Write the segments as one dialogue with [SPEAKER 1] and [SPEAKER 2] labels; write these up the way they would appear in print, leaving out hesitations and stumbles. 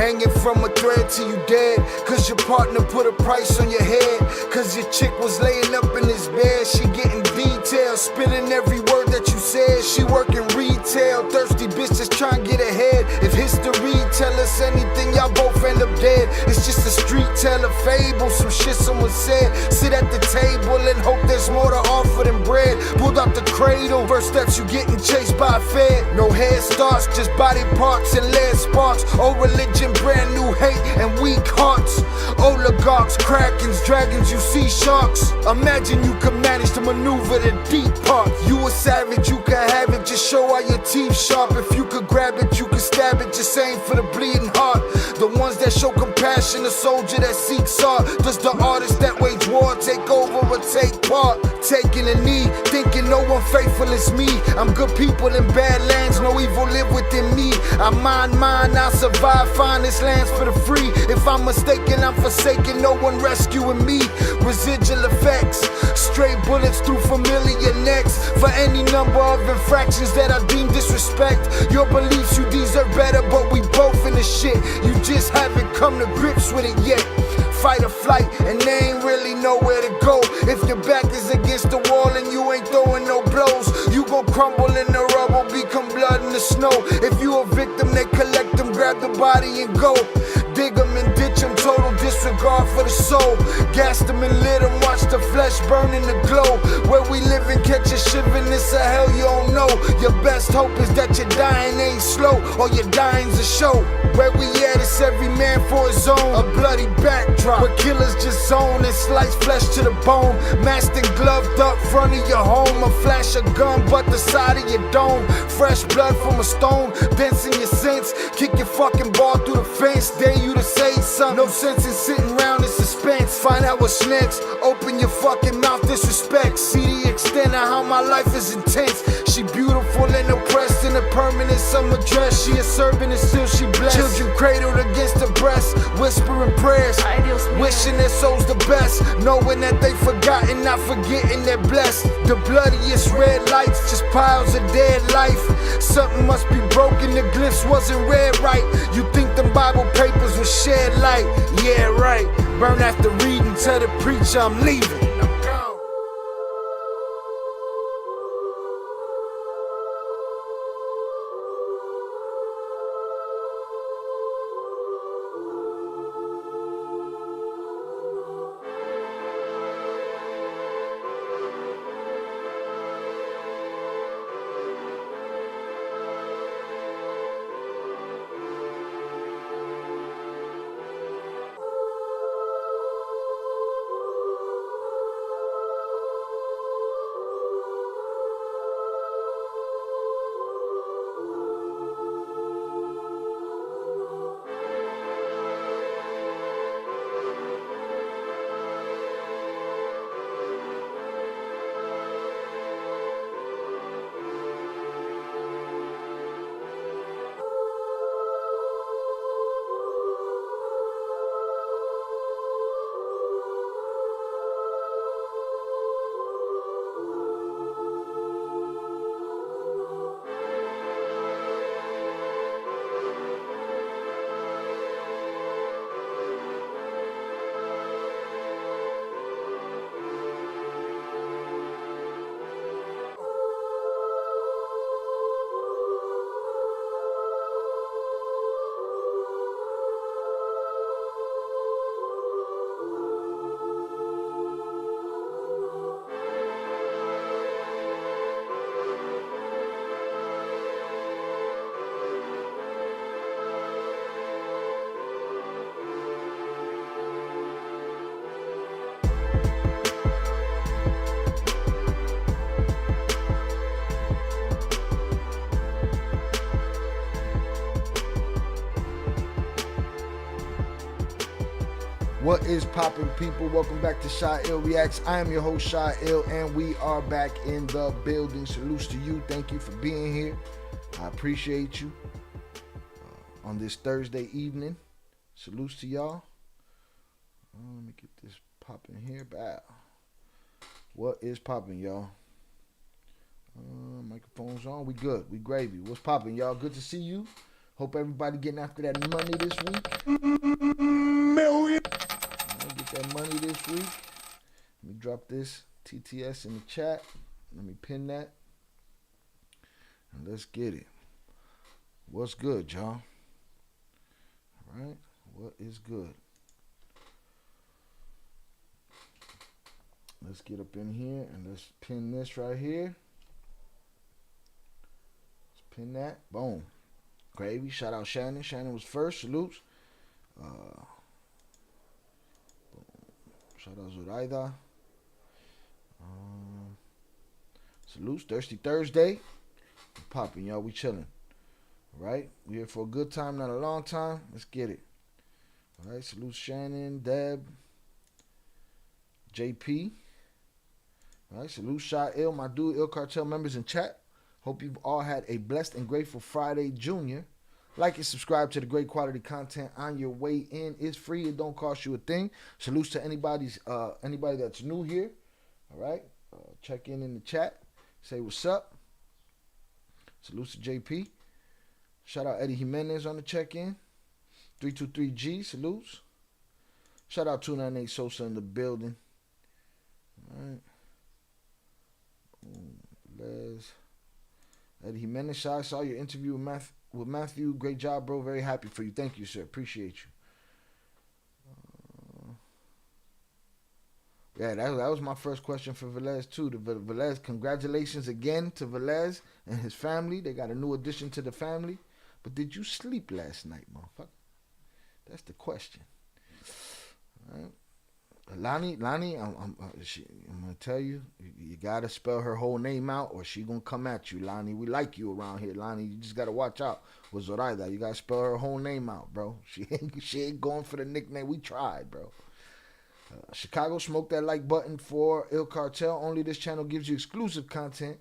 [SPEAKER 1] hanging from a thread till you dead. Cause your partner put a price on your head. Cause your chick was laying up in his bed. She getting details, spitting every word that you said. She working retail, thirsty bitch just trying to get ahead. If history tell us anything, y'all both end up dead. It's just a street tale, a fable, some shit someone said. Sit at the table and hope there's more to offer than bread. Pulled out the cradle, first steps you getting chased by a fed. No head starts, just body parts and lead sparks. Old religion, brand new hate and weak hearts. Oligarchs, krakens, dragons, you see sharks. Imagine you could manage to maneuver the deep part. You a savage, you can have it, just show all your teeth sharp. If you could grab it, you could stab it, just aim for the bleeding heart. The ones that show compassion, the soldier that seeks art. Does the artist that wage war take over or take part? Taking a knee, thinking no one faithful is me. I'm good people in bad lands, no evil live within me. I mind mine, I'll survive, find this lands for the free. If I'm mistaken, I'm forsaken, no one rescuing me. Residual effects, stray bullets through familiar necks. For any number of infractions that I deem disrespect. Your beliefs, you deserve better, but we both in the shit. You just haven't come to grips with it yet. Fight or flight, and they ain't really nowhere to go. If your back is against the wall and you ain't throwing no blows, you gon' crumble in the rubble, become blood in the snow. If you a victim, they collect them, grab the body and go. Dig them and ditch them, total disregard for the soul. Gas them and lit them, watch the flesh burn in the glow. Where we live and catch a shivering, it's a hell you don't know. Your best hope is that your dying ain't slow, or your dying's a show. Where we at, it's every man for his own. A bloody backdrop, where killers just zone and slice flesh to the bone. Masked and gloved up front of your home. A flash of gun, but the side of your dome. Fresh blood from a stone, dents in your sense. Kick your fucking ball through the fence, dare you to say something. No sense in sitting around in suspense. Find out what's next, open your fucking mouth, disrespect. See the extent of how my life is intense. She beautiful and oppressed in a permanent summer dress. She a servant and still she blessed. Children cradled against her breast, whispering prayers, wishing their souls the best, knowing that they forgotten, not forgetting they're blessed. The bloodiest red lights, just piles of dead life. Something must be broken, the glyphs wasn't read right. You think them Bible papers will shed light? Yeah, right. Burn after reading, tell the preacher I'm leaving. What is poppin', people? Welcome back to Shy Ill Reacts. I am your host, Shy Ill, and we are back in the building. Salutes to you. Thank you for being here. I appreciate you on this Thursday evening. Salutes to y'all. Let me get this popping here. Bow. What is popping, y'all? Microphone's on. We good. We gravy. What's popping, y'all? Good to see you.
[SPEAKER 2] Hope everybody getting after that money this week.
[SPEAKER 1] Million.
[SPEAKER 2] Get that money this week. Let me drop this TTS in the chat. Let me pin that. And let's get it. What's good, y'all? All right. What is good? Let's get up in here and let's pin this right here. Let's pin that. Boom. Gravy. Shout out Shannon. Shannon was first. Salutes. Shout out Zoraida. Salutes. Thirsty Thursday. Popping, y'all. We chilling. All right. We here for a good time, not a long time. Let's get it. All right. Salutes Shannon, Deb, JP. All right. Salute Shot Ill, my dude, Ill Cartel members in chat. Hope you've all had a blessed and grateful Friday, Junior. Like and subscribe to the great quality content on your way in. It's free. It don't cost you a thing. Salutes to anybody that's new here. All right. Check in the chat. Say what's up. Salutes to JP. Shout out Eddie Jimenez on the check-in. 323G. Salutes. Shout out 298 Sosa in the building. All right. Les. Eddie Jimenez. I saw your interview with Matthew. Great job, bro. Very happy for you. Thank you, sir. Appreciate you. Yeah, that was my first question for Velez, too. Velez, congratulations again to Velez and his family. They got a new addition to the family. But did you sleep last night, motherfucker? That's the question. All right. Lonnie, I'm gonna tell you, you gotta spell her whole name out, or she gonna come at you, Lonnie. We like you around here, Lonnie. You just gotta watch out with Zoraida. You gotta spell her whole name out, bro. She ain't going for the nickname. We tried, bro. Chicago, smoke that like button for Il Cartel. Only this channel gives you exclusive content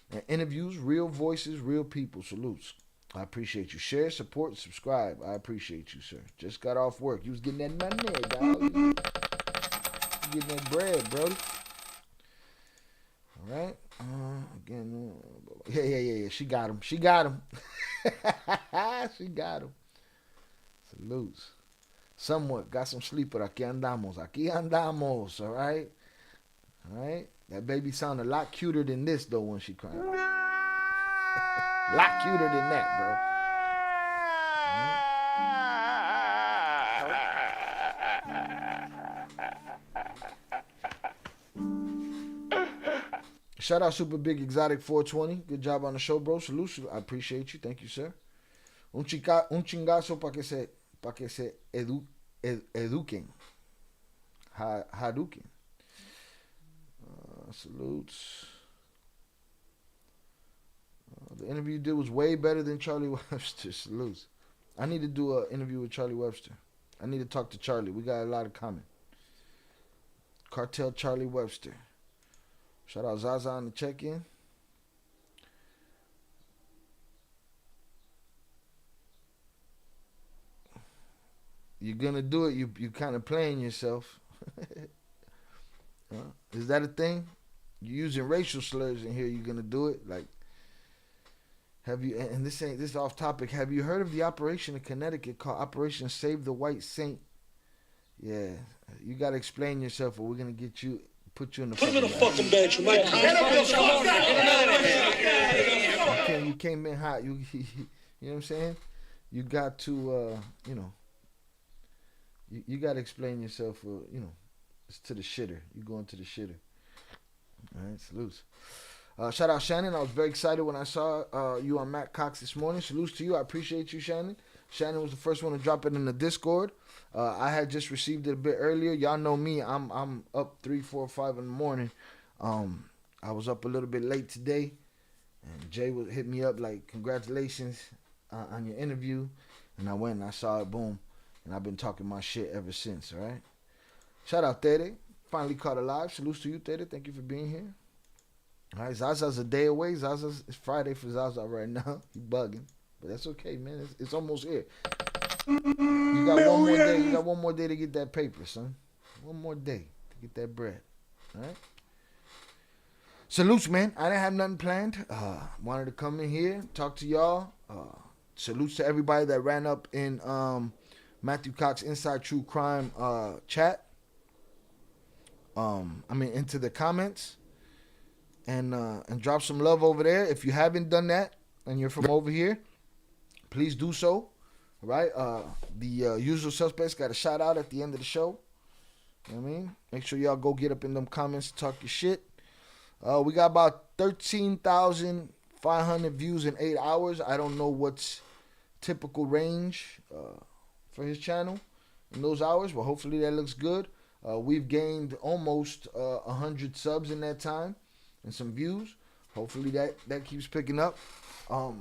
[SPEAKER 2] and interviews, real voices, real people. Salutes. I appreciate you. Share, support, subscribe. I appreciate you, sir. Just got off work. You was getting that money, dog. Getting that bread, bro. All right. Again. Yeah. She got him. She got him. Salutes. Somewhat. Got some sleep, but aquí andamos. All right. That baby sound a lot cuter than this, though, when she crying. A lot cuter than that, bro. Shout out Super Big Exotic 420. Good job on the show, bro. Salute. I appreciate you. Thank you, sir. Un chingazo para que se eduquen. Hadouken. Salutes. The interview you did was way better than Charlie Webster. Salutes. I need to do an interview with Charlie Webster. I need to talk to Charlie. We got a lot in common. Cartel Charlie Webster. Shout out Zaza on the check-in. You're gonna do it. You kind of playing yourself. Is that a thing? You're using racial slurs in here. You're gonna do it. Like, have you? And this is off topic. Have you heard of the operation in Connecticut called Operation Save the White Saint? Yeah, you gotta explain yourself, or we're gonna put you in the. Put him in a fucking bedroom. You came in hot. You know what I'm saying? You got to, you got to explain yourself. It's to the shitter. You going to the shitter. All right, salutes. Shout out Shannon. I was very excited when I saw you on Matt Cox this morning. Salutes to you. I appreciate you, Shannon. Shannon was the first one to drop it in the Discord. I had just received it a bit earlier. Y'all know me. I'm up 3, 4, 5 in the morning. I was up a little bit late today, and Jay would hit me up like, "Congratulations on your interview," and I went and I saw it. Boom, and I've been talking my shit ever since. All right. Shout out Tere. Finally caught alive. Salutes to you, Tere. Thank you for being here. All right, Zaza's a day away. It's Friday for Zaza right now. He bugging, but that's okay, man. It's almost here. You got one more day. You got one more day to get that paper, son. One more day to get that bread. All right. Salutes, man. I didn't have nothing planned. Wanted to come in here, talk to y'all, salutes to everybody that ran up in Matthew Cox Inside True Crime chat. Into the comments, and drop some love over there. If you haven't done that and you're from over here, please do so. All right. The usual suspects got a shout out at the end of the show. You know what I mean? Make sure y'all go get up in them comments, talk your shit. We got about 13,500 views in 8 hours. I don't know what's typical range for his channel in those hours, but hopefully that looks good. We've gained almost 100 subs in that time and some views. Hopefully that keeps picking up. I'd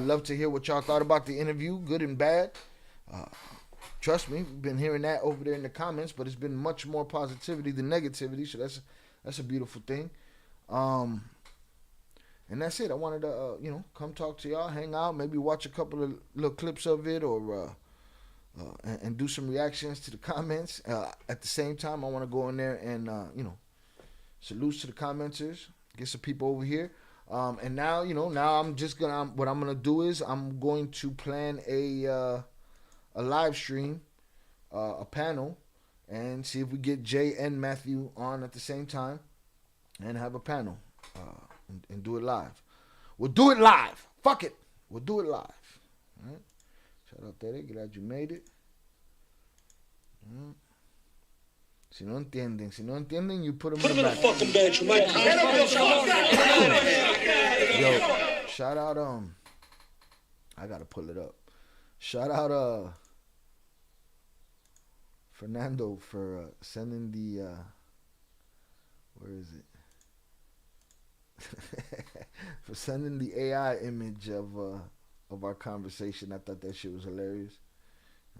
[SPEAKER 2] love to hear what y'all thought about the interview, good and bad. Trust me, we've been hearing that over there in the comments, but it's been much more positivity than negativity, so that's a beautiful thing. And that's it. I wanted to, come talk to y'all, hang out, maybe watch a couple of little clips of it, or and do some reactions to the comments. At the same time, I want to go in there and, salutes to the commenters, get some people over here. And now, now I'm just what I'm going to do is I'm going to plan a live stream, a panel, and see if we get Jay and Matthew on at the same time and have a panel and do it live. We'll do it live. Fuck it. We'll do it live. All right. Shout out there. Glad you made it. Si no entienden, you put them in the back. Yo, shout out, I gotta pull it up. Shout out, Fernando for sending the, where is it? For sending the AI image of our conversation. I thought that shit was hilarious.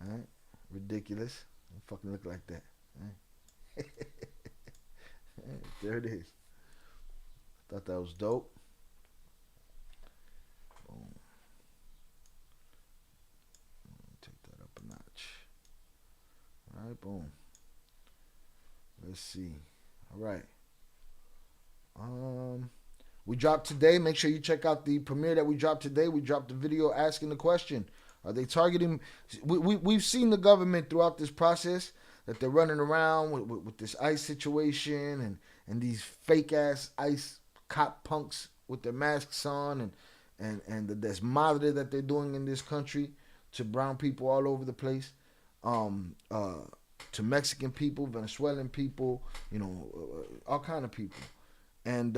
[SPEAKER 2] All right, ridiculous. Don't fucking look like that. All right. There it is. Thought that was dope. Boom. Take that up a notch. All right, boom. Let's see. All right. We dropped today. Make sure you check out the premiere that we dropped today. We dropped the video asking the question: are they targeting? We've seen the government throughout this process that they're running around with this ICE situation and these fake ass ICE cop punks with their masks on and the desmadre that they're doing in this country to brown people all over the place, to Mexican people, Venezuelan people, all kind of people. And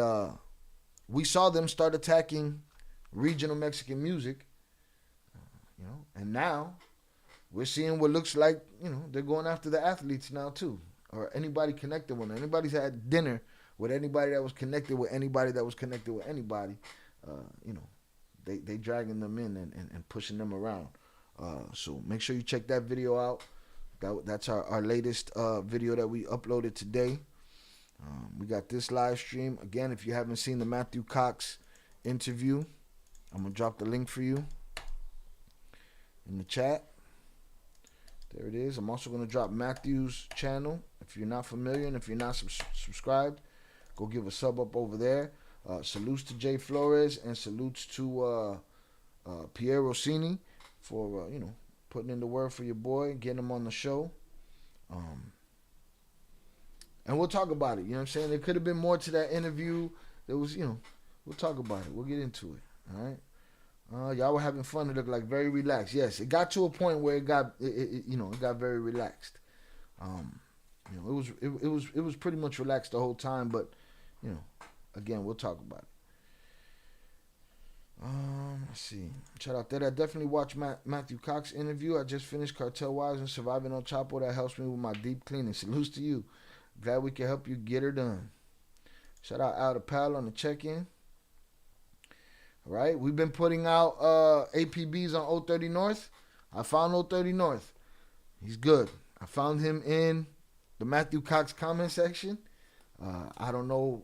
[SPEAKER 2] we saw them start attacking regional Mexican music, and now we're seeing what looks like, they're going after the athletes now too, or anybody connected with them. Anybody's had dinner with anybody that was connected with anybody that was connected with anybody, they dragging them in and pushing them around. So make sure you check that video out. That's our latest video that we uploaded today. We got this live stream. Again, if you haven't seen the Matthew Cox interview, I'm going to drop the link for you in the chat. There it is. I'm also going to drop Matthew's channel. If you're not familiar and if you're not subscribed, go give a sub up over there. Salutes to Jay Flores and salutes to Pierre Rossini for, putting in the word for your boy, getting him on the show. And we'll talk about it. You know what I'm saying? There could have been more to that interview. There was, we'll talk about it. We'll get into it. All right? Y'all were having fun. It looked like very relaxed. Yes, it got to a point where it got very relaxed. It was pretty much relaxed the whole time. But, again, we'll talk about it. Let's see. Shout out there. I definitely watched Matthew Cox interview. I just finished Cartel Wives and Surviving El Chapo. That helps me with my deep cleaning. Salutes to you. Glad we can help you get her done. Shout out Al the Pal on the check-in. All right, we've been putting out APBs on 030 North. I found 030 North. He's good. I found him in the Matthew Cox comment section. I don't know,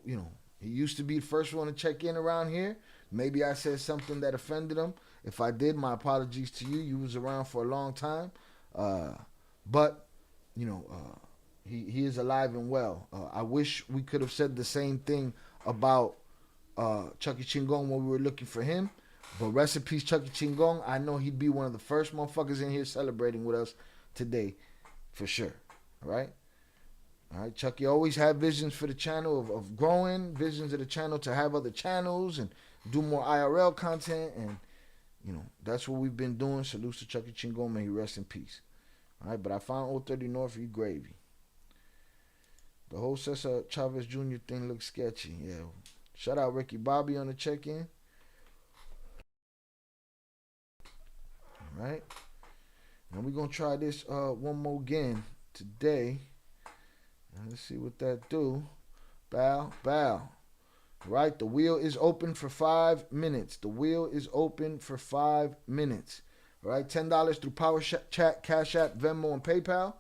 [SPEAKER 2] he used to be the first one to check in around here. Maybe I said something that offended him. If I did, my apologies to you. You was around for a long time. But, he is alive and well. I wish we could have said the same thing about Chucky Chingon when we were looking for him. But rest in peace, Chucky Chingong. I know he'd be one of the first motherfuckers in here celebrating with us today, for sure. All right? All right, Chucky always had visions for the channel of growing, visions of the channel to have other channels and do more IRL content. And, you know, that's what we've been doing. Salute to Chucky Chingong. May he rest in peace. All right, but I found Old 30 North, you gravy. The whole Cesar Chavez Jr. thing looks sketchy. Yeah. Shout out Ricky Bobby on the check-in. All right. And we're going to try this one more again today. Let's see what that do. Bow, bow. Right, the wheel is open for 5 minutes. The wheel is open for 5 minutes. All right, $10 through Power Chat, Cash App, Venmo, and PayPal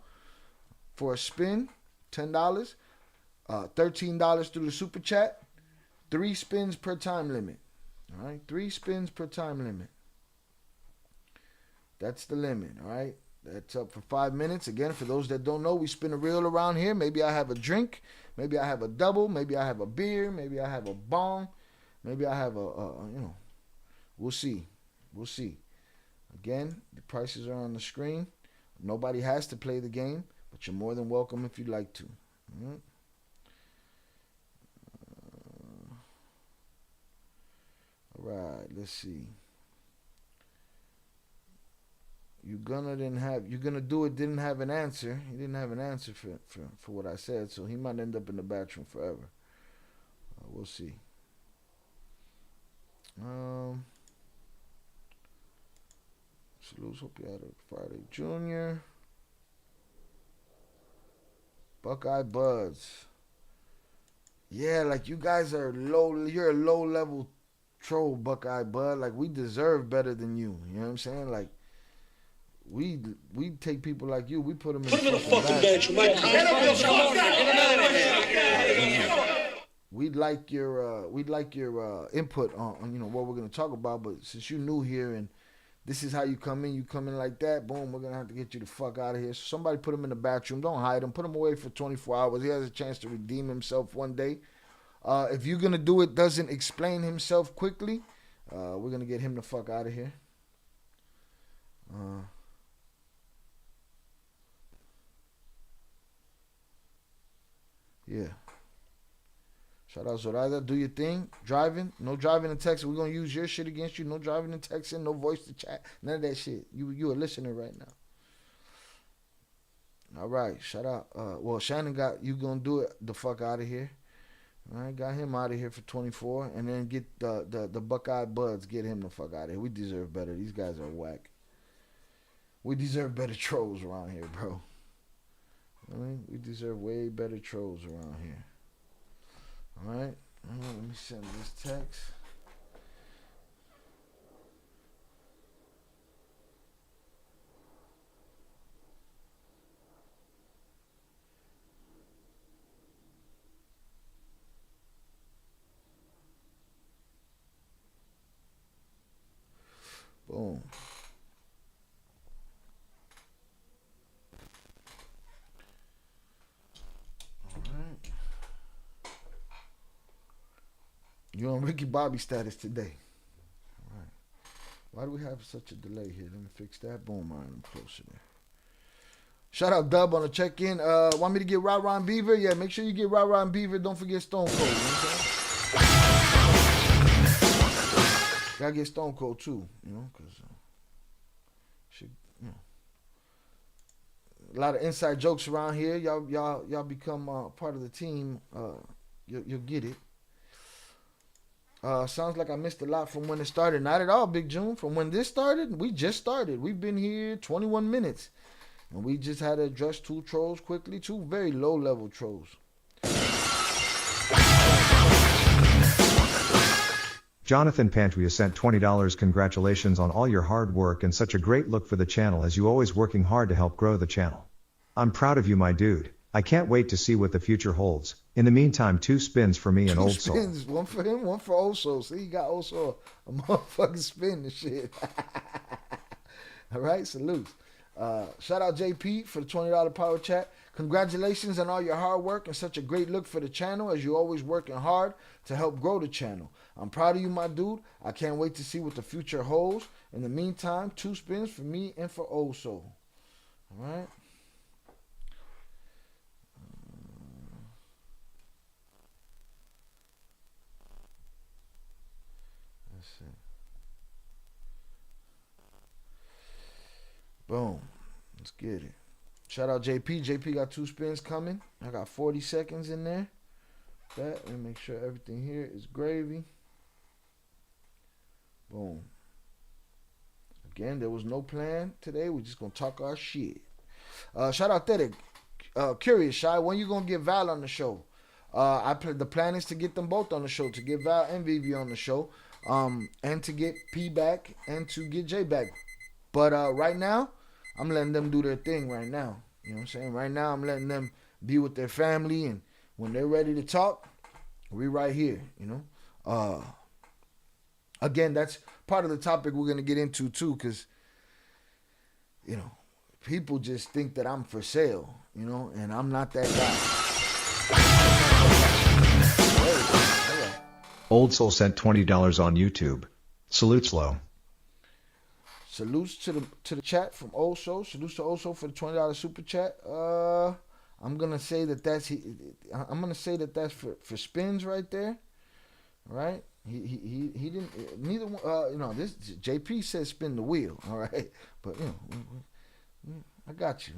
[SPEAKER 2] for a spin. $10. $13 through the Super Chat. 3 spins per time limit. All right, 3 spins per time limit. That's the limit. All right. That's up for 5 minutes. Again, for those that don't know, we spin a reel around here. Maybe I have a drink. Maybe I have a double. Maybe I have a beer. Maybe I have a bong. Maybe I have we'll see. We'll see. Again, the prices are on the screen. Nobody has to play the game, but you're more than welcome if you'd like to. All right, let's see. You're gonna do it didn't have an answer. He didn't have an answer for what I said, so he might end up in the bathroom forever. We'll see. Salutes, hope you had a Friday Junior. Buckeye Buds. Yeah, like you guys are you're a low level troll, Buckeye Bud. Like we deserve better than you. You know what I'm saying? Like we take people like you, we put them in the fucking bedroom. We'd like your input on you know what we're gonna talk about, but since you're new here and this is how you come in like that, boom, we're gonna have to get you the fuck out of here. So somebody put him in the bathroom, don't hide him, put him away for 24 hours. He has a chance to redeem himself one day. If you're gonna do it, doesn't explain himself quickly, we're gonna get him the fuck out of here. Yeah. Shout out Zoraida. Do your thing. Driving. No driving and texting. We're going to use your shit against you. No driving and texting. No voice to chat. None of that shit. You a listener right now. All right. Shout out. Well, Shannon got you going to do it the fuck out of here. All right. Got him out of here for 24. And then get the Buckeye Buds. Get him the fuck out of here. We deserve better. These guys are whack. We deserve better trolls around here, bro. I mean, we deserve way better trolls around here. All right, let me send this text. Boom. You're on Ricky Bobby status today. All right. Why do we have such a delay here? Let me fix that. Boom, I'm closer there. Shout out Dub on the check-in. Want me to get Rah and Beaver? Yeah, make sure you get Rah and Beaver. Don't forget Stone Cold. You know what I'm saying? Gotta get Stone Cold too, you know, because a lot of inside jokes around here. Y'all become part of the team. You'll get it. Sounds like I missed a lot from when it started. Not at all, Big June. From when this started, we just started. We've been here 21 minutes. And we just had to address 2 trolls quickly. 2 very low-level trolls.
[SPEAKER 3] Jonathan Pantria sent $20. Congratulations on all your hard work and such a great look for the channel, as you always working hard to help grow the channel. I'm proud of you, my dude. I can't wait to see what the future holds. In the meantime, 2 spins for me and Old Soul.
[SPEAKER 2] 2 spins, one for him, one for Old Soul. See, he got Old Soul a motherfucking spin and shit. All right, salute. Shout out JP for the $20 power chat. Congratulations on all your hard work and such a great look for the channel, as you're always working hard to help grow the channel. I'm proud of you, my dude. I can't wait to see what the future holds. In the meantime, 2 spins for me and for Oso. All right. Let's see. Boom. Let's get it. Shout out JP. JP got 2 spins coming. I got 40 seconds in there. Let me make sure everything here is gravy. Boom. Again, there was no plan today. We're just going to talk our shit. Shout out Thedek. Curious, Shy, when you going to get Val on the show? The plan is to get them both on the show, to get Val and Vivi on the show, and to get P back and to get J back. But right now, I'm letting them do their thing right now. You know what I'm saying? Right now, I'm letting them be with their family, and when they're ready to talk, we right here, you know? Again, that's part of the topic we're going to get into, too, because, you know, people just think that I'm for sale, you know, and I'm not that guy.
[SPEAKER 3] Old Soul sent $20 on YouTube. Salutes low.
[SPEAKER 2] Salutes to the chat from Oso. Salutes to Oso for the $20 super chat. I'm gonna say that's for spins right there. All right. He didn't neither one. You know, this JP says spin the wheel. All right, but you know, I got you.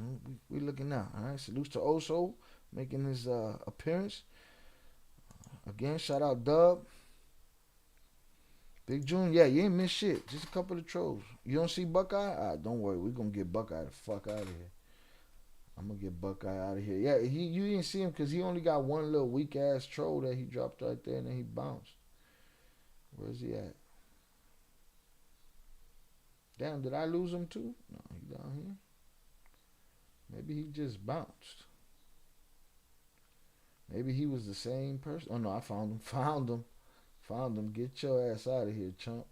[SPEAKER 2] We looking now. All right. Salutes to Oso making his appearance again. Shout out Dub. Big June, yeah, you ain't missed shit. Just a couple of trolls. You don't see Buckeye? Don't worry, we're going to get Buckeye the fuck out of here. I'm going to get Buckeye out of here. Yeah, you didn't see him because he only got one little weak-ass troll that he dropped right there, and then he bounced. Where's he at? Damn, did I lose him too? No, he down here. Maybe he just bounced. Maybe he was the same person. Oh, no, I found him. Found him. Get your ass out of here, chump.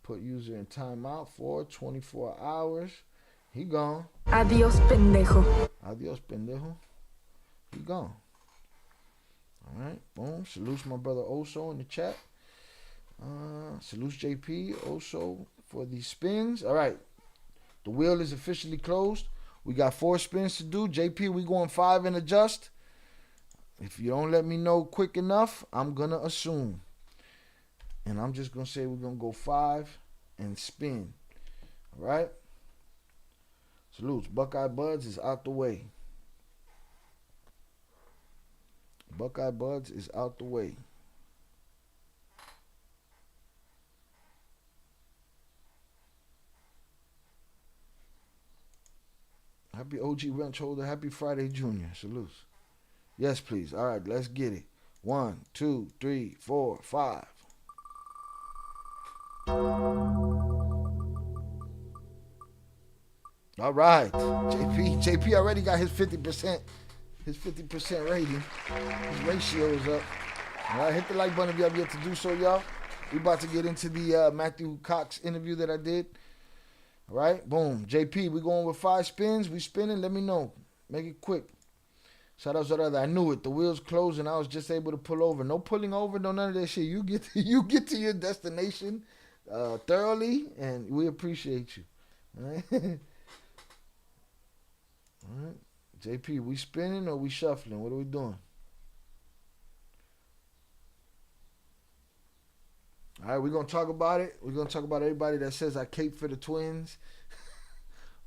[SPEAKER 2] Put user in timeout for 24 hours. He gone.
[SPEAKER 4] Adiós, pendejo.
[SPEAKER 2] Adiós, pendejo. He gone. All right. Boom. Salutes my brother Oso in the chat. Salutes JP Oso for the spins. All right. The wheel is officially closed. We got 4 spins to do. JP, we going 5 and adjust. If you don't let me know quick enough, I'm going to assume. And I'm just going to say we're going to go 5 and spin. All right? Salutes. Buckeye Buds is out the way. Buckeye Buds is out the way. Happy OG Wrench Holder. Happy Friday, Junior. Salutes. Yes, please. All right, let's get it. 1, 2, 3, 4, 5. All right. JP already got his 50%. His 50% rating. His ratio is up. All right, hit the like button if you have yet to do so, y'all. We about to get into the Matthew Cox interview that I did. All right, boom. JP, we going with 5 spins. We spinning. Let me know. Make it quick. Shout out to I knew it. The wheels closed and I was just able to pull over. No pulling over, no none of that shit. You get to your destination thoroughly, and we appreciate you. All right? All right. JP, we spinning or we shuffling? What are we doing? All right, we're going to talk about it. We're going to talk about everybody that says I cape for the Twins.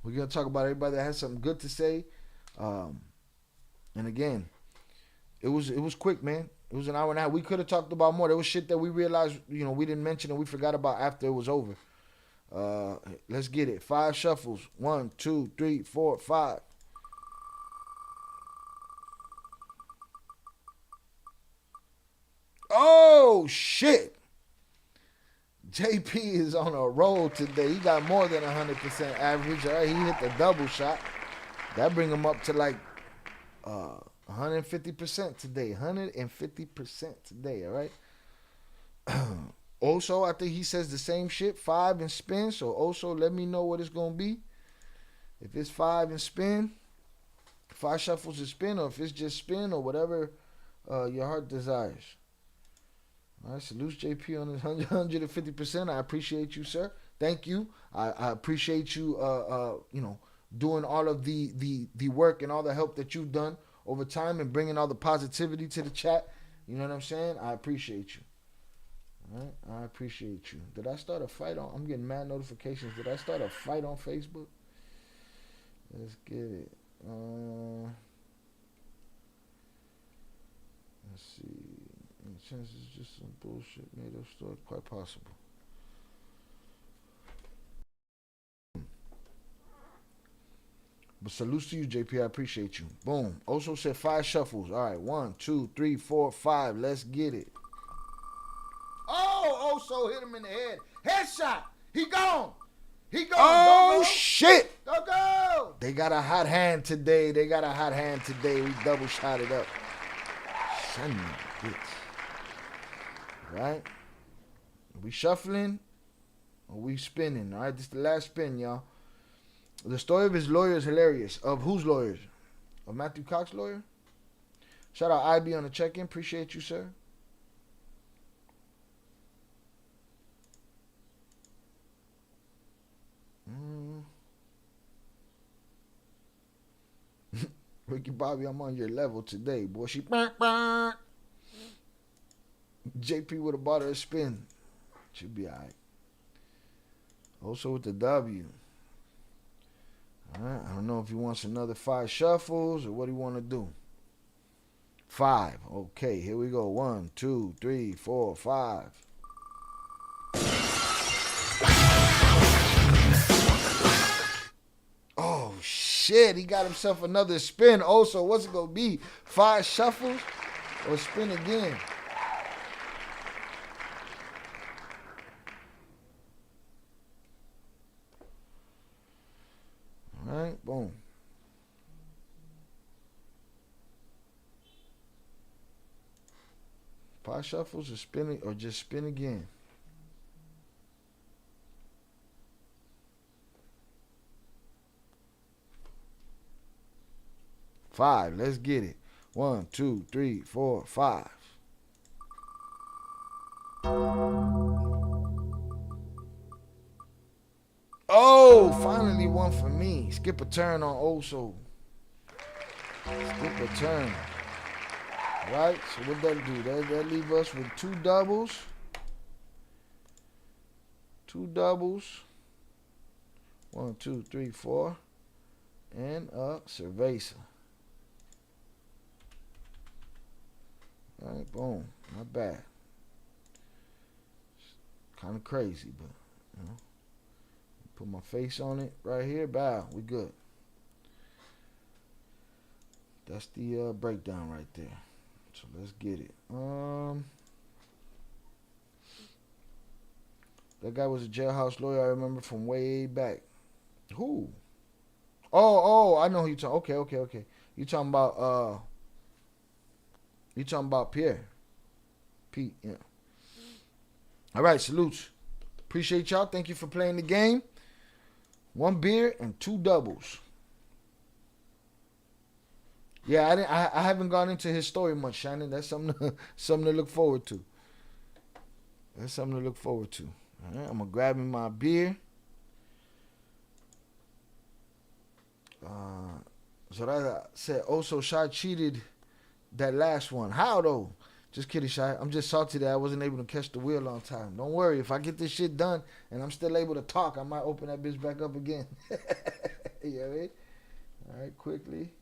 [SPEAKER 2] We're going to talk about everybody that has something good to say. And again, it was quick, man. It was an hour and a half. We could have talked about more. There was shit that we realized, we didn't mention and we forgot about after it was over. Let's get it. 5 shuffles. 1, 2, 3, 4, 5. Oh, shit. JP is on a roll today. He got more than 100% average. All right, he hit the double shot. That bring him up to like 150% today. 150% today, all right? Also, I think he says the same shit, 5 and spin. So also let me know what it's going to be. If it's 5 and spin, 5 shuffles and spin, or if it's just spin or whatever your heart desires. All right, salute JP on his 150%. I appreciate you, sir. Thank you. I appreciate you, doing all of the work and all the help that you've done over time and bringing all the positivity to the chat. You know what I'm saying? I appreciate you. All right? I appreciate you. Did I start a fight on? I'm getting mad notifications. Did I start a fight on Facebook? Let's get it. Let's see. Any chance it's just some bullshit made up story? Quite possible. But salutes to you, JP. I appreciate you. Boom. Also said 5 shuffles. All right. 1, 2, 3, 4, 5. Let's get it. Oh, Oso hit him in the head. Headshot. He gone. He gone. Oh, shit. Go. They got a hot hand today. We double shot it up. Son of a bitch. Right? We shuffling or we spinning. All right. This is the last spin, y'all. The story of his lawyer is hilarious. Of whose lawyers? Of Matthew Cox's lawyer? Shout out IB on the check-in. Appreciate you, sir. Ricky Bobby, I'm on your level today, boy. JP would have bought her a spin. Should be all right. Also with the W. All right. I don't know if he wants another 5 shuffles or what he want to do. 5. Okay, here we go. 1, 2, 3, 4, 5. Oh, shit. He got himself another spin. Also, what's it going to be? 5 shuffles or spin again? All right, boom. Five shuffles or spin, or just spin again. Five. Let's get it. 1, 2, 3, 4, 5. Oh, finally one for me. Skip a turn on Oso. Skip a turn. Right? So what that do? That leave us with 2 doubles. 2 doubles. 1, 2, 3, 4. And a cerveza. All right, boom. Not bad. Kind of crazy, but, you know. Put my face on it right here. Bow. We good. That's the breakdown right there. So let's get it. That guy was a jailhouse lawyer. I remember from way back. Who? Oh, I know who you talking. Okay. You talking about Pierre. Pete, yeah. All right, salutes. Appreciate y'all. Thank you for playing the game. 1 beer and 2 doubles. Yeah, I haven't gone into his story much, Shannon. That's something to look forward to. All right, I'm gonna grab me my beer. Zorada said, "Also, Shy cheated that last one. How though?" Just kidding, Shy. I'm just salty that I wasn't able to catch the wheel on time. Don't worry. If I get this shit done and I'm still able to talk, I might open that bitch back up again. You know what I mean? All right, quickly.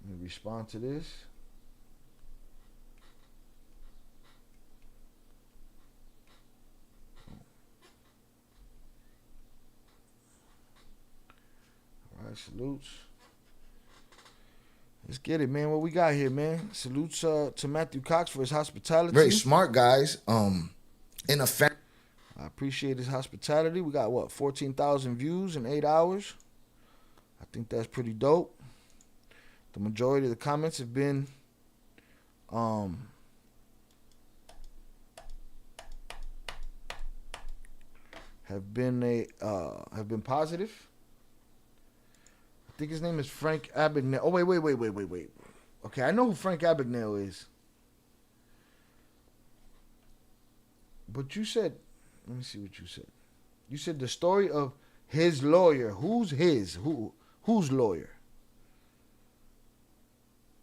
[SPEAKER 2] Let me respond to this. All right, salutes. Let's get it, man. What we got here, man? Salutes to Matthew Cox for his hospitality.
[SPEAKER 1] Very smart guys. In a family.
[SPEAKER 2] I appreciate his hospitality. We got, 14,000 views in 8 hours. I think that's pretty dope. The majority of the comments have been positive. I think his name is Frank Abagnale. Oh, wait. Okay, I know who Frank Abagnale is. But you said, let me see what you said. You said the story of his lawyer. Who's his? Whose lawyer?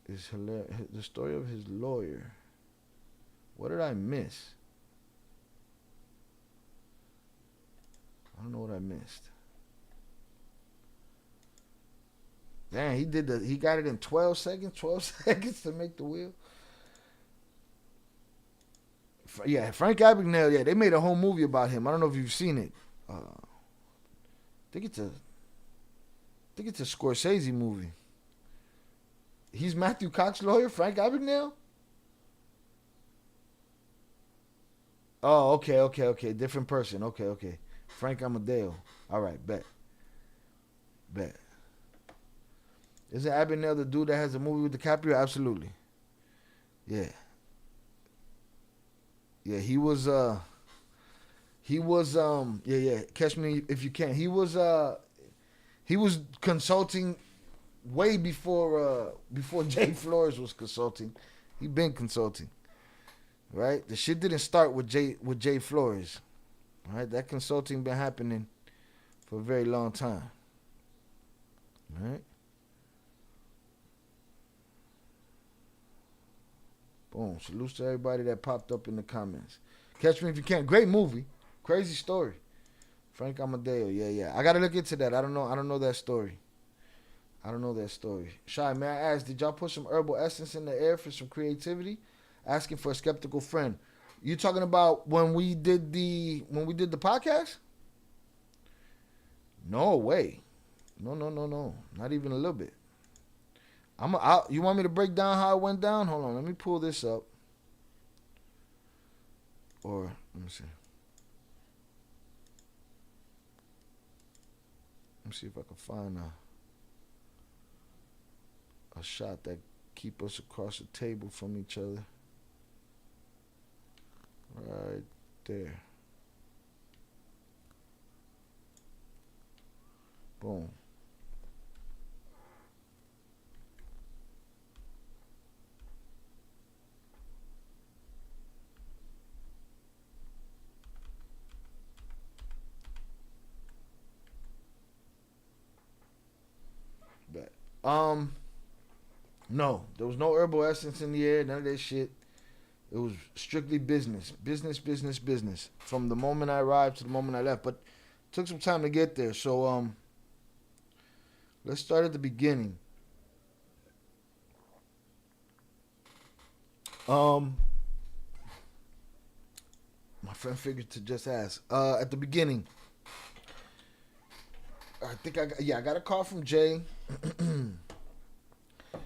[SPEAKER 2] Is hilarious. The story of his lawyer. What did I miss? I don't know what I missed. Damn, he got it in 12 seconds. 12 seconds to make the wheel. Yeah, Frank Abagnale. Yeah, they made a whole movie about him. I don't know if you've seen it. I think it's a Scorsese movie. He's Matthew Cox's lawyer, Frank Abagnale? Oh, okay. Different person. Okay. Frank Amadeo. All right, bet. Isn't Abagnale the dude that has a movie with DiCaprio? Absolutely. Yeah. Yeah, he was Catch Me If You Can. He was consulting way before Jay Flores was consulting. He been consulting. Right? The shit didn't start with Jay Flores. Right? That consulting been happening for a very long time. Right? Boom. Salutes to everybody that popped up in the comments. Catch Me If You Can. Great movie. Crazy story. Frank Amadeo. Yeah. I gotta look into that. I don't know that story. Shy, may I ask, did y'all put some herbal essence in the air for some creativity? Asking for a skeptical friend. You talking about when we did the podcast? No way. No. Not even a little bit. You want me to break down how it went down? Hold on, let me pull this up. Or let me see. Let me see if I can find a shot that keep us across the table from each other. Right there. Boom. No, there was no herbal essence in the air, none of that shit. It was strictly business. Business. From the moment I arrived to the moment I left. But it took some time to get there. So let's start at the beginning. My friend figured to just ask. At the beginning, I got a call from Jay.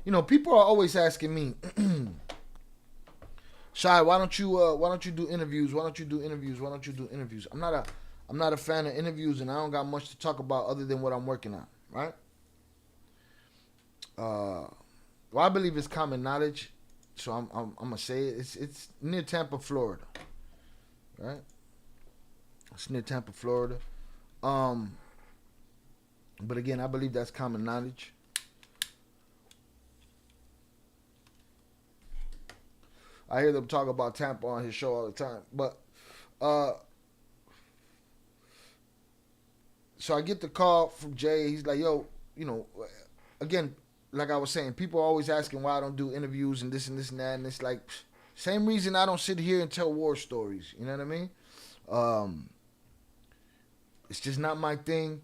[SPEAKER 2] You know, people are always asking me, Shy, why don't you do interviews? I'm not a fan of interviews, and I don't got much to talk about other than what I'm working on, right? Well, I believe it's common knowledge, so I'm gonna say it. It's near Tampa, Florida, right? It's near Tampa, Florida. But again, I believe that's common knowledge. I hear them talk about Tampa on his show all the time. But, so I get the call from Jay. He's like, yo, you know, again, like I was saying, people are always asking why I don't do interviews and this and that. And it's like, same reason I don't sit here and tell war stories. You know what I mean? It's just not my thing.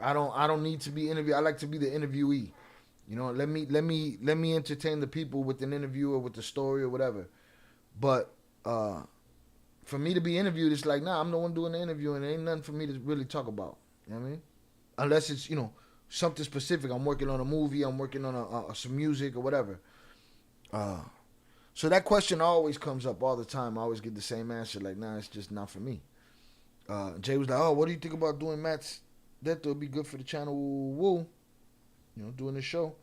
[SPEAKER 2] I don't need to be interviewed. I like to be the interviewee. You know, let me entertain the people with an interview or with the story or whatever. But for me to be interviewed, it's like, nah, I'm the one doing the interview, and there ain't nothing for me to really talk about. You know what I mean? Unless it's, you know, something specific. I'm working on a movie. I'm working on some music or whatever. So that question always comes up all the time. I always get the same answer, like, nah, it's just not for me. Jay was like, oh, what do you think about doing Matt's death? It'll be good for the channel. Woo. doing the show.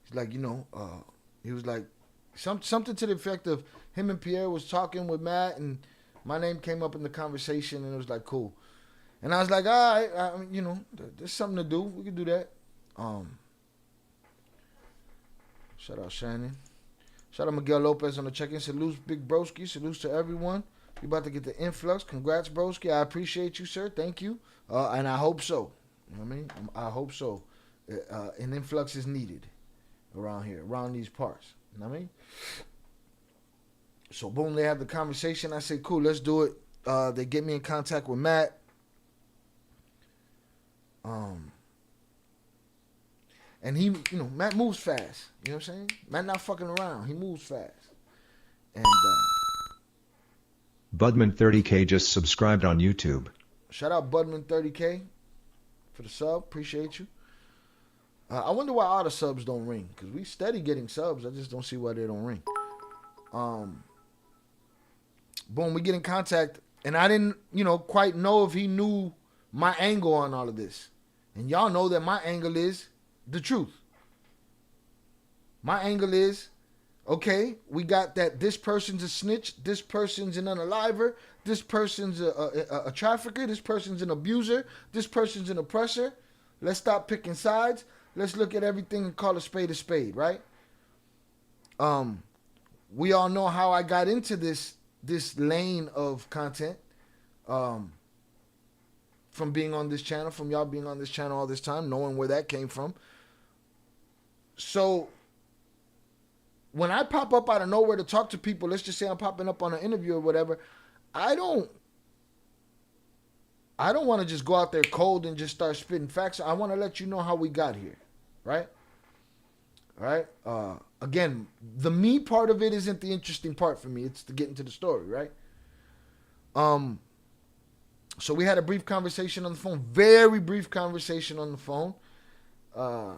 [SPEAKER 2] He's like, he was like, something to the effect of him and Pierre was talking with Matt, and my name came up in the conversation, and it was like, cool. And I was like, all right, there's something to do. We can do that. Shout out Shannon. Shout out Miguel Lopez on the check-in. Salutes, Big Broski. Salutes to everyone. You about to get the influx. Congrats, Broski. I appreciate you, sir. Thank you. And I hope so. You know what I mean? I hope so. An influx is needed around here, around these parts. You know what I mean? So, boom, they have the conversation. I say, cool, let's do it. They get me in contact with Matt. And he, Matt moves fast. You know what I'm saying? Matt not fucking around. He moves fast. And
[SPEAKER 3] Budman 30K just subscribed on YouTube.
[SPEAKER 2] Shout out Budman 30K for the sub. Appreciate you. I wonder why all the subs don't ring. Because we steady getting subs. I just don't see why they don't ring. Boom, we get in contact. And I didn't, quite know if he knew my angle on all of this. And y'all know that my angle is the truth. My angle is, okay, we got that this person's a snitch, this person's an unaliver, this person's a trafficker, this person's an abuser, this person's an oppressor. Let's stop picking sides. Let's look at everything and call a spade, right? We all know how I got into this lane of content. From being on this channel, from y'all being on this channel all this time, knowing where that came from. So, when I pop up out of nowhere to talk to people, let's just say I'm popping up on an interview or whatever, I don't want to just go out there cold and just start spitting facts. I want to let you know how we got here, right? All right? Again, the me part of it isn't the interesting part for me. It's to get into the story, right? So we had a brief conversation on the phone, very brief conversation on the phone. I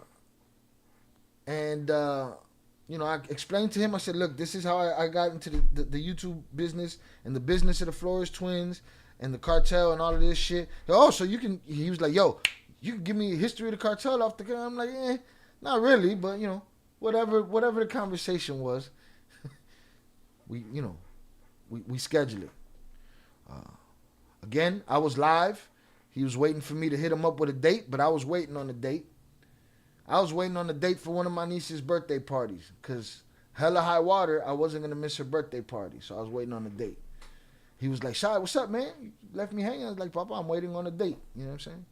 [SPEAKER 2] explained to him, I said, look, this is how I got into the YouTube business and the business of the Flores twins and the cartel and all of this shit. Oh, so he was like, yo, you can give me a history of the cartel off the camera. I'm like, not really, but, whatever the conversation was, we schedule it. Again, I was live. He was waiting for me to hit him up with a date, but I was waiting on the date. I was waiting on the date for one of my niece's birthday parties because hella high water, I wasn't going to miss her birthday party. So I was waiting on the date. He was like, Shy, what's up, man? You left me hanging. I was like, Papa, I'm waiting on a date. You know what I'm saying?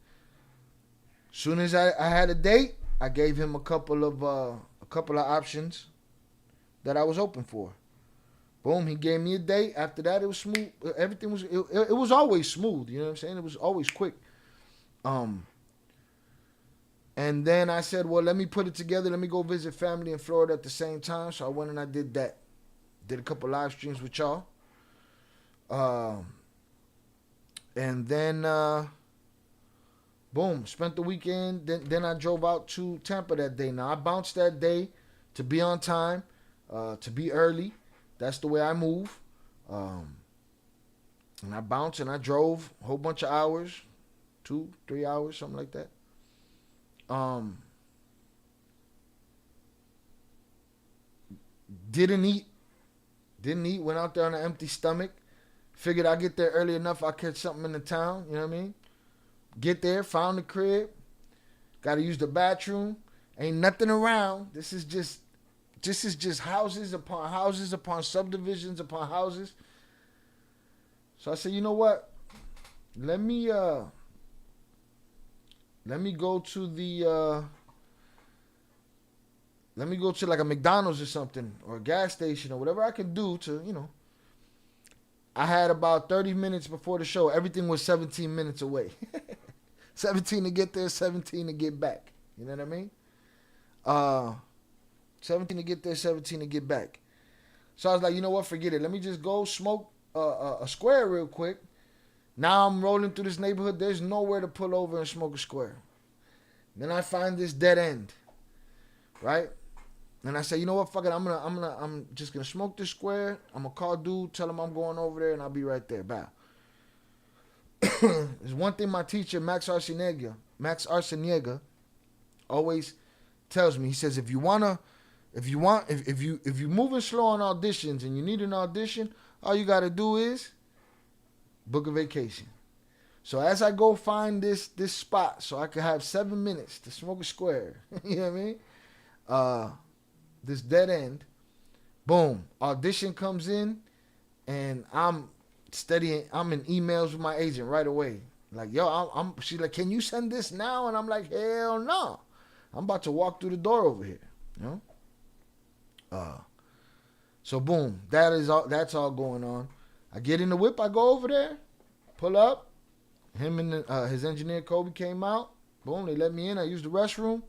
[SPEAKER 2] Soon as I had a date, I gave him a couple of options that I was open for. Boom, he gave me a date. After that, it was smooth. Everything was, it was always smooth. You know what I'm saying? It was always quick. And then I said, well, let me put it together. Let me go visit family in Florida at the same time. So I went and I did that. Did a couple live streams with y'all. And then, boom, spent the weekend. Then I drove out to Tampa that day. Now, I bounced that day to be on time, to be early. That's the way I move. And I bounced and I drove a whole bunch of hours, 2-3 hours, something like that. Didn't eat, went out there on an empty stomach. Figured I'd get there early enough, I'll catch something in the town, you know what I mean? Get there, found the crib, gotta use the bathroom, ain't nothing around. This is just houses upon houses upon subdivisions upon houses. So I said, you know what? Let me go to like a McDonald's or something, or a gas station, or whatever I can do to, I had about 30 minutes before the show. Everything was 17 minutes away. 17 to get there, 17 to get back. You know what I mean? 17 to get there, 17 to get back. So I was like, you know what? Forget it. Let me just go smoke a square real quick. Now I'm rolling through this neighborhood. There's nowhere to pull over and smoke a square. Then I find this dead end, right? And I say, you know what? Fuck it. I'm just gonna smoke this square. I'm gonna call dude, tell him I'm going over there, and I'll be right there. Bow. There's one thing my teacher, Max Arciniega, always tells me, he says, if you're moving slow on auditions and you need an audition, all you got to do is book a vacation. So as I go find this spot so I could have 7 minutes to smoke a square, you know what I mean? This dead end, boom, audition comes in, and I'm in emails with my agent right away. Like, yo, she's like, can you send this now? And I'm like, hell no. I'm about to walk through the door over here, you know? So boom, that's all going on. I get in the whip, I go over there, pull up. Him and his engineer Kobe came out. Boom, they let me in. I used the restroom.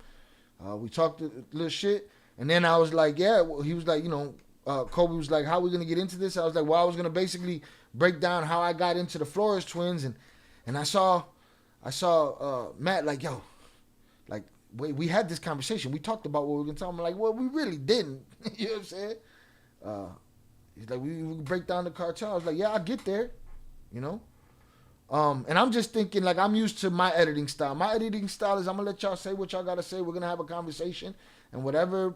[SPEAKER 2] We talked a little shit, and then I was like, yeah. Well, he was like, you know, Kobe was like, how are we gonna get into this? I was like, well, I was gonna basically break down how I got into the Flores twins, and I saw Matt like, yo, like we had this conversation. We talked about what we were gonna talk. I'm like, well, we really didn't. You know what I'm saying? He's like, we break down the Cartel. I was like, yeah, I'll get there. You know. And I'm just thinking, like, I'm used to my editing style. My editing style is I'm going to let y'all say what y'all got to say. We're going to have a conversation. And whatever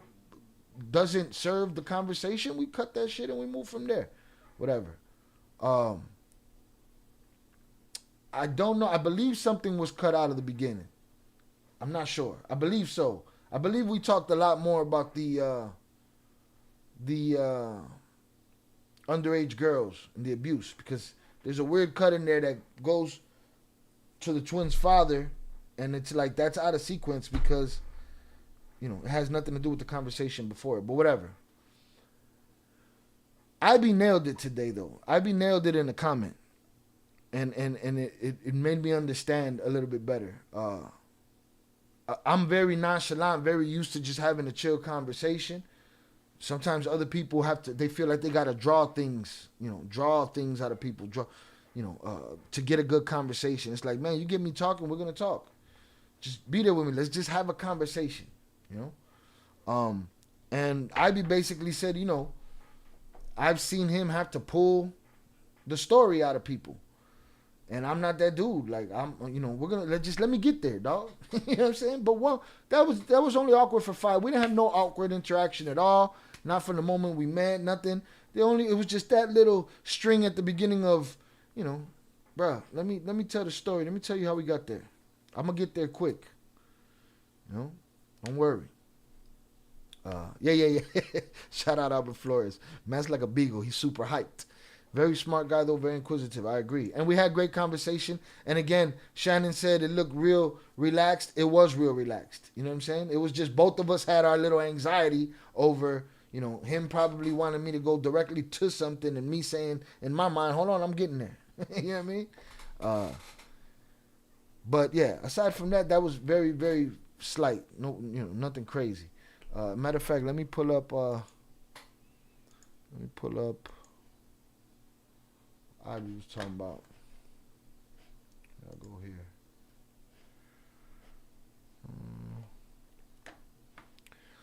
[SPEAKER 2] doesn't serve the conversation, we cut that shit and we move from there. Whatever. I don't know. I believe something was cut out of the beginning. I'm not sure. I believe so. I believe we talked a lot more about the underage girls and the abuse, because there's a weird cut in there that goes to the twins' father, and it's like that's out of sequence because, you know, it has nothing to do with the conversation before it. But whatever. IB nailed it today, though. IB nailed it in the comment, and it made me understand a little bit better. I'm very nonchalant, very used to just having a chill conversation. Sometimes other people they feel like they got to draw things out of people, to get a good conversation. It's like, man, you get me talking, we're going to talk. Just be there with me. Let's just have a conversation, you know? And IB basically said, you know, I've seen him have to pull the story out of people. And I'm not that dude. Like, let me get there, dog. You know what I'm saying? But that was only awkward for 5. We didn't have no awkward interaction at all. Not from the moment we met, nothing. It was just that little string at the beginning of, you know, bruh, let me tell the story. Let me tell you how we got there. I'm gonna get there quick. You know? Don't worry. Yeah. Shout out Albert Flores. Man's like a beagle. He's super hyped. Very smart guy, though, very inquisitive. I agree. And we had great conversation. And again, Shannon said it looked real relaxed. It was real relaxed. You know what I'm saying? It was just both of us had our little anxiety over, you know, him probably wanting me to go directly to something and me saying in my mind, hold on, I'm getting there. You know what I mean? But yeah, aside from that, that was very, very slight. No, you know, nothing crazy. Matter of fact, let me pull up I was talking about. I'll go here.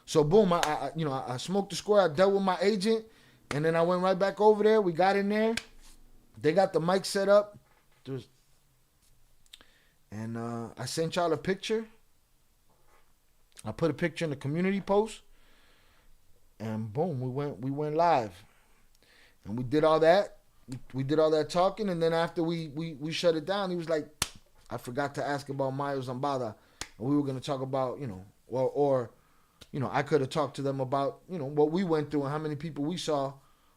[SPEAKER 2] So boom, I smoked the square. I dealt with my agent, and then I went right back over there. We got in there. They got the mic set up, and I sent y'all a picture. I put a picture in the community post, and boom, we went live, and we did all that. We did all that talking, and then after we shut it down, he was like, I forgot to ask about Mayo Zambada, and we were going to talk about, you know, or you know, I could have talked to them about, you know, what we went through and how many people we saw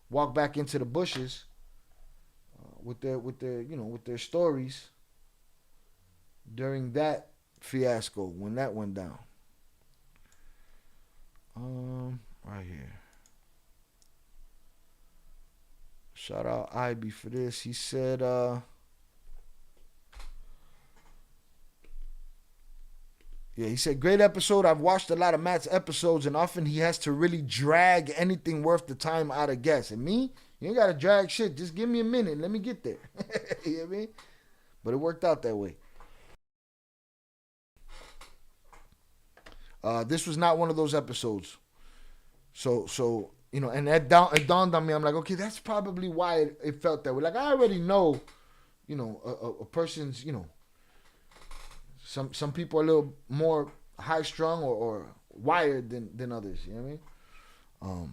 [SPEAKER 2] walk back into the bushes with their stories during that fiasco when that went down. Right here. Shout out IB for this. He said, he said, great episode. I've watched a lot of Matt's episodes, and often he has to really drag anything worth the time out of guests. And me, you ain't got to drag shit. Just give me a minute. Let me get there. You know what I mean? But it worked out that way. This was not one of those episodes. So you know, and it dawned on me. I'm like, okay, that's probably why it felt that way. Like, I already know, you know, a person's, you know, some people are a little more high strung or wired than others. You know what I mean?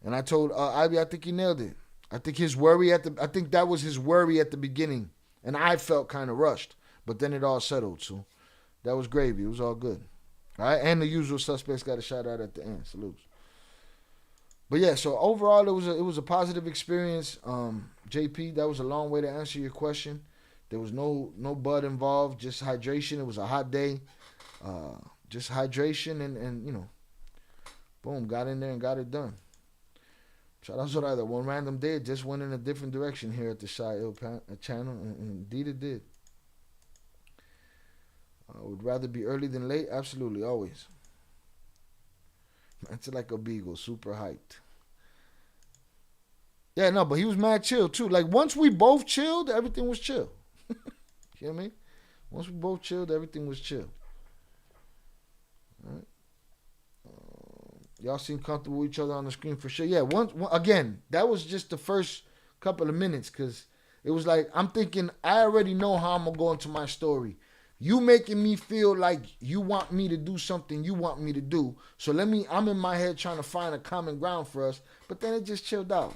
[SPEAKER 2] And I told Ivy, I think he nailed it. I think I think that was his worry at the beginning, and I felt kind of rushed, but then it all settled. So that was gravy. It was all good. All right, and the usual suspects got a shout out at the end. Salutes. But yeah, so overall it was a positive experience. JP, that was a long way to answer your question. There was no bud involved, just hydration. It was a hot day. Just hydration and you know, boom, got in there and got it done. Shout out to that one random day, it just went in a different direction here at the Shy Ill channel, and indeed it did. Would rather be early than late? Absolutely, always. It's like a beagle, super hyped. Yeah, no, but he was mad chill too. Like once we both chilled, everything was chill. You hear me? Once we both chilled, everything was chill. All right. Y'all seem comfortable with each other on the screen for sure. Yeah, again, that was just the first couple of minutes because it was like, I'm thinking, I already know how I'm going to go into my story. You making me feel like you want me to do something you want me to do. So I'm in my head trying to find a common ground for us. But then it just chilled out.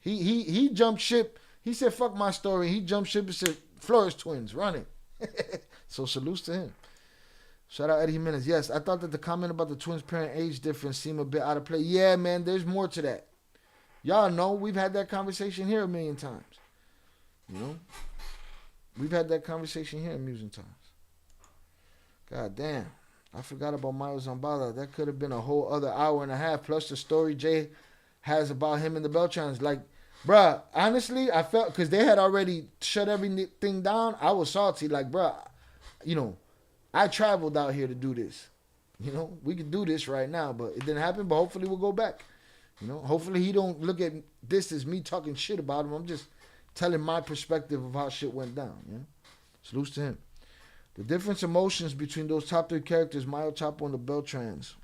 [SPEAKER 2] He jumped ship. He said, fuck my story. He jumped ship and said, Flores twins, run it. So salutes to him. Shout out Eddie Jimenez. Yes, I thought that the comment about the twins' parent age difference seemed a bit out of play. Yeah, man, there's more to that. Y'all know we've had that conversation here a million times. You know? We've had that conversation here a million times. God damn. I forgot about Miles Zambada. That could have been a whole other hour and a half, plus the story Jay has about him and the Beltrans. Like, bruh, honestly, I felt, because they had already shut everything down, I was salty. Like, bruh, you know, I traveled out here to do this. You know, we could do this right now, but it didn't happen. But hopefully we'll go back. You know, hopefully he don't look at this as me talking shit about him. I'm just telling my perspective of how shit went down. You know, salutes to him. The different emotions between those top three characters, Mayo, Chapo, and the Beltrans.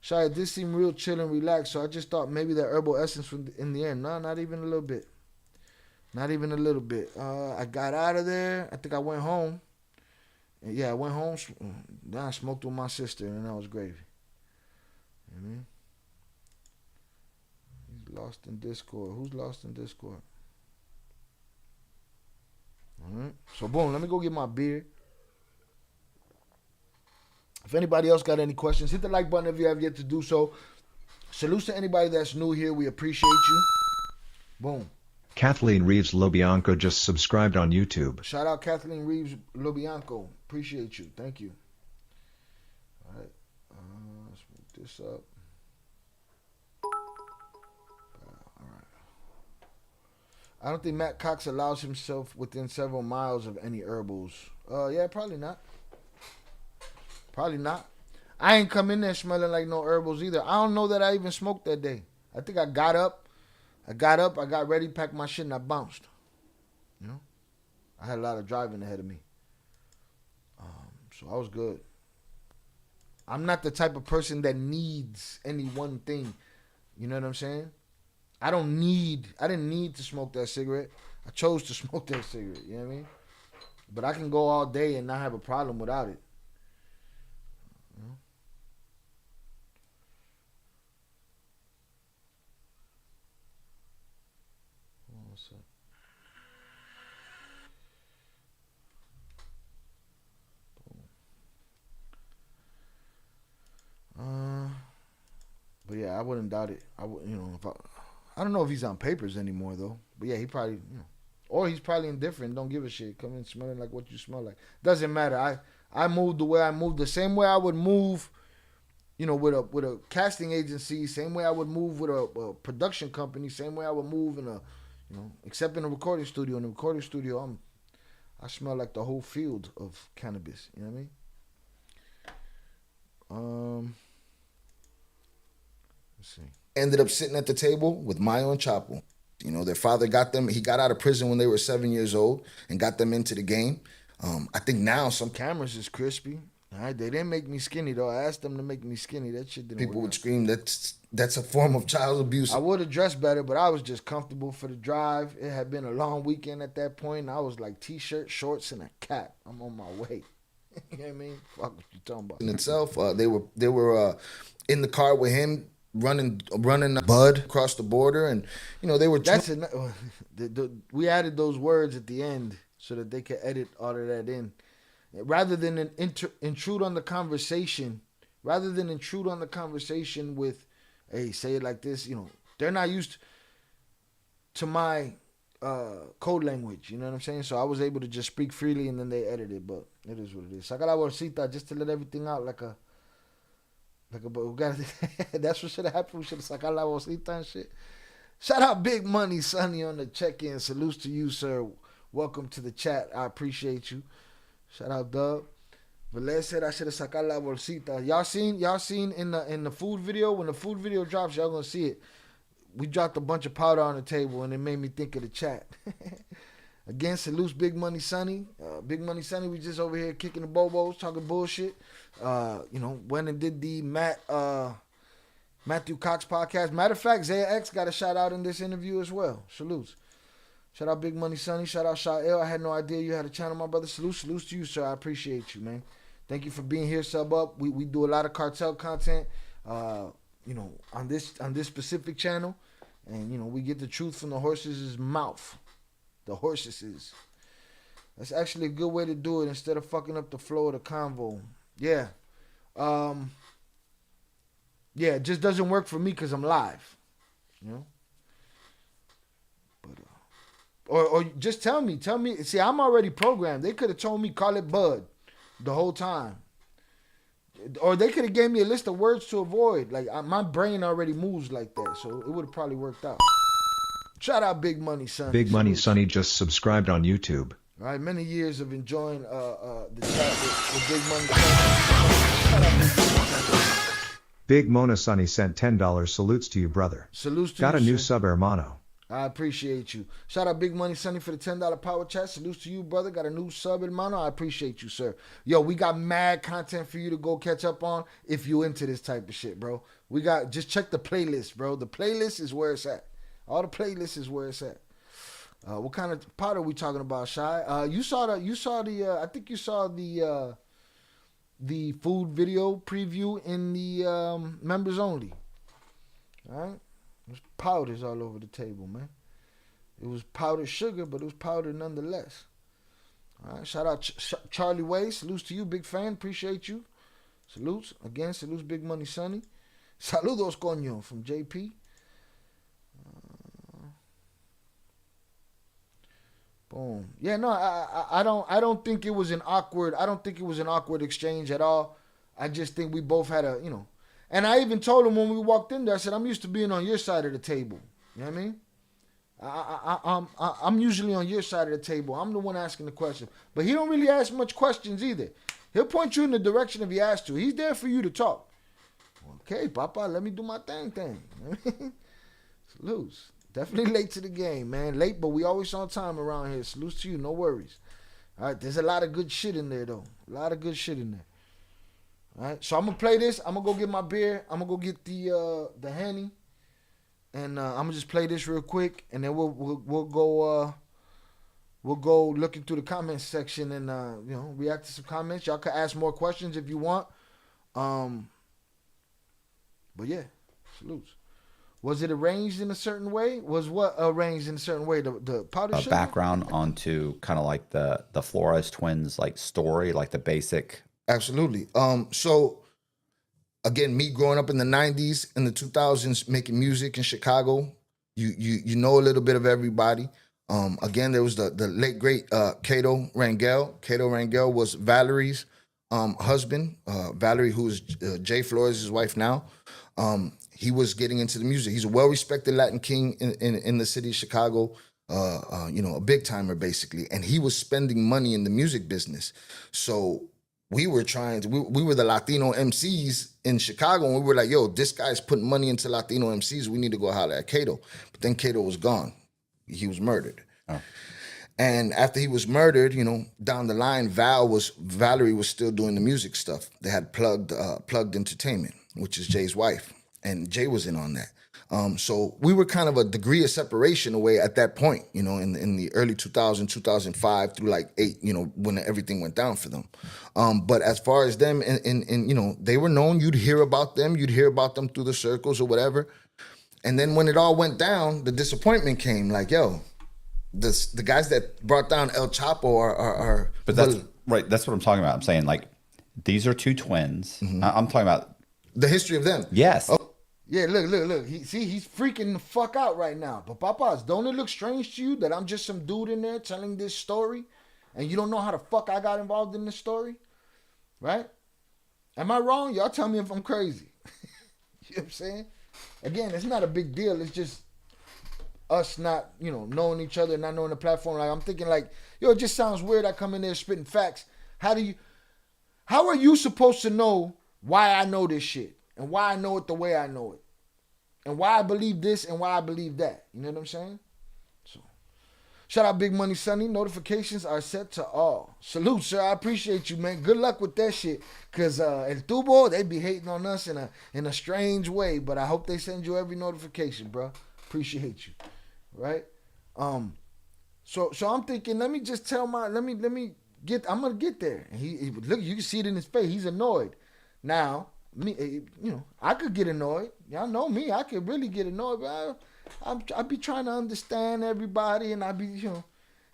[SPEAKER 2] Shy, it did seem real chill and relaxed, so I just thought maybe that herbal essence was in the end. No, not even a little bit. Not even a little bit. I got out of there. I think I went home. Yeah, I went home. Then I smoked with my sister, and that was gravy. You know what I mean? He's lost in Discord. Who's lost in Discord? All right. So, boom, let me go get my beer. If anybody else got any questions, hit the like button if you have yet to do so. Salute to anybody that's new here. We appreciate you. Boom.
[SPEAKER 3] Kathleen Reeves Lobianco just subscribed on YouTube.
[SPEAKER 2] Shout out Kathleen Reeves Lobianco. Appreciate you. Thank you. All right. Let's move this up. All right. I don't think Matt Cox allows himself within several miles of any herbals. Yeah, probably not. Probably not. I ain't come in there smelling like no herbals either. I don't know that I even smoked that day. I think I got up, I got ready, packed my shit, and I bounced. You know? I had a lot of driving ahead of me. So I was good. I'm not the type of person that needs any one thing. You know what I'm saying? I didn't need to smoke that cigarette. I chose to smoke that cigarette. You know what I mean? But I can go all day and not have a problem without it. You know? What's up? But yeah, I wouldn't doubt it. I would, I don't know if he's on papers anymore though. But yeah, he probably, or he's probably indifferent. Don't give a shit. Come in smelling like what you smell like. Doesn't matter. I moved the way I moved, the same way I would move, with a casting agency. Same way I would move with a production company. Same way I would move in a, except in a recording studio. In the recording studio, I smell like the whole field of cannabis. You know what I mean? Let's see.
[SPEAKER 1] Ended up sitting at the table with Mayo and Chapo. Their father got them. He got out of prison when they were 7 years old and got them into the game. I think now some
[SPEAKER 2] Cameras is crispy. All right, they didn't make me skinny though. I asked them to make me skinny. That shit didn't
[SPEAKER 1] people
[SPEAKER 2] work
[SPEAKER 1] would
[SPEAKER 2] out.
[SPEAKER 1] scream that's a form of child abuse.
[SPEAKER 2] I would have dressed better, but I was just comfortable for the drive. It had been a long weekend at that point. I was like t-shirt, shorts, and a cap. I'm on my way. You know what I mean? Fuck what you talking about.
[SPEAKER 1] In itself, they were in the car with him running Bud across the border, and they were.
[SPEAKER 2] We added those words at the end so that they could edit all of that in, rather than intrude on the conversation. Rather than intrude on the conversation with, hey, say it like this. They're not used to my code language. You know what I'm saying? So I was able to just speak freely, and then they edited. But it is what it is. Saca la bolsita, just to let everything out like a. That's what should have happened. We should have sacado la bolsita and shit. Shout out Big Money Sonny on the check-in. Salutes to you, sir. Welcome to the chat. I appreciate you. Shout out Dub. Velez said I should have sacado la bolsita. Y'all seen in the food video? When the food video drops, y'all gonna see it. We dropped a bunch of powder on the table, and it made me think of the chat. Again, salutes Big Money Sonny. Big Money Sonny, we just over here kicking the bobos, talking bullshit. Went and did the Matthew Cox podcast. Matter of fact, Zaya X got a shout out in this interview as well. Salutes. Shout out Big Money Sonny. Shout out Sha'el. I had no idea you had a channel, my brother. Salutes to you, sir. I appreciate you, man. Thank you for being here. Sub up. We do a lot of cartel content, on this specific channel, and we get the truth from the horse's mouth. The horses. That's actually a good way to do it instead of fucking up the flow of the convo. Yeah. It just doesn't work for me because I'm live. But or just tell me. See, I'm already programmed. They could have told me call it Bud the whole time. Or they could have gave me a list of words to avoid. Like my brain already moves like that, so it would have probably worked out. Shout out Big Money Sonny.
[SPEAKER 3] Big Money Sonny just subscribed on YouTube.
[SPEAKER 2] All right, many years of enjoying the chat with Big Money Sonny.
[SPEAKER 3] Big Mona Sonny sent $10. Salutes to you, brother.
[SPEAKER 2] Salutes to
[SPEAKER 3] Got
[SPEAKER 2] you,
[SPEAKER 3] a new
[SPEAKER 2] sir.
[SPEAKER 3] sub, hermano.
[SPEAKER 2] I appreciate you. Shout out Big Money Sonny for the $10 power chat. Salutes to you, brother. Got a new sub, hermano. I appreciate you, sir. Yo, we got mad content for you to go catch up on if you into this type of shit, bro. Just check the playlist, bro. The playlist is where it's at. All the playlists is where it's at. What kind of pot are we talking about, Shy? I think you saw the food video preview in the members only. All right? There's powders all over the table, man. It was powdered sugar, but it was powdered nonetheless. All right? Shout out Charlie Way. Salutes to you, big fan. Appreciate you. Salutes. Again, salutes Big Money Sonny. Saludos, coño, from JP. Boom. Yeah, no, I don't think it was an awkward. I don't think it was an awkward exchange at all. I just think we both had and I even told him when we walked in there, I said, I'm used to being on your side of the table. You know what I mean? I'm usually on your side of the table. I'm the one asking the question. But he don't really ask much questions either. He'll point you in the direction if he has to. He's there for you to talk. Okay, Papa, let me do my thing. Salutes. Definitely late to the game, man. Late, but we always on time around here. Salutes to you, no worries. All right, there's a lot of good shit in there, though. A lot of good shit in there. All right, so I'm going to play this. I'm going to go get my beer. I'm going to go get the Henny. And I'm going to just play this real quick. And then we'll go looking through the comments section and, react to some comments. Y'all can ask more questions if you want. But, yeah, salutes. Was it arranged in a certain way? Was what arranged in a certain way? The powder sugar?
[SPEAKER 4] Background onto kind of like the Flores twins like story, like the basic.
[SPEAKER 1] Absolutely. So again, me growing up in the 90s and the 2000s making music in Chicago, you know a little bit of everybody. Again, there was the late great Cato Rangel. Cato Rangel was Valerie's husband. Valerie, who is Jay Flores' wife now. He was getting into the music. He's a well-respected Latin king in the city of Chicago, a big timer basically. And he was spending money in the music business. So we were we were the Latino MCs in Chicago, and we were like, yo, this guy's putting money into Latino MCs. We need to go holler at Cato. But then Cato was gone. He was murdered. Oh. And after he was murdered, down the line, Valerie was still doing the music stuff. They had plugged entertainment, which is Jay's wife. and Jay was in on that. So we were kind of a degree of separation away at that point, you know, in the early 2005 through like 8, you know, when everything went down for them. But as far as them, and you know, they were known. You'd hear about them through the circles or whatever. And then when it all went down, the disappointment came. Like, yo, the guys that brought down El Chapo are
[SPEAKER 4] But that's right. That's what I'm talking about. I'm saying like these are two twins. I'm talking about
[SPEAKER 1] the history of them.
[SPEAKER 4] Yes.
[SPEAKER 1] Oh,
[SPEAKER 2] Yeah, look. He's freaking the fuck out right now. But Papas, don't it look strange to you that I'm just some dude in there telling this story, and you don't know how the fuck I got involved in this story, right? Am I wrong? Y'all tell me if I'm crazy. You know what I'm saying? Again, it's not a big deal. It's just us not, you know, knowing each other, not knowing the platform. Like I'm thinking, like, yo, it just sounds weird. I come in there spitting facts. How are you supposed to know why I know this shit and why I know it the way I know it and why I believe this and why I believe that? You know what I'm saying? So, shout out Big Money Sonny. Notifications are set to all. Salute, sir. I appreciate you, man. Good luck with that shit. Cause El Tubo, they be hating on us in a strange way, but I hope they send you every notification, bro. Appreciate you, right? So I'm thinking, let me just tell I'm gonna get there. And he look, you can see it in his face. He's annoyed. Now, me, you know, I could get annoyed. Y'all know me. I could really get annoyed, but I be trying to understand everybody, and I be, you know,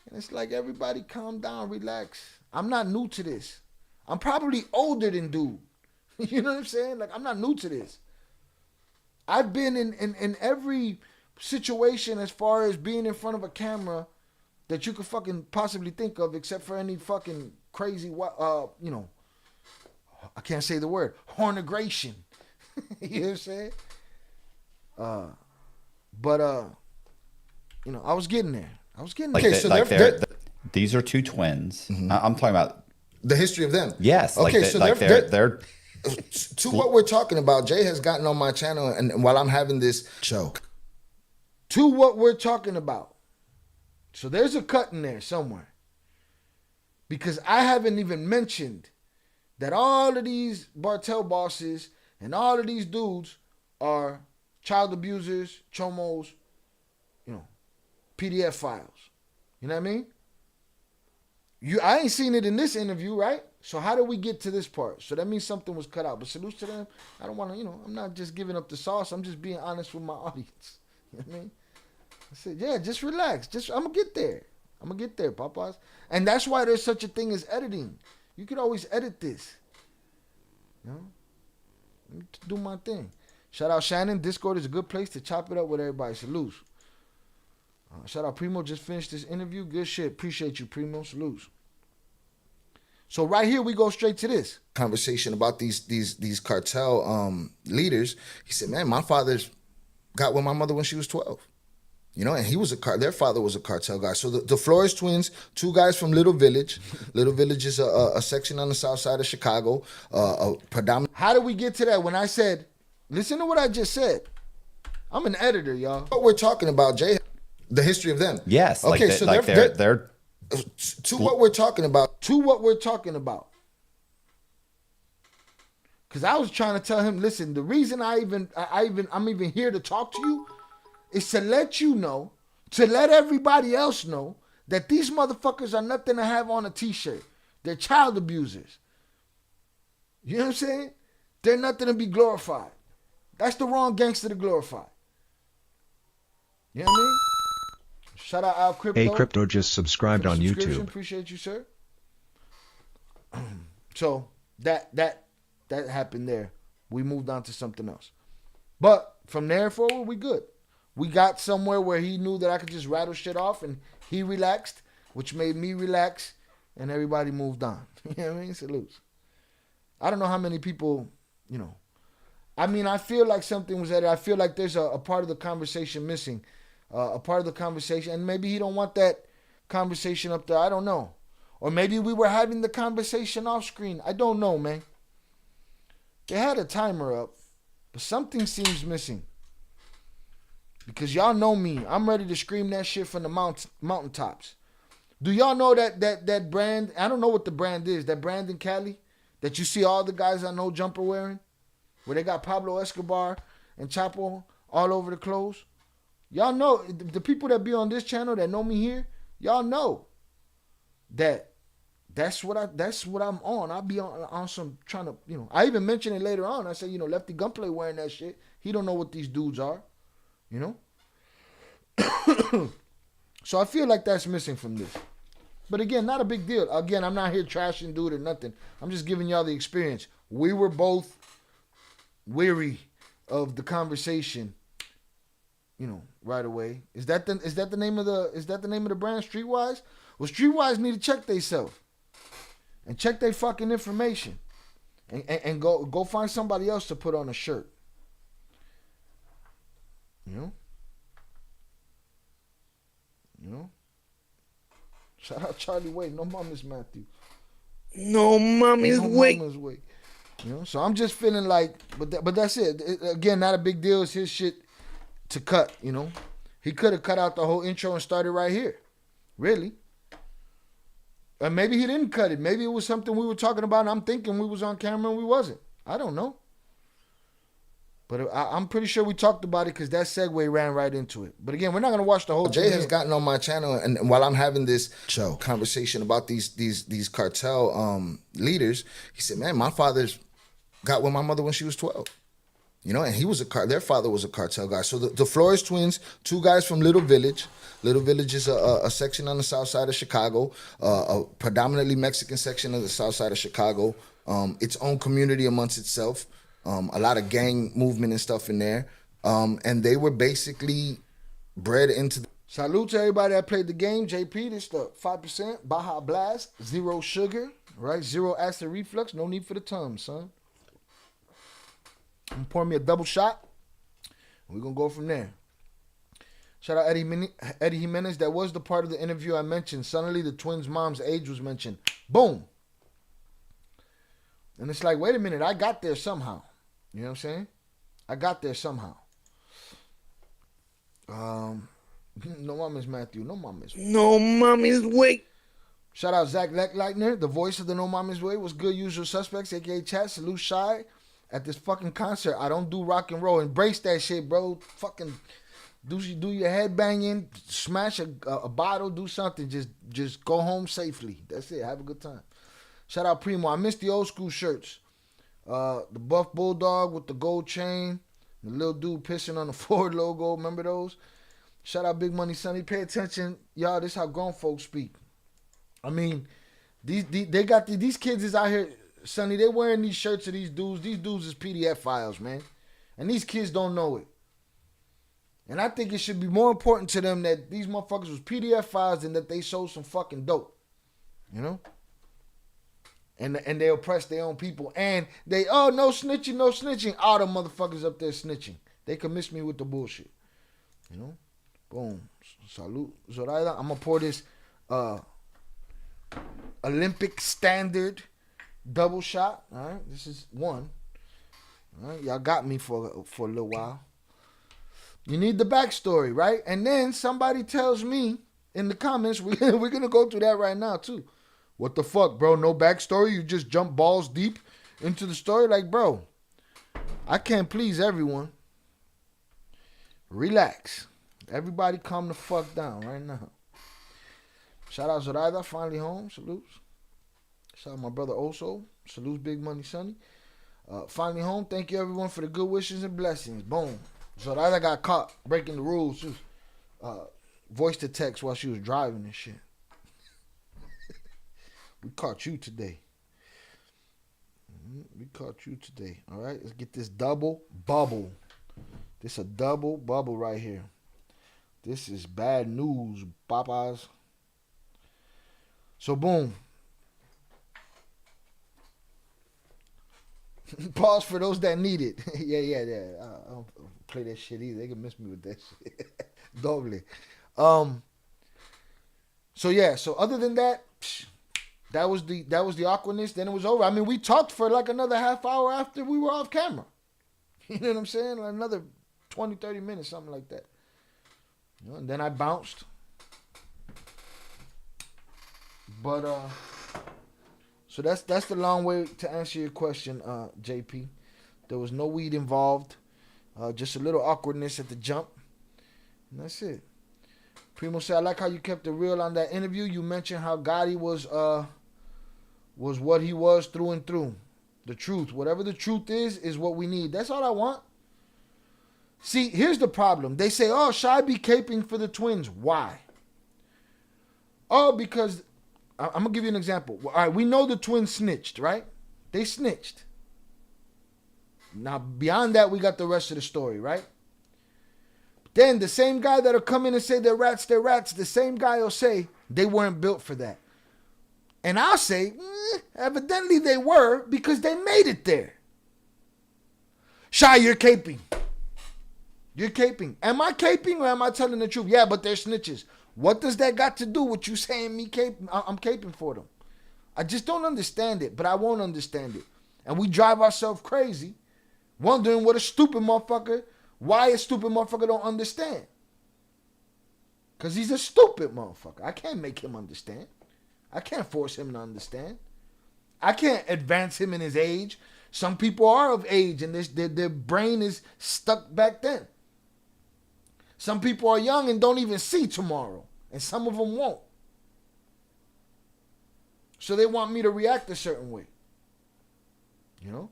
[SPEAKER 2] and it's like, everybody calm down, relax. I'm not new to this. I'm probably older than dude. You know what I'm saying? Like, I'm not new to this. I've been in every situation as far as being in front of a camera that you could fucking possibly think of, except for any fucking crazy, you know, I can't say the word, hornegration. You know what I'm saying? But you know, I was getting there.
[SPEAKER 4] Like
[SPEAKER 1] okay,
[SPEAKER 4] so
[SPEAKER 1] like
[SPEAKER 4] these are two twins. I'm talking about
[SPEAKER 1] the history of them.
[SPEAKER 4] Yes.
[SPEAKER 1] Okay,
[SPEAKER 4] like
[SPEAKER 1] so
[SPEAKER 4] they're
[SPEAKER 1] to what we're talking about. Jay has gotten on my channel, and while I'm having this show,
[SPEAKER 2] to what we're talking about. So there's a cut in there somewhere, because I haven't even mentioned that all of these Cartel bosses and all of these dudes are child abusers, chomos, you know, PDF files. You know what I mean? I ain't seen it in this interview, right? So how do we get to this part? So that means something was cut out. But salute to them. I don't want to, you know, I'm not just giving up the sauce. I'm just being honest with my audience. You know what I mean? I said, yeah, just relax. I'm going to get there. I'm going to get there, Papas. And that's why there's such a thing as editing. You could always edit this. You know? Let me do my thing. Shout out Shannon. Discord is a good place to chop it up with everybody. Salute. Shout out Primo. Just finished this interview. Good shit. Appreciate you, Primo. Salute. So right here we go straight to this
[SPEAKER 1] conversation about these cartel leaders. He said, "Man, my father's got with my mother when she was 12." You know, and he was their father was a cartel guy. So the Flores twins, two guys from Little Village. Little Village is a section on the south side of Chicago. Predominant.
[SPEAKER 2] How did we get to that? When I said, listen to what I just said. I'm an editor, y'all.
[SPEAKER 1] What we're talking about, Jay, the history of them.
[SPEAKER 4] Yes.
[SPEAKER 1] Okay,
[SPEAKER 4] like
[SPEAKER 1] so
[SPEAKER 4] they're
[SPEAKER 1] to what we're talking about.
[SPEAKER 2] To what we're talking about. Because I was trying to tell him, listen, the reason I'm even here to talk to you is to let you know, to let everybody else know that these motherfuckers are nothing to have on a t-shirt. They're child abusers. You know what I'm saying? They're nothing to be glorified. That's the wrong gangster to glorify. You know what I mean? Shout out Al Crypto.
[SPEAKER 3] Hey, Crypto just subscribed on YouTube.
[SPEAKER 2] Appreciate you, sir. So that happened there. We moved on to something else. But from there forward, we good. We got somewhere where he knew that I could just rattle shit off, and he relaxed, which made me relax, and everybody moved on. You know what I mean? Salutes. I don't know how many people, you know. I mean, I feel like something was added. I feel like there's a part of the conversation missing. A part of the conversation, and maybe he don't want that conversation up there. I don't know. Or maybe we were having the conversation off screen. I don't know, man. They had a timer up, but something seems missing. Because y'all know me. I'm ready to scream that shit from the mountaintops. Do y'all know that brand? I don't know what the brand is. That brand in Cali that you see all the guys I know jumper wearing? Where they got Pablo Escobar and Chapo all over the clothes. Y'all know, the people that be on this channel that know me here, y'all know that that's what I'm on. I'll be on some trying to, I even mentioned it later on. I said, Lefty Gunplay wearing that shit. He don't know what these dudes are, So I feel like that's missing from this. But again, not a big deal. Again, I'm not here trashing dude or nothing. I'm just giving y'all the experience. We were both weary of the conversation, right away. Is that the name of the brand, Streetwise? Well, Streetwise need to check theyself and check their fucking information, and go find somebody else to put on a shirt. Shout out Charlie Wade. No mama's Matthew.
[SPEAKER 5] No mommy's wait.
[SPEAKER 2] Mama's way. So I'm just feeling like, but that's it. Again, not a big deal. It's his shit to cut. He could have cut out the whole intro and started right here. Really. Or maybe he didn't cut it. Maybe it was something we were talking about and I'm thinking we was on camera and we wasn't. I don't know. But I'm pretty sure we talked about it because that segue ran right into it. But again, we're not going to watch the whole
[SPEAKER 1] Jay has gotten on my channel, and while I'm having this conversation about these cartel leaders, he said, man, my father's got with my mother when she was 12. And he was their father was a cartel guy. So the Flores twins, two guys from Little Village. Little Village is a section on the south side of Chicago, a predominantly Mexican section of the south side of Chicago, its own community amongst itself. A lot of gang movement and stuff in there. And they were basically bred into the...
[SPEAKER 2] Salute to everybody that played the game. JP, this the 5%. Baja Blast. 0 sugar. Right? 0 acid reflux. No need for the Tums, son. I'm pouring me a double shot. We're going to go from there. Shout out Eddie Jimenez. That was the part of the interview I mentioned. Suddenly the twins' mom's age was mentioned. Boom. And it's like, wait a minute. I got there somehow. You know what I'm saying? I got there somehow. No mommy's Matthew. No mommy's.
[SPEAKER 5] No mommy's wait.
[SPEAKER 2] Shout out Zach Leitner, the voice of the No Mommy's Way. Was good, Usual Suspects, aka Chat. Salute Shy at this fucking concert. I don't do rock and roll. Embrace that shit, bro. Fucking do your head banging, smash a bottle, do something. Just go home safely. That's it. Have a good time. Shout out Primo. I miss the old school shirts. The buff bulldog with the gold chain, the little dude pissing on the Ford logo. Remember those? Shout out Big Money Sonny. Pay attention, y'all. This is how grown folks speak. I mean, these kids is out here, Sonny. They wearing these shirts of these dudes. These dudes is PDF files, man, and these kids don't know it. And I think it should be more important to them that these motherfuckers was PDF files than that they sold some fucking dope. And they oppress their own people. And they, no snitching. All the motherfuckers up there snitching. They can miss me with the bullshit. Boom. Salute. Zoraida. I'm going to pour this Olympic standard double shot. All right. This is one. All right. Y'all got me for a little while. You need the backstory, right? And then somebody tells me in the comments, we're going to go through that right now too. What the fuck, bro? No backstory? You just jump balls deep into the story? Like, bro, I can't please everyone. Relax. Everybody calm the fuck down right now. Shout out Zoraida, finally home. Salutes. Shout out my brother Oso. Salutes Big Money Sonny. Finally home. Thank you everyone for the good wishes and blessings. Boom. Zoraida got caught breaking the rules. She was, voice to text while she was driving and shit. We caught you today. All right, let's get this double bubble. This a double bubble right here. This is bad news, Papas. So boom. Pause for those that need it. yeah. I don't play that shit either. They can miss me with that shit. Doble. So other than that, that was the awkwardness. Then it was over. I mean, we talked for like another half hour after we were off camera. You know what I'm saying? Like another 20, 30 minutes, something like that. And then I bounced. But so that's the long way to answer your question, JP. There was no weed involved. Just a little awkwardness at the jump. And that's it. Primo said, I like how you kept it real on that interview. You mentioned how Gotti was what he was through and through. The truth. Whatever the truth is what we need. That's all I want. See, here's the problem. They say, oh, Shy be caping for the twins. Why? Oh, because, I'm going to give you an example. All right, we know the twins snitched, right? They snitched. Now, beyond that, we got the rest of the story, right? Then the same guy that'll come in and say they're rats, the same guy will say they weren't built for that. And I'll say, evidently they were because they made it there. Shy, you're caping. You're caping. Am I caping or am I telling the truth? Yeah, but they're snitches. What does that got to do with you saying me caping? I'm caping for them. I just don't understand it, but I won't understand it. And we drive ourselves crazy wondering what a stupid motherfucker, why a stupid motherfucker don't understand. Because he's a stupid motherfucker. I can't make him understand. I can't force him to understand. I can't advance him in his age. Some people are of age and their brain is stuck back then. Some people are young and don't even see tomorrow. And some of them won't. So they want me to react a certain way. You know?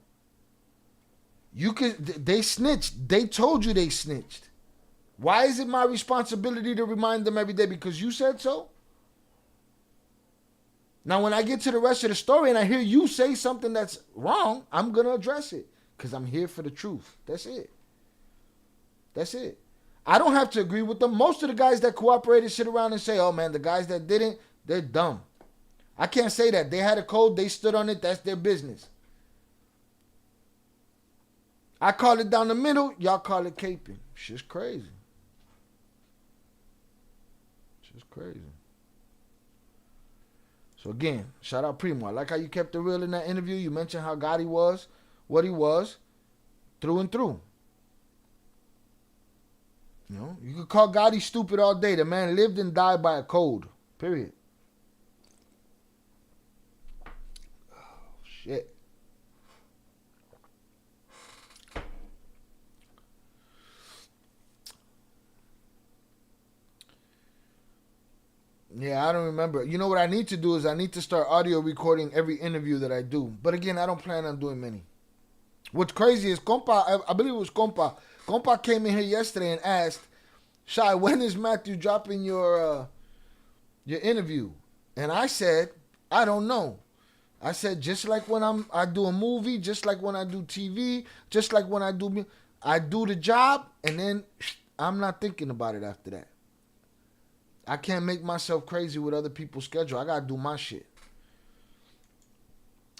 [SPEAKER 2] They snitched. They told you they snitched. Why is it my responsibility to remind them every day? Because you said so? Now, when I get to the rest of the story and I hear you say something that's wrong, I'm going to address it. Because I'm here for the truth. That's it. That's it. I don't have to agree with them. Most of the guys that cooperated sit around and say, oh, man, the guys that didn't, they're dumb. I can't say that. They had a code. They stood on it. That's their business. I call it down the middle. Y'all call it caping. Shit's crazy. Shit's crazy. So again, shout out Primo. I like how you kept it real in that interview. You mentioned how Gotti was what he was through and through. You know, you could call Gotti stupid all day. The man lived and died by a code. Period. Oh, shit. Yeah, I don't remember. You know what I need to do is I need to start audio recording every interview that I do. But again, I don't plan on doing many. What's crazy is Compa, I believe it was Compa. Compa came in here yesterday and asked, Shy, when is Matthew dropping your interview? And I said, I don't know. I said, just like when I do a movie, just like when I do TV, just like when I do the job, and then I'm not thinking about it after that. I can't make myself crazy with other people's schedule. I got to do my shit.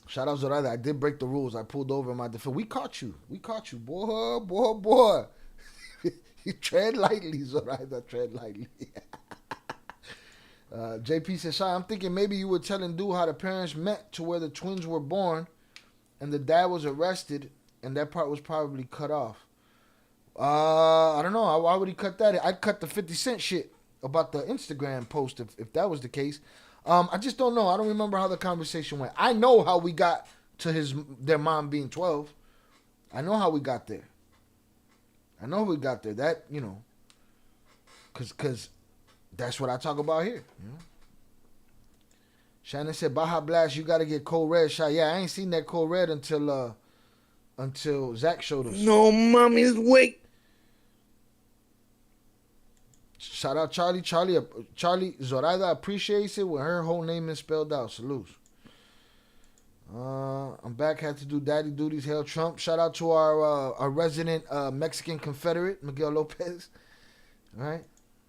[SPEAKER 2] Shout out Zoraida. I did break the rules. I pulled over in my defense. We caught you. Boy. You tread lightly, Zoraida. Tread lightly. JP says, Shy, I'm thinking maybe you were telling dude how the parents met to where the twins were born and the dad was arrested and that part was probably cut off. I don't know. Why would he cut that? I'd cut the 50 Cent shit about the Instagram post if that was the case. I just don't know. I don't remember how the conversation went. I know how we got to their mom being 12. I know how we got there. That, you know, because that's what I talk about here. You know? Shannon said, Baja Blast, you got to get Code Red shot. Yeah, I ain't seen that Code Red until Zach showed us.
[SPEAKER 5] No mommy's wait.
[SPEAKER 2] Shout out Charlie. Charlie Zoraida appreciates it when her whole name is spelled out. Salute. I'm back. Had to do daddy duties. Hail Trump. Shout out to our resident Mexican Confederate, Miguel Lopez. All right.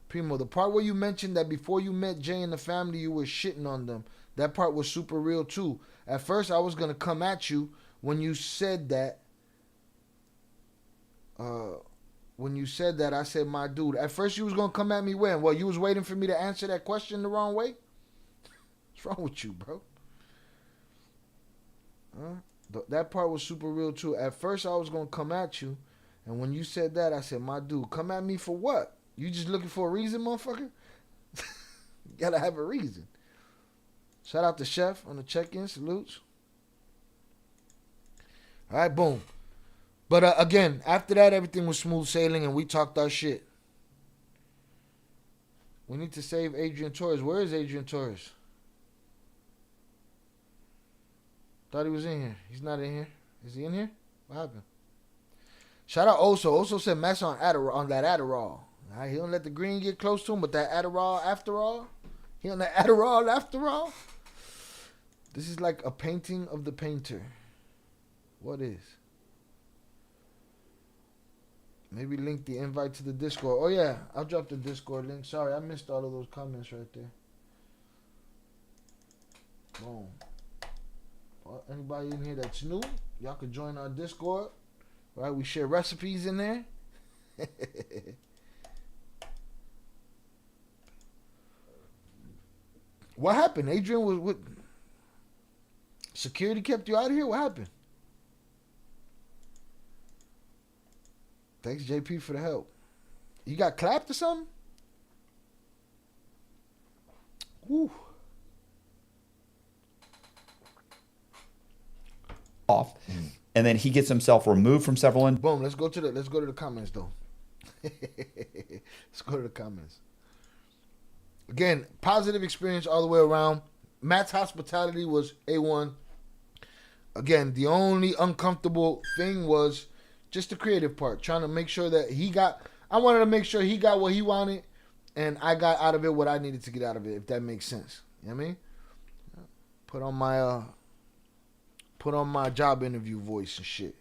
[SPEAKER 2] Primo, the part where you mentioned that before you met Jay and the family, you were shitting on them. That part was super real too. At first, I was going to come at you when you said that. When you said that, I said, my dude. At first, you was going to come at me when? Well, you was waiting for me to answer that question the wrong way? What's wrong with you, bro? That part was super real, too. At first, I was going to come at you. And when you said that, I said, my dude, come at me for what? You just looking for a reason, motherfucker? You got to have a reason. Shout out to Chef on the check-in. Salutes. All right, boom. But again, after that, everything was smooth sailing and we talked our shit. We need to save Adrian Torres. Where is Adrian Torres? Thought he was in here. He's not in here. Is he in here? What happened? Shout out Oso. Oso said mess on Adderall, on that Adderall. All right, he don't let the green get close to him, but that Adderall after all. He on that Adderall after all. This is like a painting of the painter. What is? Maybe link the invite to the Discord. Oh yeah, I'll drop the Discord link. Sorry, I missed all of those comments right there. Boom. Well, anybody in here that's new, y'all could join our Discord. Right, we share recipes in there. What happened? Adrian was with security kept you out of here? What happened? Thanks, JP, for the help. You got clapped or something? Woo.
[SPEAKER 4] Off, and then he gets himself removed from several.
[SPEAKER 2] Boom. Let's go to the comments though. Let's go to the comments. Again, positive experience all the way around. Matt's hospitality was A1. Again, the only uncomfortable thing was just the creative part. Trying to make sure that I wanted to make sure he got what he wanted, and I got out of it what I needed to get out of it, if that makes sense. You know what I mean? Put on my job interview voice and shit.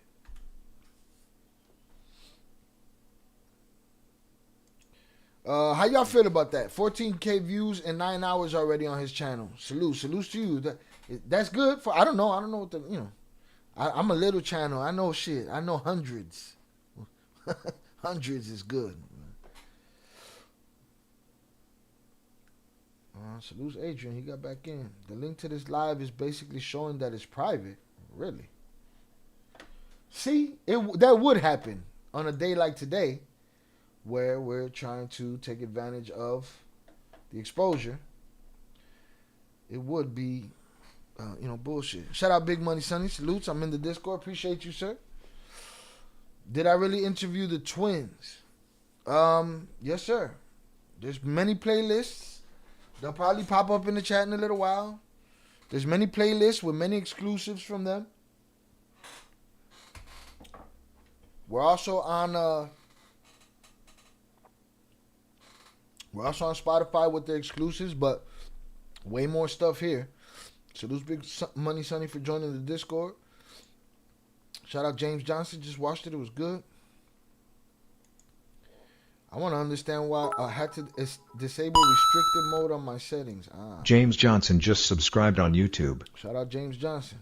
[SPEAKER 2] How y'all feel about that? 14K views in 9 hours already on his channel. Salute to you. That's good for. I don't know what the I'm a little channel. I know shit. I know hundreds. Hundreds is good. Salute Adrian. He got back in. The link to this live is basically showing that it's private. Really? See, that would happen on a day like today, where we're trying to take advantage of the exposure. It would be, bullshit. Shout out Big Money Sonny. Salutes. I'm in the Discord. Appreciate you, sir. Did I really interview the twins? Yes, sir. There's many playlists. They'll probably pop up in the chat in a little while. There's many playlists with many exclusives from them. We're also on Spotify with the exclusives, but way more stuff here. So those Big Money Sonny for joining the Discord. Shout out James Johnson. Just watched it. It was good. I want to understand why I had to disable restricted mode on my settings.
[SPEAKER 3] James Johnson just subscribed on YouTube.
[SPEAKER 2] Shout out James Johnson.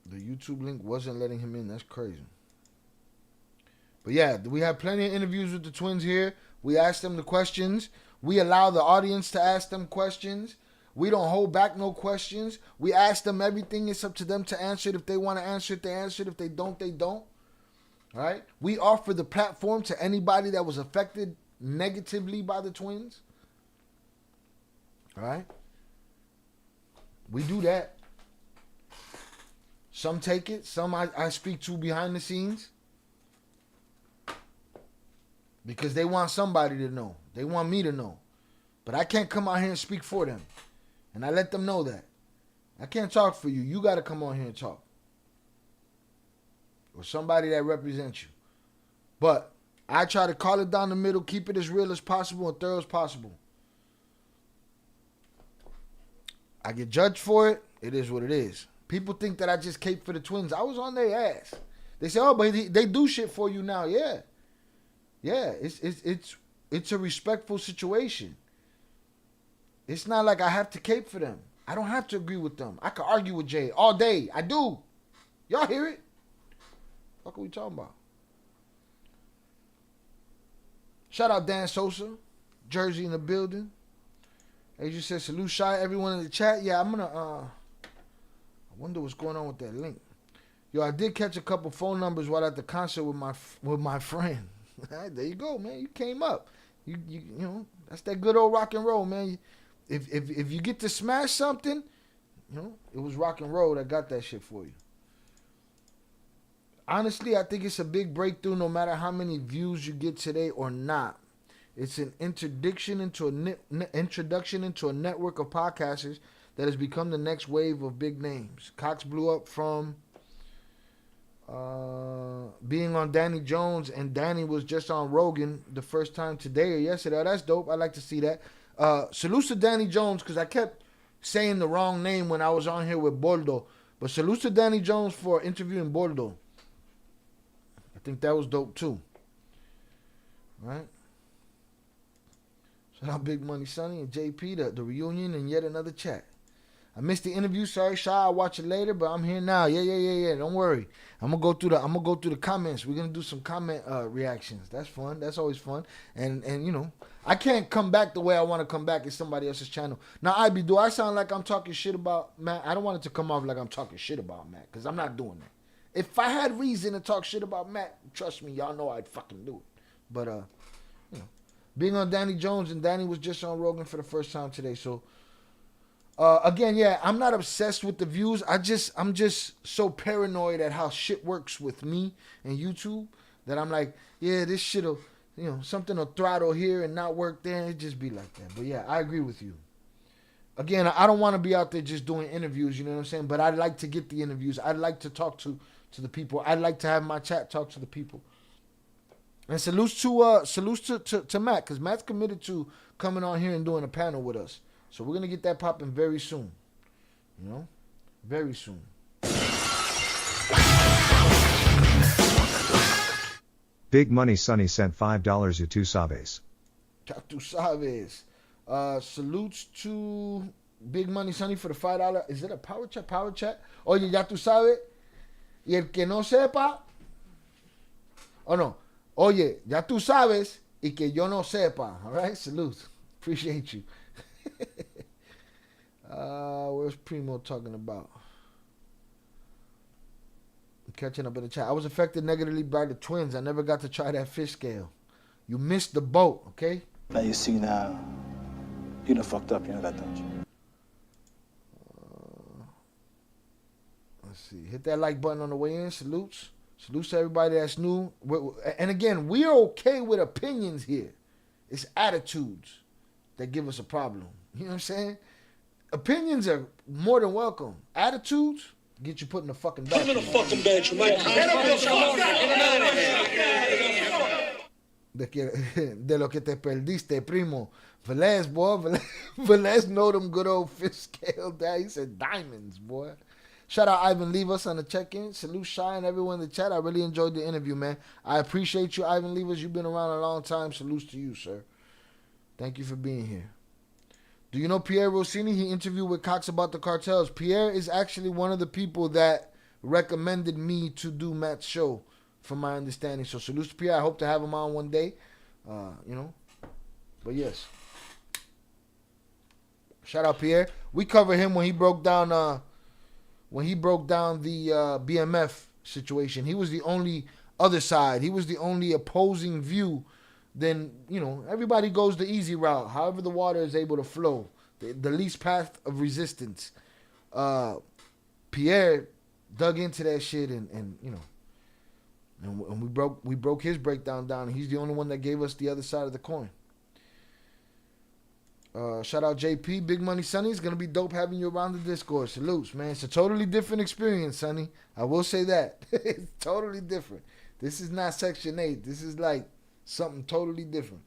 [SPEAKER 2] The YouTube link wasn't letting him in. That's crazy. But yeah, we have plenty of interviews with the twins here. We ask them the questions. We allow the audience to ask them questions. We don't hold back no questions. We ask them everything. It's up to them to answer it. If they want to answer it, they answer it. If they don't, they don't. All right? We offer the platform to anybody that was affected negatively by the twins. All right? We do that. Some take it. Some I speak to behind the scenes. Because they want somebody to know. They want me to know. But I can't come out here and speak for them. And I let them know that. I can't talk for you. You got to come on here and talk. Or somebody that represents you. But I try to call it down the middle, keep it as real as possible and thorough as possible. I get judged for it. It is what it is. People think that I just cape for the twins. I was on their ass. They say, oh, but they do shit for you now. Yeah. Yeah, it's a respectful situation. It's not like I have to cape for them. I don't have to agree with them. I can argue with Jay all day. I do. Y'all hear it? What are we talking about? Shout out Dan Sosa. Jersey in the building. Adrian says, salute Shy, everyone in the chat. Yeah, I'm going to, I wonder what's going on with that link. Yo, I did catch a couple phone numbers while at the concert with my friend. There you go, man. You came up. You know, that's that good old rock and roll, man. If you get to smash something, you know, it was rock and roll that got that shit for you. honestly, I think it's a big breakthrough no matter how many views you get today or not. It's an introduction into a network of podcasters that has become the next wave of big names. Cox blew up from being on Danny Jones, and Danny was just on Rogan the first time today or yesterday. Oh, that's dope. I like to see that. Salute to Danny Jones, because I kept saying the wrong name when I was on here with Boldo. But salute to Danny Jones for interviewing Boldo. I think that was dope too. Right? Shout out Big Money Sonny and JP, the reunion, and yet another chat. I missed the interview. Sorry, Shy. I'll watch it later, but I'm here now. Yeah. Don't worry. I'm gonna go through the comments. We're gonna do some comment reactions. That's fun. That's always fun. And you know, I can't come back the way I want to come back. It's somebody else's channel. Now, IB, do I sound like I'm talking shit about Matt? I don't want it to come off like I'm talking shit about Matt, because I'm not doing that. If I had reason to talk shit about Matt, trust me, y'all know I'd fucking do it. But you know, being on Danny Jones, and Danny was just on Rogan for the first time today, so. Again, yeah, I'm not obsessed with the views. I'm just so paranoid at how shit works with me and YouTube that I'm like, yeah, this shit'll, you know, something will throttle here and not work there, and it just be like that. But yeah, I agree with you. Again, I don't want to be out there just doing interviews, you know what I'm saying? But I'd like to get the interviews. I'd like to talk to the people. I'd like to have my chat talk to the people. And salutes to Matt, because Matt's committed to coming on here and doing a panel with us. So we're going to get that popping very soon. You know? Very soon.
[SPEAKER 3] Big Money Sonny sent $5. You two sabes.
[SPEAKER 2] Ya tu sabes. Salutes to Big Money Sonny for the $5. Is it a power chat? Power chat? Oye, ya tu sabes. Y el que no sepa. Oh, no. Oye, ya tu sabes. Y que yo no sepa. All right? Salute. Appreciate you. Where's Primo talking about? I'm catching up in the chat. I was affected negatively by the twins. I never got to try that fish scale. You missed the boat, okay?
[SPEAKER 6] Now you see now, you done fucked up, you know that, don't you?
[SPEAKER 2] Let's see. Hit that like button on the way in. Salutes. Salutes to everybody that's new. And again, we're okay with opinions here. It's attitudes that give us a problem. You know what I'm saying? Opinions are more than welcome. Attitudes get you put in the fucking back. Put him in the fucking bed, you might. De lo que te perdiste, primo. Velez, boy. Velez know them good old fish scale. He said diamonds, boy. Shout out Ivan Leavas on the check-in. Salute Shy and everyone in the chat. I really enjoyed the interview, man. I appreciate you, Ivan Leavas. You've been around a long time. Salutes to you, sir. Thank you for being here. Do you know Pierre Rossini? He interviewed with Cox about the cartels. Pierre is actually one of the people that recommended me to do Matt's show, from my understanding. So salute to Pierre. I hope to have him on one day. You know. But yes. Shout out Pierre. We covered him when he broke down the BMF situation. He was the only other side. He was the only opposing view. Then, you know, everybody goes the easy route. However the water is able to flow. The least path of resistance. Pierre dug into that shit and you know. And we broke his breakdown down. And he's the only one that gave us the other side of the coin. Shout out JP. Big Money Sonny. It's going to be dope having you around the Discord. Salutes, man. It's a totally different experience, Sonny. I will say that. It's totally different. This is not Section 8. This is like something totally different.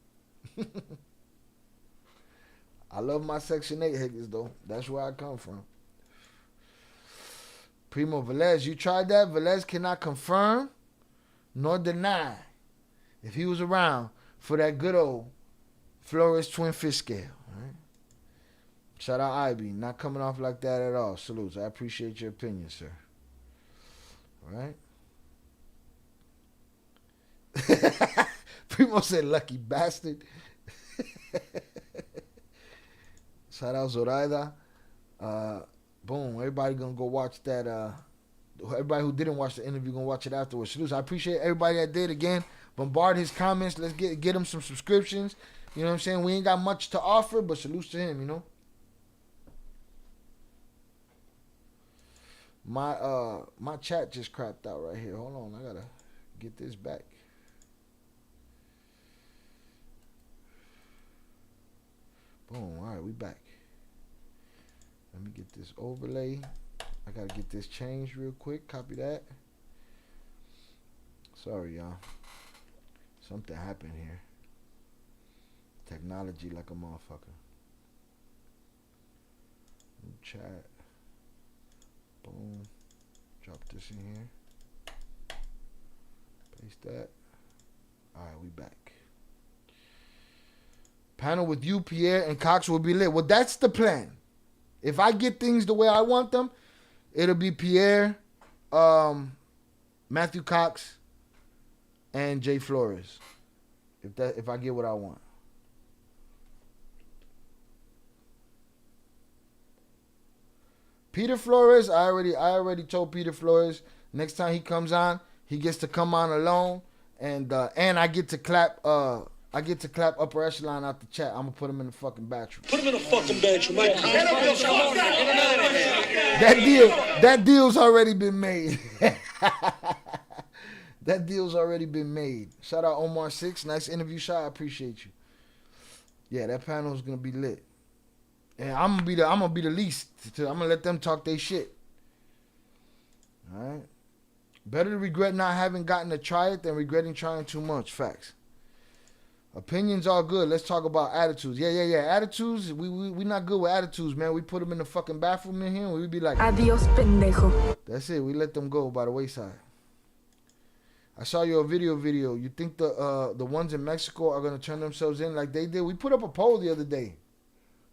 [SPEAKER 2] I love my Section 8 higgers, though. That's where I come from. Primo Velez, you tried that? Velez cannot confirm nor deny if he was around for that good old Flores twin fish scale. Right? Shout out Ivy. Not coming off like that at all. Salutes. I appreciate your opinion, sir. All right? Primo said, lucky bastard. Shout out Zoraida. Boom. Everybody gonna go watch that. Everybody who didn't watch the interview gonna watch it afterwards. Salutes. I appreciate everybody that did. Again, bombard his comments. Let's get him some subscriptions. You know what I'm saying? We ain't got much to offer, but salutes to him, you know? My chat just crapped out right here. Hold on, I gotta get this back. Boom. All right, we back. Let me get this overlay. I gotta get this changed real quick. Copy that. Sorry, y'all. Something happened here. Technology like a motherfucker. New chat. Boom. Drop this in here. Paste that. Alright, we back. Panel with you, Pierre, and Cox will be lit. Well, that's the plan. If I get things the way I want them, it'll be Pierre, Matthew Cox, and Jay Flores. If I get what I want. Peter Flores, I already told Peter Flores next time he comes on, he gets to come on alone, and I get to clap upper echelon out the chat. I'm gonna put him in the fucking bathroom.
[SPEAKER 7] Put him in the fucking bedroom, Mike.
[SPEAKER 2] That deal's already been made. That deal's already been made. Shout out Omar 6. Nice interview shot. I appreciate you. Yeah, that panel is gonna be lit. And I'm gonna be the least. I'm gonna let them talk their shit. Alright. Better to regret not having gotten to try it than regretting trying too much. Facts. Opinions are good. Let's talk about attitudes. Yeah. Attitudes, we not good with attitudes, man. We put them in the fucking bathroom in here and we be like,
[SPEAKER 8] adios, pendejo.
[SPEAKER 2] That's it. We let them go by the wayside. I saw your video. You think the ones in Mexico are gonna turn themselves in like they did? We put up a poll the other day.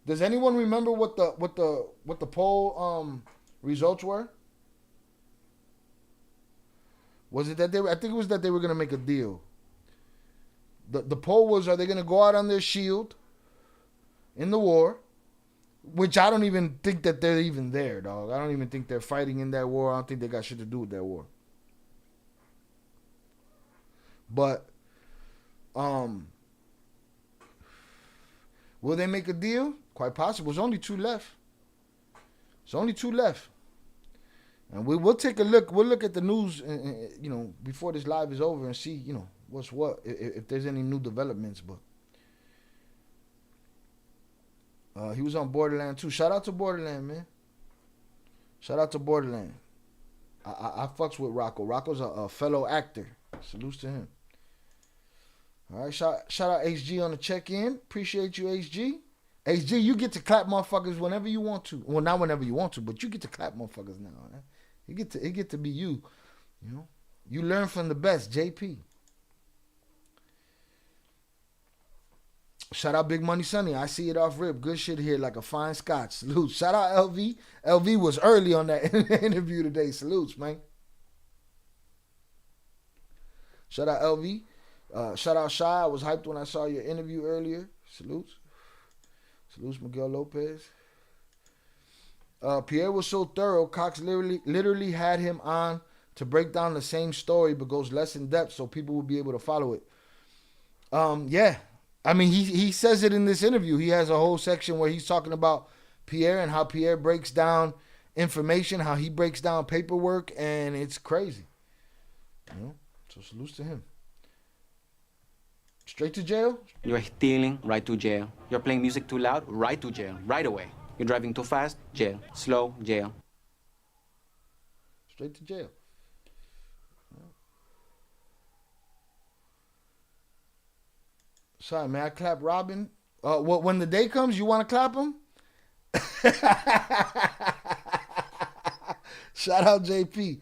[SPEAKER 2] Does anyone remember what the poll results were? Was it that I think it was that they were gonna make a deal. The poll was, are they gonna go out on their shield in the war? Which I don't even think that they're even there, dog. I don't even think they're fighting in that war. I don't think they got shit to do with that war. But will they make a deal? Quite possible. There's only two left. And we'll take a look. We'll look at the news, before this live is over and see, what's what, if there's any new developments. But he was on Borderland too. Shout out to Borderland, man. Shout out to Borderland. I fucks with Rocco. Rocco's a fellow actor. Salutes to him. All right, shout out HG on the check-in. Appreciate you, HG. HG, you get to clap motherfuckers whenever you want to. Well, not whenever you want to, but you get to clap motherfuckers now. Man. It get to be you. You learn from the best, JP. Shout out Big Money Sonny. I see it off rip. Good shit here, like a fine scotch. Salute. Shout out LV. LV was early on that interview today. Salutes, man. Shout out LV. Shout out Shy. I was hyped when I saw your interview earlier. Salutes. Salutes Miguel Lopez. Pierre was so thorough, Cox literally had him on to break down the same story but goes less in depth so people will be able to follow it. Yeah. I mean, he says it in this interview. He has a whole section where he's talking about Pierre and how Pierre breaks down information, how he breaks down paperwork, and it's crazy. So salutes to him. Straight to jail?
[SPEAKER 9] You're stealing, right to jail. You're playing music too loud, right to jail, right away. You're driving too fast, jail. Slow, jail.
[SPEAKER 2] Straight to jail. Sorry, man. I clap Robin. When the day comes, you want to clap him? Shout out JP.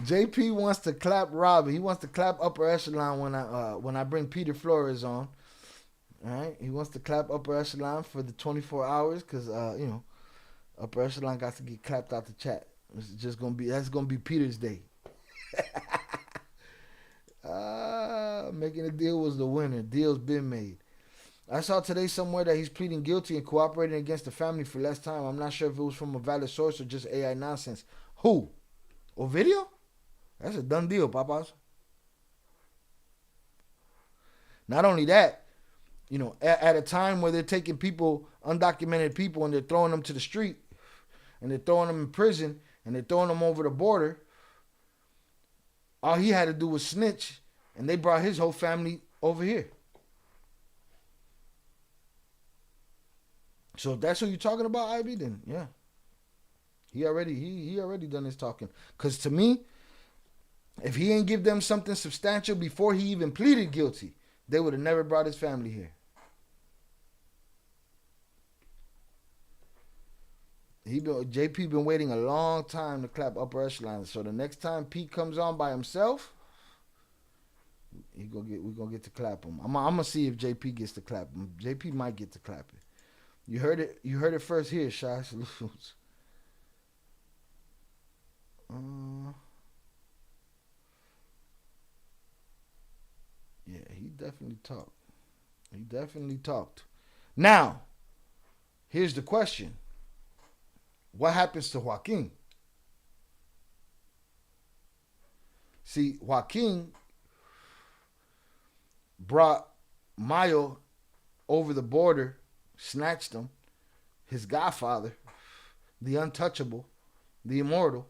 [SPEAKER 2] JP wants to clap Robin. He wants to clap upper echelon when I bring Peter Flores on. All right, he wants to clap upper echelon for the 24 hours because upper echelon got to get clapped out the chat. That's gonna be Peter's day. Making a deal was the winner. Deal's been made. I saw today somewhere that he's pleading guilty and cooperating against the family for less time. I'm not sure if it was from a valid source or just AI nonsense. Who? Ovidio? That's a done deal, Papas. Not only that, at a time where they're taking people, undocumented people, and they're throwing them to the street and they're throwing them in prison, and they're throwing him over the border, all he had to do was snitch, and they brought his whole family over here. So if that's who you're talking about, Ivy, then yeah. He already done his talking. Because to me, if he ain't give them something substantial before he even pleaded guilty, they would have never brought his family here. JP been waiting a long time to clap upper echelon. So the next time Pete comes on by himself, we're gonna get to clap him. I'm gonna see if JP gets to clap him. JP might get to clap it. You heard it first here, Shy. Salutes. Yeah, he definitely talked. Now, here's the question. What happens to Joaquin? See, Joaquin brought Mayo over the border, snatched him, his godfather, the untouchable, the immortal,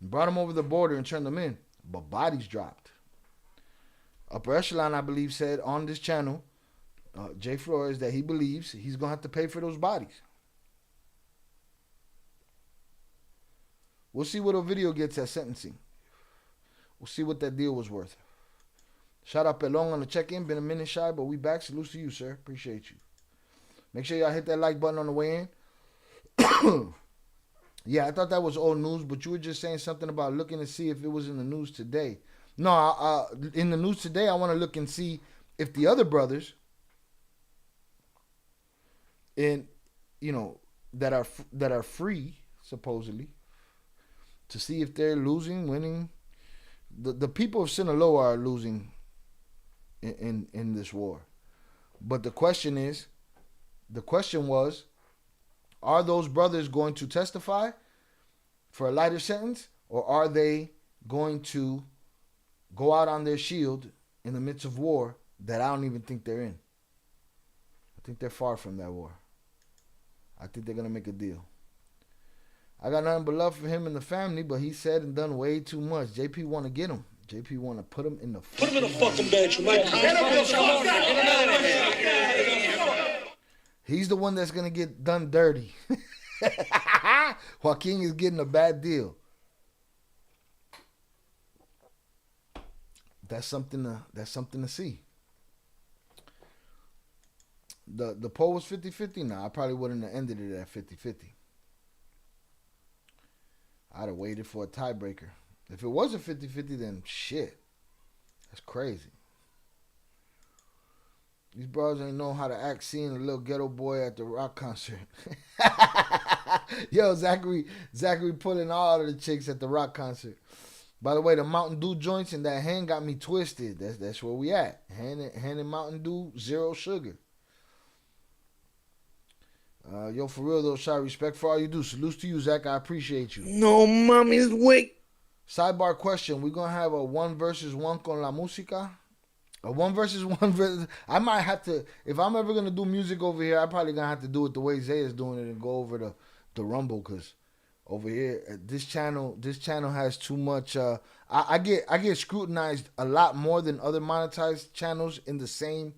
[SPEAKER 2] brought him over the border and turned him in. But bodies dropped. Upper Echelon, I believe, said on this channel, Jay Flores, that he believes he's going to have to pay for those bodies. We'll see what Ovidio gets at sentencing. We'll see what that deal was worth. Shout out Pelon on the check-in. Been a minute, Shy, but we back. Salute to you, sir. Appreciate you. Make sure y'all hit that like button on the way in. Yeah, I thought that was old news, but you were just saying something about looking to see if it was in the news today. No, in the news today, I want to look and see if the other brothers, that are free, supposedly, to see if they're losing, winning. The people of Sinaloa are losing in this war. But the question was, are those brothers going to testify for a lighter sentence, or are they going to go out on their shield in the midst of war that I don't even think they're in? I think they're far from that war. I think they're going to make a deal. I got nothing but love for him and the family, but he said and done way too much. JP want to get him. JP want to put him in the fucking bedroom. He's the one that's going to get done dirty. Joaquin is getting a bad deal. That's something to see. The poll was 50-50. Now, I probably wouldn't have ended it at 50-50. I'd have waited for a tiebreaker. If it was a 50-50, then shit. That's crazy. These brothers ain't know how to act seeing a little ghetto boy at the rock concert. Yo, Zachary pulling all of the chicks at the rock concert. By the way, the Mountain Dew joints and that hand got me twisted. That's where we at. Hand and Mountain Dew, 0 sugar. Yo, for real though, Shy, respect for all you do. Salutes to you, Zach. I appreciate you.
[SPEAKER 5] No mommy's wait.
[SPEAKER 2] Sidebar question. We're going to have a 1 versus 1 con la música. A 1 versus 1 versus... I might have to... If I'm ever going to do music over here, I'm probably going to have to do it the way Zay is doing it and go over the Rumble, because over here, this channel has too much... I get scrutinized a lot more than other monetized channels in the same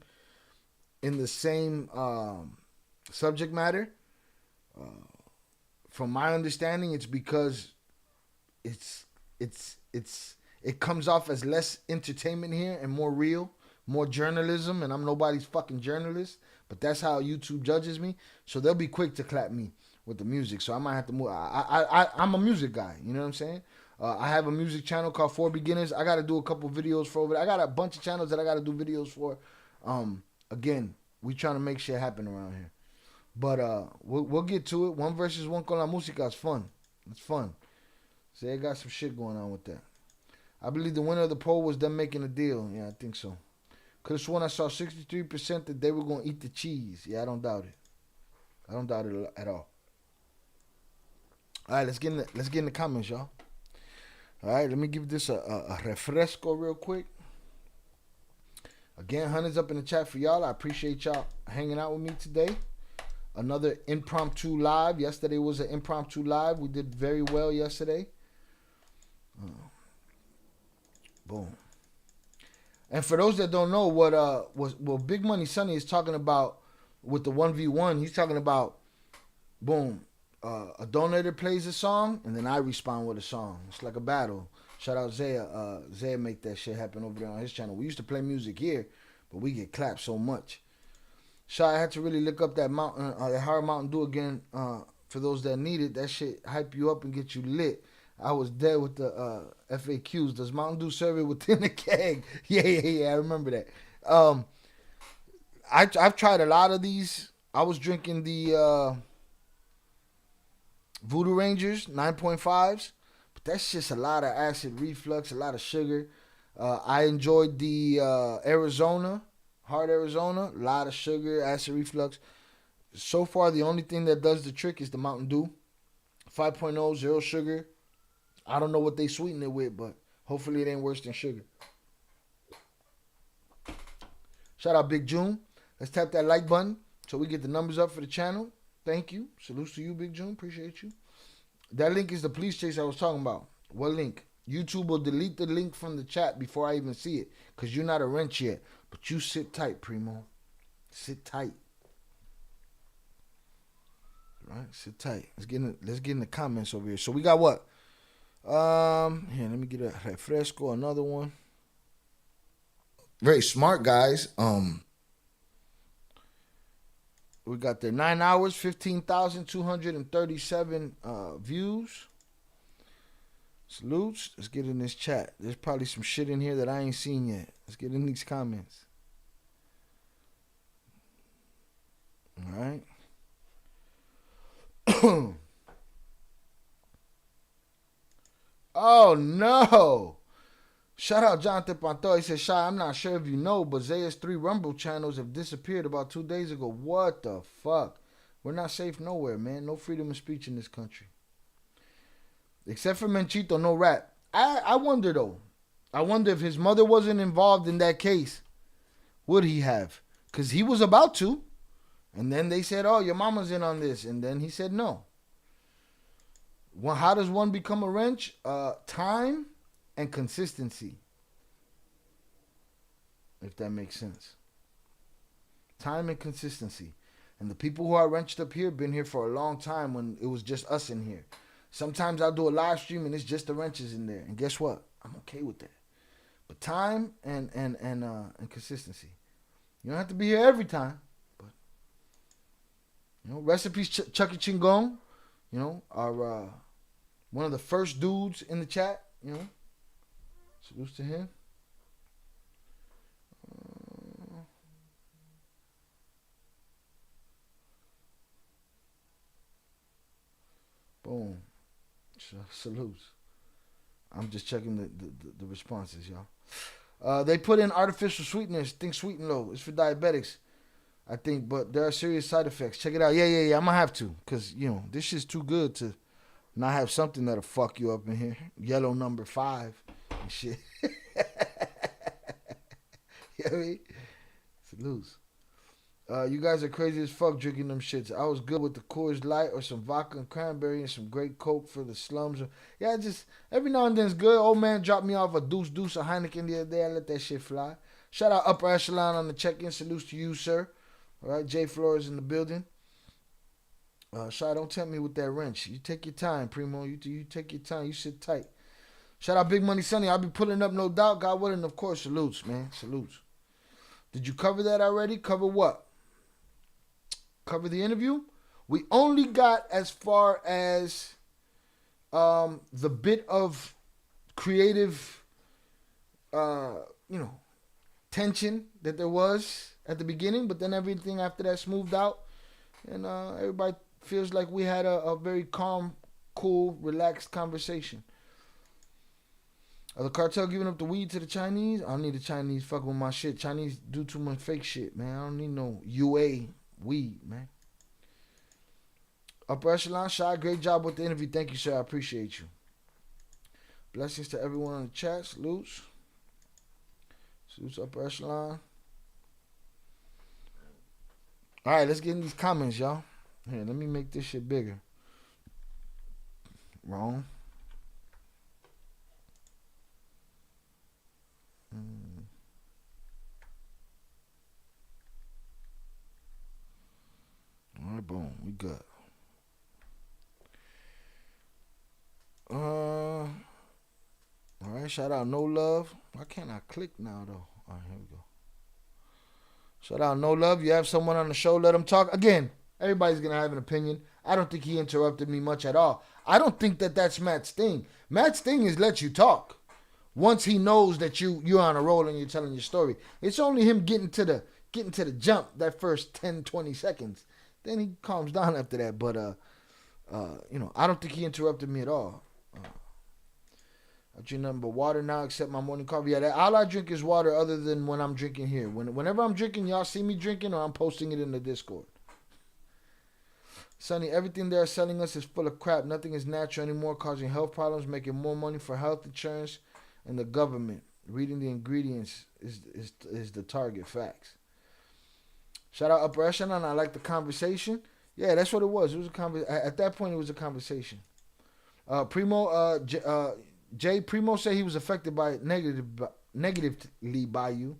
[SPEAKER 2] subject matter. From my understanding, it's because it comes off as less entertainment here and more real, more journalism, and I'm nobody's fucking journalist, but that's how YouTube judges me. So they'll be quick to clap me with the music. So I might have to move. I'm a music guy, you know what I'm saying? I have a music channel called For Beginners. I got to do a couple videos for over. I got a bunch of channels that I got to do videos for. Again, we trying to make shit happen around here. But we'll get to it. 1 versus 1 con la música is fun. It's fun. So they got some shit going on with that. I believe the winner of the poll was them making a deal. Yeah, I think so. Could have sworn I saw 63% that they were going to eat the cheese. Yeah, I don't doubt it. I don't doubt it at all. All right, let's get in the comments, y'all. All right, let me give this a refresco real quick. Again, 100's up in the chat for y'all. I appreciate y'all hanging out with me today. another impromptu live. Yesterday was an impromptu live. We did very well yesterday. Boom. And for those that don't know what Big Money Sonny is talking about with the 1v1, he's talking about, boom, a donator plays a song and then I respond with a song. It's like a battle. Shout out Zaya. Zaya make that shit happen over there on his channel. We used to play music here, but we get clapped so much. I had to really look up that mountain, that hard Mountain Dew again. For those that need it, that shit hype you up and get you lit. I was dead with the FAQs. Does Mountain Dew serve it within the keg? Yeah. I remember that. I've tried a lot of these. I was drinking the Voodoo Rangers 9.5s, but that's just a lot of acid reflux, a lot of sugar. I enjoyed the Arizona, Hard Arizona, a lot of sugar, acid reflux. So far, the only thing that does the trick is the Mountain Dew 5.0, 0 sugar. I don't know what they sweeten it with, but hopefully it ain't worse than sugar. Shout out Big June. Let's tap that like button so we get the numbers up for the channel. Thank you. Salutes to you, Big June. Appreciate you. That link is the police chase I was talking about. What link? YouTube will delete the link from the chat before I even see it, because you're not a wrench yet. But you sit tight, Primo. Sit tight. All right, sit tight. Let's get in the comments over here. So we got what? Here, let me get a refresco, another one. Very smart guys. We got there 9 hours, 15,237 views. Salutes. Let's get in this chat. There's probably some shit in here that I ain't seen yet. Let's get in these comments. All right. Oh, no. Shout out Jonathan Panto. He said, Shy, I'm not sure if you know, but Zaya's 3 Rumble channels have disappeared about 2 days ago. What the fuck? We're not safe nowhere, man. No freedom of speech in this country. Except for Menchito, no rap. I wonder, though. I wonder if his mother wasn't involved in that case, would he have? Because he was about to. And then they said, oh, your mama's in on this. And then he said no. Well, how does one become a wrench? Time and consistency. If that makes sense. Time and consistency. And the people who are wrenched up here been here for a long time when it was just us in here. Sometimes I'll do a live stream and it's just the wrenches in there. And guess what? I'm okay with that. But time and consistency. You don't have to be here every time. But, you know, recipes Chucky Chingong, you know, are one of the first dudes in the chat, you know. Salutes to him. Boom. Salutes. I'm just checking the responses, y'all. They put in artificial sweeteners. Think Sweet and Low. It's for diabetics, I think, but there are serious side effects. Check it out. Yeah. I'm gonna have to, cause you know this shit's too good to not have something that'll fuck you up in here. Yellow number 5 and shit. You know what I mean? Salutes. You guys are crazy as fuck drinking them shits. I was good with the Coors Light or some vodka and cranberry and some great Coke for the slums. Yeah, just every now and then it's good. Old man dropped me off a deuce, a Heineken the other day. I let that shit fly. Shout out Upper Echelon on the check-in. Salutes to you, sir. All right, Jay Flores in the building. Shy, don't tempt me with that wrench. You take your time, Primo. You take your time. You sit tight. Shout out Big Money Sonny. I'll be pulling up, no doubt. God willing, of course. Salutes, man. Salutes. Did you cover that already? Cover what? Cover the interview? We only got as far as the bit of creative, tension that there was at the beginning, but then everything after that smoothed out, and everybody feels like we had a very calm, cool, relaxed conversation. Are the cartel giving up the weed to the Chinese? I don't need the Chinese fucking with my shit. Chinese do too much fake shit, man. I don't need no UA weed, man. Upper Echelon, Shy, great job with the interview. Thank you, sir. I appreciate you. Blessings to everyone on the chat. Salutes. Salutes, Upper Echelon. All right, let's get in these comments, y'all. Here, let me make this shit bigger. Wrong. All right, boom. We good. All right, shout out No Love. Why can't I click now, though? All right, here we go. Shout out No Love. You have someone on the show, let them talk. Again, everybody's going to have an opinion. I don't think he interrupted me much at all. I don't think that that's Matt's thing. Matt's thing is let you talk. Once he knows that you're on a roll and you're telling your story. It's only him getting to the jump that first 10, 20 seconds. Then he calms down after that. But, I don't think he interrupted me at all. I drink nothing but water now except my morning coffee. Yeah, all I drink is water other than when I'm drinking here. Whenever I'm drinking, y'all see me drinking or I'm posting it in the Discord. Sonny, everything they're selling us is full of crap. Nothing is natural anymore, causing health problems, making more money for health insurance and the government. Reading the ingredients is the target. Facts. Shout out Upper Echelon. I like the conversation. Yeah, that's what it was. It was a conversation. At that point, it was a conversation. Jay Primo said he was affected by negatively by you.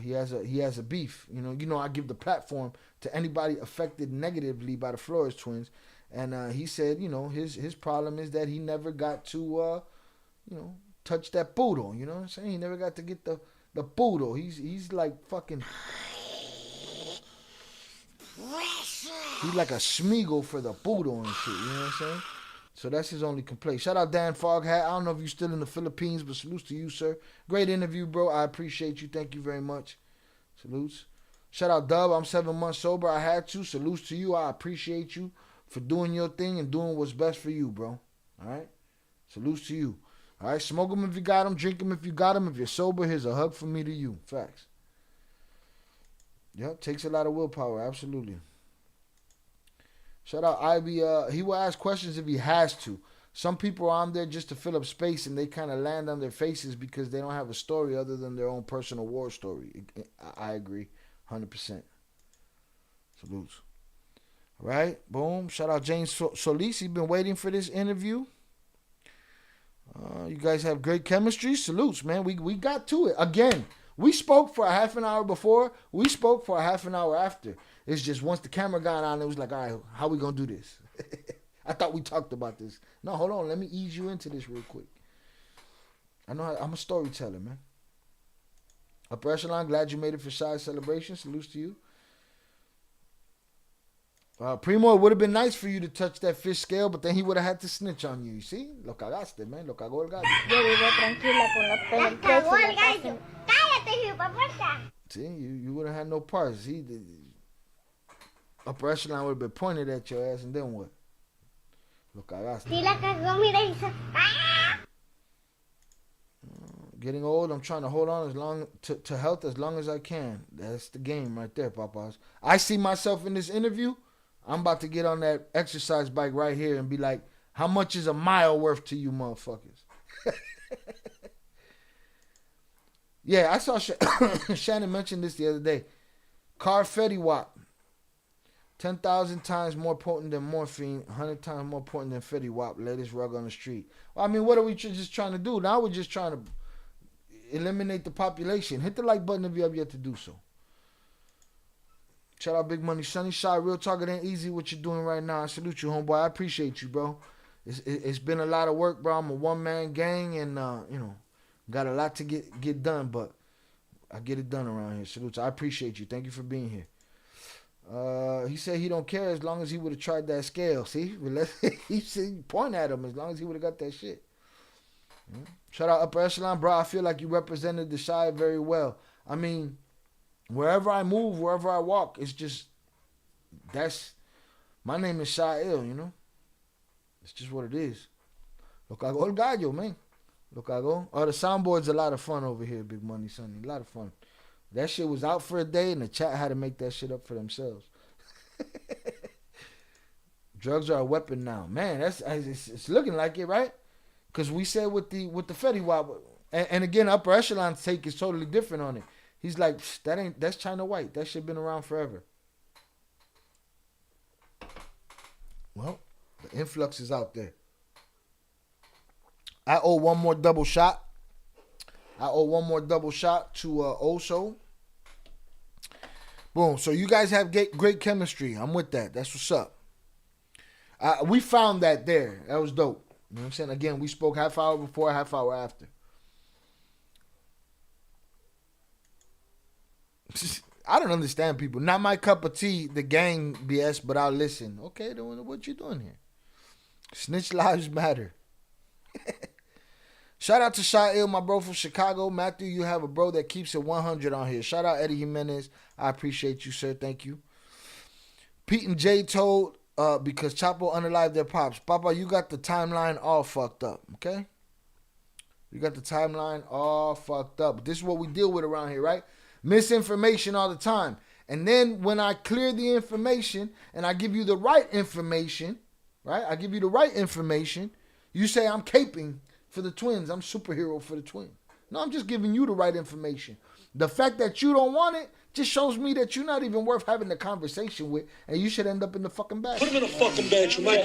[SPEAKER 2] He has a beef. You know I give the platform to anybody affected negatively by the Flores twins, and he said his problem is that he never got to touch that poodle. You know what I'm saying? He never got to get the poodle. He's like fucking. He's like a Smeagol for the poodle and shit. You know what I'm saying? So that's his only complaint. Shout out Dan Foghat. I don't know if you're still in the Philippines, but salutes to you, sir. Great interview, bro. I appreciate you. Thank you very much. Salutes. Shout out Dub. I'm 7 months sober. I had to. Salutes to you. I appreciate you for doing your thing and doing what's best for you, bro. All right? Salutes to you. All right? Smoke them if you got them. Drink them if you got them. If you're sober, here's a hug from me to you. Facts. Yep. Takes a lot of willpower. Absolutely. Shout out Ivy. He will ask questions if he has to. Some people are on there just to fill up space and they kind of land on their faces because they don't have a story other than their own personal war story. I agree 100%. Salutes. All right. Boom. Shout out James Solis. He's been waiting for this interview. You guys have great chemistry. Salutes, man. We got to it. Again, we spoke for a half an hour before. We spoke for a half an hour after. It's just once the camera got on, it was like, all right, how we going to do this? I thought we talked about this. No, hold on. Let me ease you into this real quick. I'm a storyteller, man. Upper Echelon, glad you made it for Shy's celebration. Salutes to you. Primo, it would have been nice for you to touch that fish scale, but then he would have had to snitch on you. You see? Lo cagaste, man. Lo cagó el gallo.
[SPEAKER 7] Yo vivo tranquila con los pelos. Cagó el gallo. Cállate, hijueputa.
[SPEAKER 2] See, you would have had no parts. Upper Echelon would have been pointed at your ass, and then what? Lo cagaste.
[SPEAKER 7] Si la cagó, mira, hizo.
[SPEAKER 2] Getting old, I'm trying to hold on to health as long as I can. That's the game right there, Papas. I see myself in this interview. I'm about to get on that exercise bike right here and be like, how much is a mile worth to you motherfuckers? Yeah, I saw Shannon mention this the other day. Carfetti Wap. 10,000 times more potent than morphine, 100 times more potent than Fetty Wap. Latest rug on the street. Well, I mean, what are we just trying to do? Now we're just trying to eliminate the population. Hit the like button if you have yet to do so. Shout out Big Money Sunny. Shy, real talk, it ain't easy what you're doing right now. I salute you, homeboy. I appreciate you, bro. It's been a lot of work, bro. I'm a one-man gang and, got a lot to get done, but I get it done around here. Salute. I appreciate you. Thank you for being here. He said he don't care as long as he would have tried that scale. See? He said point at him as long as he would have got that shit. Shout out Upper Echelon, bro. I feel like you represented the Shy very well. I mean, wherever I move, wherever I walk, it's just, my name is Shy Ill, you know? It's just what it is. Lo cagó el gallo, man. Lo cagó. Oh, the soundboard's a lot of fun over here, Big Money Sonny. A lot of fun. That shit was out for a day, and the chat had to make that shit up for themselves. Drugs are a weapon now, man. It's looking like it, right? Because we said with the Fetty Wap, and again, Upper Echelon's take is totally different on it. He's like, that's China White. That shit been around forever. Well, the influx is out there. I owe one more double shot. to Oso. Boom. So you guys have great chemistry. I'm with that. That's what's up. We found that there. That was dope. You know what I'm saying? Again, we spoke half hour before, half hour after. I don't understand people. Not my cup of tea, the gang BS, but I'll listen. Okay, then what you doing here? Snitch lives matter. Shout out to Sha'il, my bro from Chicago. Matthew, you have a bro that keeps it 100 on here. Shout out Eddie Jimenez. I appreciate you, sir. Thank you. Pete and Jay told because Chapo unalived their pops. Papa, you got the timeline all fucked up, okay? You got the timeline all fucked up. This is what we deal with around here, right? Misinformation all the time. And then when I clear the information and I give you the right information, right? I give you the right information, you say I'm caping for the twins. I'm superhero for the twins. No, I'm just giving you the right information. The fact that you don't want it just shows me that you're not even worth having the conversation with, and you should end up in the fucking bathroom.
[SPEAKER 5] Put him in the fucking bedroom, Mike.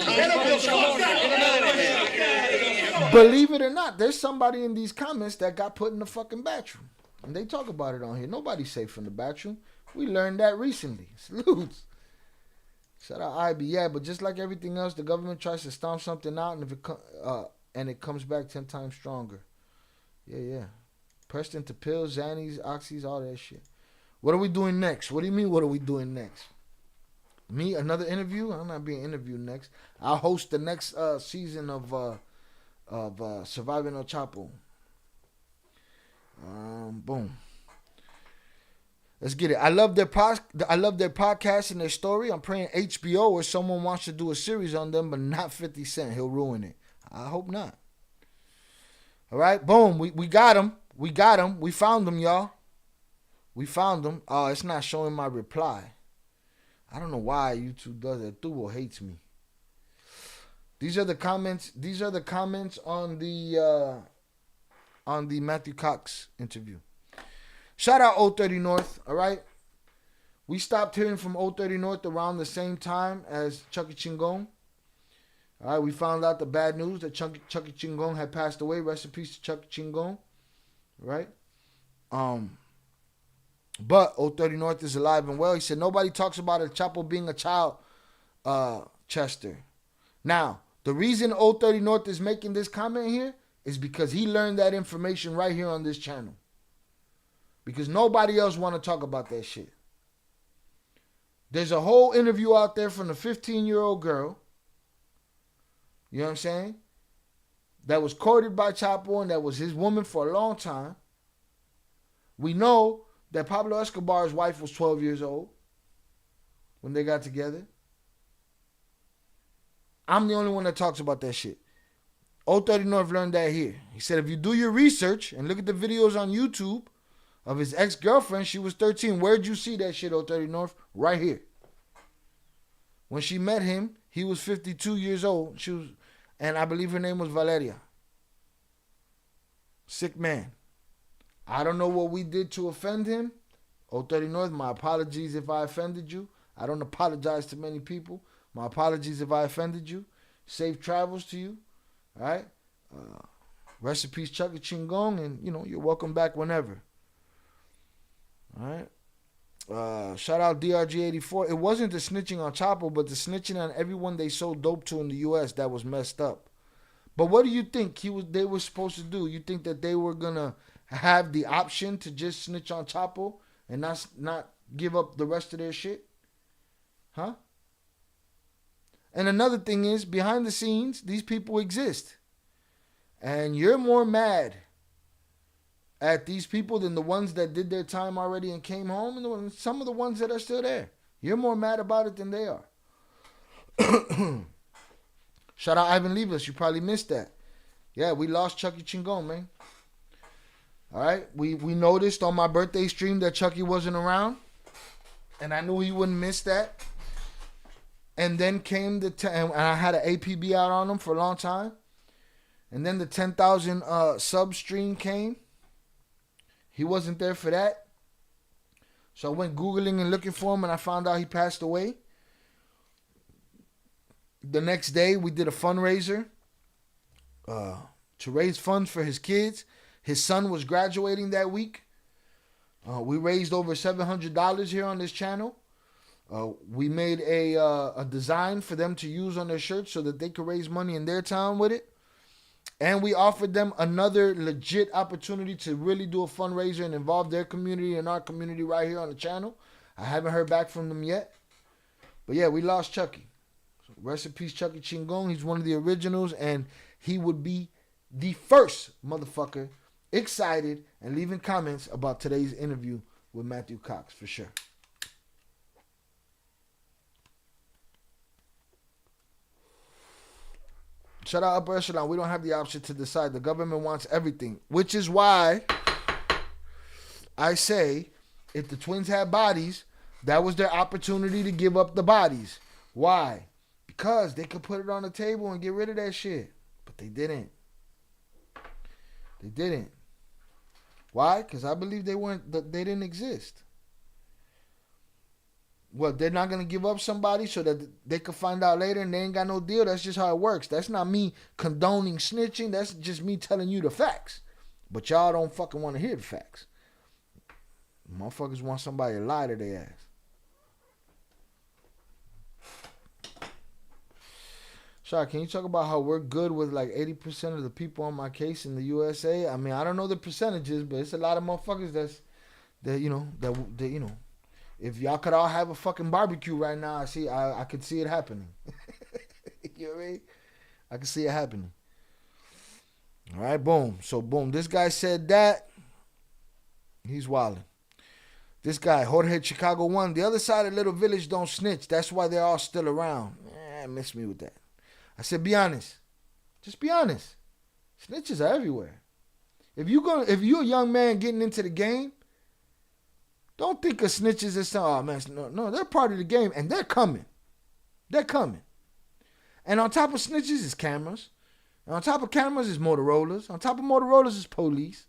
[SPEAKER 2] Believe it or not, there's somebody in these comments that got put in the fucking bathroom. And they talk about it on here. Nobody's safe from the bathroom. We learned that recently. Salutes. Shout out IB. Yeah, but just like everything else, the government tries to stomp something out, and if it comes back 10 times stronger. Yeah. Pressed into pills, Xannies, Oxys, all that shit. What are we doing next? What do you mean, what are we doing next? Me, another interview? I'm not being interviewed next. I'll host the next season of Surviving El Chapo. Boom. Let's get it. I love their podcast and their story. I'm praying HBO or someone wants to do a series on them, but not 50 Cent. He'll ruin it. I hope not. All right, boom. We got him. We found him, y'all. We found him. Oh, it's not showing my reply. I don't know why YouTube does that. Tubo hates me. These are the comments. On the Matthew Cox interview. Shout out 030 North, all right? We stopped hearing from 030 North around the same time as Chucky Chingon. All right, we found out the bad news that Chucky Chingon had passed away. Rest in peace to Chucky Chingon, right? But 030 North is alive and well. He said, nobody talks about El Chapo being a child, Chester. Now, the reason 030 North is making this comment here is because he learned that information right here on this channel. Because nobody else want to talk about that shit. There's a whole interview out there from the 15-year-old girl, you know what I'm saying, that was courted by Chapo and that was his woman for a long time. We know that Pablo Escobar's wife was 12 years old when they got together. I'm the only one that talks about that shit. 030 North learned that here. He said if you do your research and look at the videos on YouTube of his ex-girlfriend, she was 13. Where'd you see that shit, 030 North? Right here. When she met him, he was 52 years old. And I believe her name was Valeria. Sick man. I don't know what we did to offend him. 030 North, my apologies if I offended you. I don't apologize to many people. My apologies if I offended you. Safe travels to you. All right? Rest in peace, Chucky Chingon, and, you're welcome back whenever. All right? Shout out DRG84. It wasn't the snitching on Chapo, but the snitching on everyone they sold dope to in the U.S. that was messed up. But what do you think they were supposed to do? You think that they were going to have the option to just snitch on Chapo and not give up the rest of their shit? Huh? And another thing is, behind the scenes, these people exist. And you're more mad at these people than the ones that did their time already and came home, and some of the ones that are still there. You're more mad about it than they are. Shout out Ivan Levis. You probably missed that. Yeah, we lost Chucky Chingon, man. All right? We noticed on my birthday stream that Chucky wasn't around, and I knew he wouldn't miss that. And then came and I had an APB out on him for a long time. And then the 10,000 sub stream came. He wasn't there for that. So I went Googling and looking for him, and I found out he passed away. The next day, we did a fundraiser to raise funds for his kids. His son was graduating that week. We raised over $700 here on this channel. We made a design for them to use on their shirts so that they could raise money in their town with it. And we offered them another legit opportunity to really do a fundraiser and involve their community and our community right here on the channel. I haven't heard back from them yet. But yeah, we lost Chucky. So rest in peace, Chucky Chingon. He's one of the originals, and he would be the first motherfucker excited and leaving comments about today's interview with Matthew Cox, for sure. Shout out Upper Echelon. We don't have the option to decide. The government wants everything, which is why I say if the twins had bodies, that was their opportunity to give up the bodies. Why? Because they could put it on the table and get rid of that shit. But they didn't. They didn't. Why? Because I believe they didn't exist. Well, they're not going to give up somebody so that they could find out later and they ain't got no deal. That's just how it works. That's not me condoning snitching. That's just me telling you the facts. But y'all don't fucking want to hear the facts. Motherfuckers want somebody to lie to their ass. Shah, can you talk about how we're good with like 80% of the people on my case in the USA? I mean, I don't know the percentages, but it's a lot of motherfuckers that you know, if y'all could all have a fucking barbecue right now, I could see it happening. You know what I mean? I could see it happening. All right, boom. So, boom. This guy said that. He's wilding. This guy, Jorge Chicago 1. The other side of Little Village don't snitch. That's why they're all still around. Miss me with that. I said, be honest. Just be honest. Snitches are everywhere. If you're a young man getting into the game, don't think of snitches as oh man, no, they're part of the game and they're coming. They're coming. And on top of snitches is cameras. And on top of cameras is Motorola's. On top of Motorola's is police.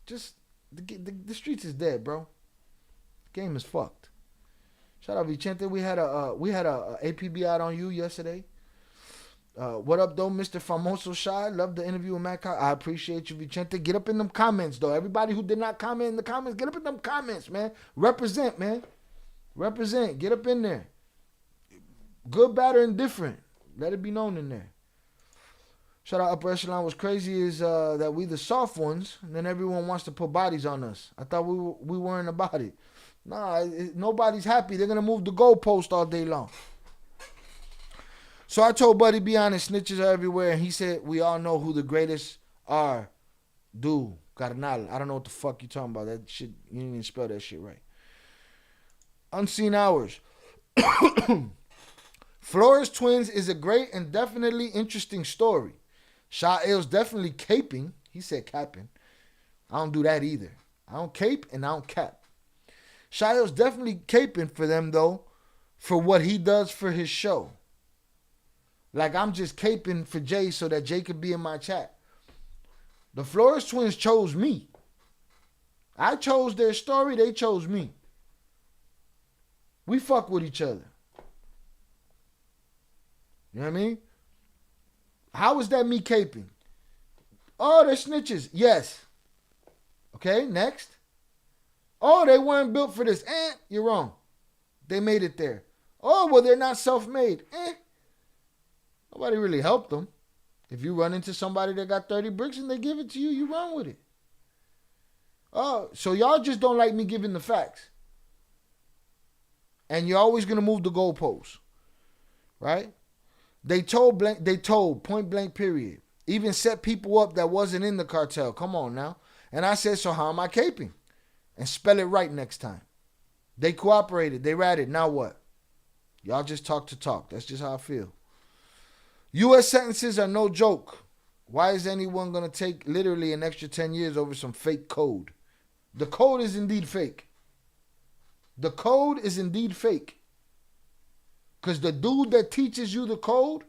[SPEAKER 2] Just the streets is dead, bro. The game is fucked. Shout out Vicente. We had a APB out on you yesterday. What up, though, Mr. Famoso Shy? Love the interview with Matt Cox. I appreciate you, Vicente. Get up in them comments, though. Everybody who did not comment in the comments, get up in them comments, man. Represent, man. Represent. Get up in there. Good, bad, or indifferent. Let it be known in there. Shout out Upper Echelon. What's crazy is that we the soft ones, and then everyone wants to put bodies on us. I thought we weren't about it. Nah, nobody's happy. They're going to move the goalpost all day long. So I told Buddy, be honest, snitches are everywhere. And he said, we all know who the greatest are. Carnal. I don't know what the fuck you talking about. That shit, you didn't even spell that shit right. Unseen Hours. Flores Twins is a great and definitely interesting story. Sha'el's definitely caping. He said capping. I don't do that either. I don't cape and I don't cap. Sha'el's definitely caping for them, though, for what he does for his show. Like, I'm just caping for Jay so that Jay could be in my chat. The Flores Twins chose me. I chose their story. They chose me. We fuck with each other. You know what I mean? How is that me caping? Oh, they're snitches. Yes. Okay, next. Oh, they weren't built for this. You're wrong. They made it there. Oh, well, they're not self-made. Nobody really helped them. If you run into somebody that got 30 bricks and they give it to you, you run with it. Oh, so y'all just don't like me giving the facts. And you're always going to move the goalposts. Right? They told point blank period. Even set people up that wasn't in the cartel. Come on now. And I said, so how am I caping? And spell it right next time. They cooperated. They ratted. Now what? Y'all just talk to talk. That's just how I feel. U.S. sentences are no joke. Why is anyone going to take literally an extra 10 years over some fake code? The code is indeed fake. The code is indeed fake. Because the dude that teaches you the code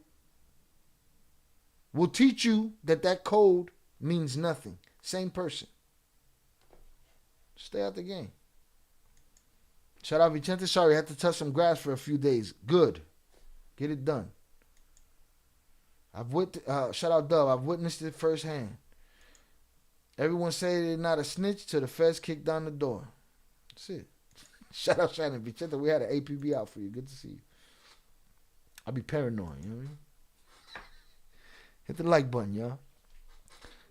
[SPEAKER 2] will teach you that code means nothing. Same person. Stay out the game. Shout out Vicente. Sorry, I had to touch some grass for a few days. Good. Get it done. Shout out Dub. I've witnessed it firsthand. Everyone say they're not a snitch till the feds kick down the door. That's it. Shout out Shannon Bichetta. We had an APB out for you. Good to see you. I be paranoid, you know what I mean? Hit the like button, y'all.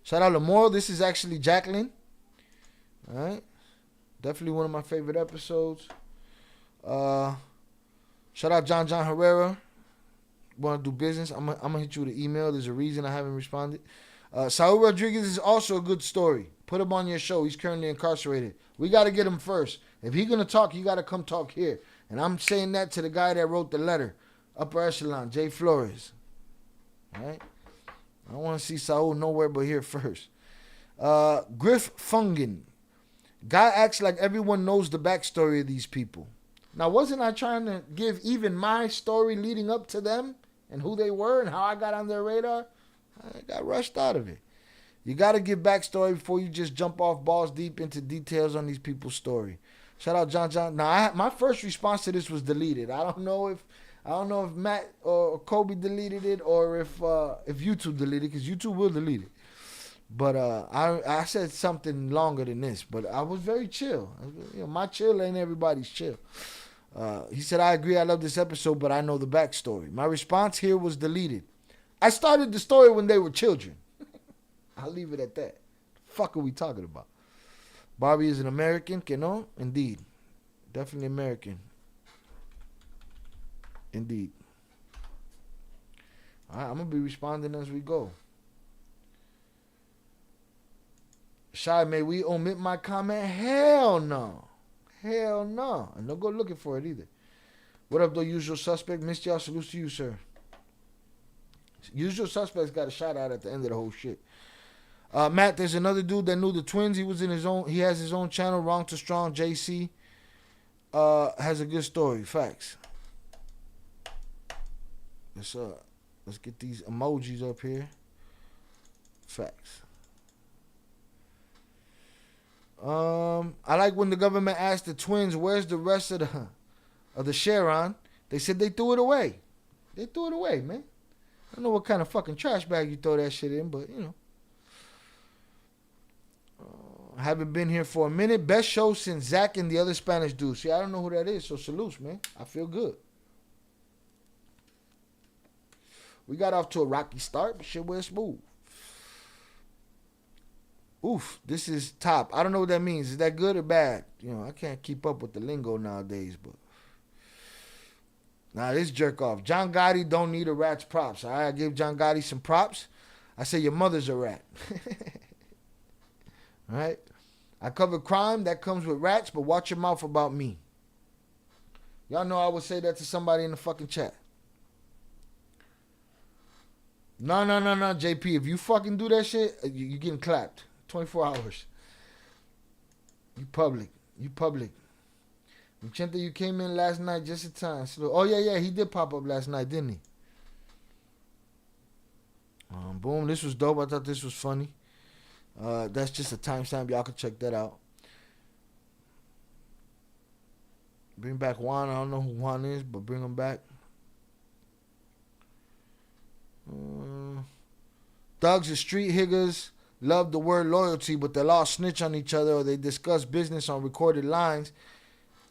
[SPEAKER 2] Shout out Lamore. This is actually Jacqueline. All right. Definitely one of my favorite episodes. Shout out John Herrera. Want to do business? I'm gonna hit you with an email. There's a reason I haven't responded. Saul Rodriguez is also a good story. Put him on your show. He's currently incarcerated. We got to get him first. If he's going to talk, you got to come talk here. And I'm saying that to the guy that wrote the letter. Upper echelon, Jay Flores. All right? I don't want to see Saul nowhere but here first. Griff Fungen. Guy acts like everyone knows the backstory of these people. Now, wasn't I trying to give even my story leading up to them and who they were and how I got on their radar? I got rushed out of it. You got to give backstory before you just jump off balls deep into details on these people's story. Shout out John. Now, my first response to this was deleted. I don't know if Matt or Kobe deleted it or if YouTube deleted it, because YouTube will delete it. But I said something longer than this, but I was very chill. You know, my chill ain't everybody's chill. He said, I agree, I love this episode, but I know the backstory. My response here was deleted. I started the story when they were children. I'll leave it at that. The fuck are we talking about? Barbie is an American, que no? Indeed. Definitely American. Indeed. All right, I'm going to be responding as we go. Shy, may we omit my comment? Hell no. Hell no. And don't go looking for it either. What up, though, usual suspect? Missed y'all. Salutes to you, sir. Usual Suspects got a shout out at the end of the whole shit. Matt, there's another dude that knew the twins. He has his own channel, Wrong to Strong. JC has a good story. Facts. Let's get these emojis up here. Facts. I like when the government asked the twins, "Where's the rest of the Sharon?" They said they threw it away. They threw it away, man. I don't know what kind of fucking trash bag you throw that shit in, but, you know. Haven't been here for a minute. Best show since Zach and the other Spanish dude. See, I don't know who that is, so salutes, man. I feel good. We got off to a rocky start, but shit went smooth. Oof, this is top. I don't know what that means. Is that good or bad? You know, I can't keep up with the lingo nowadays, but. Nah, this jerk off. John Gotti don't need a rat's props. All right, I give John Gotti some props. I say your mother's a rat. All right? I cover crime. That comes with rats, but watch your mouth about me. Y'all know I would say that to somebody in the fucking chat. No, JP. If you fucking do that shit, you getting clapped. 24 hours. You public. Vicente, you came in last night just in time. So, oh, yeah, he did pop up last night, didn't he? Boom, this was dope. I thought this was funny. That's just a timestamp. Y'all can check that out. Bring back Juan. I don't know who Juan is, but bring him back. Thugs and street higgers love the word loyalty, but they'll all snitch on each other or they discuss business on recorded lines.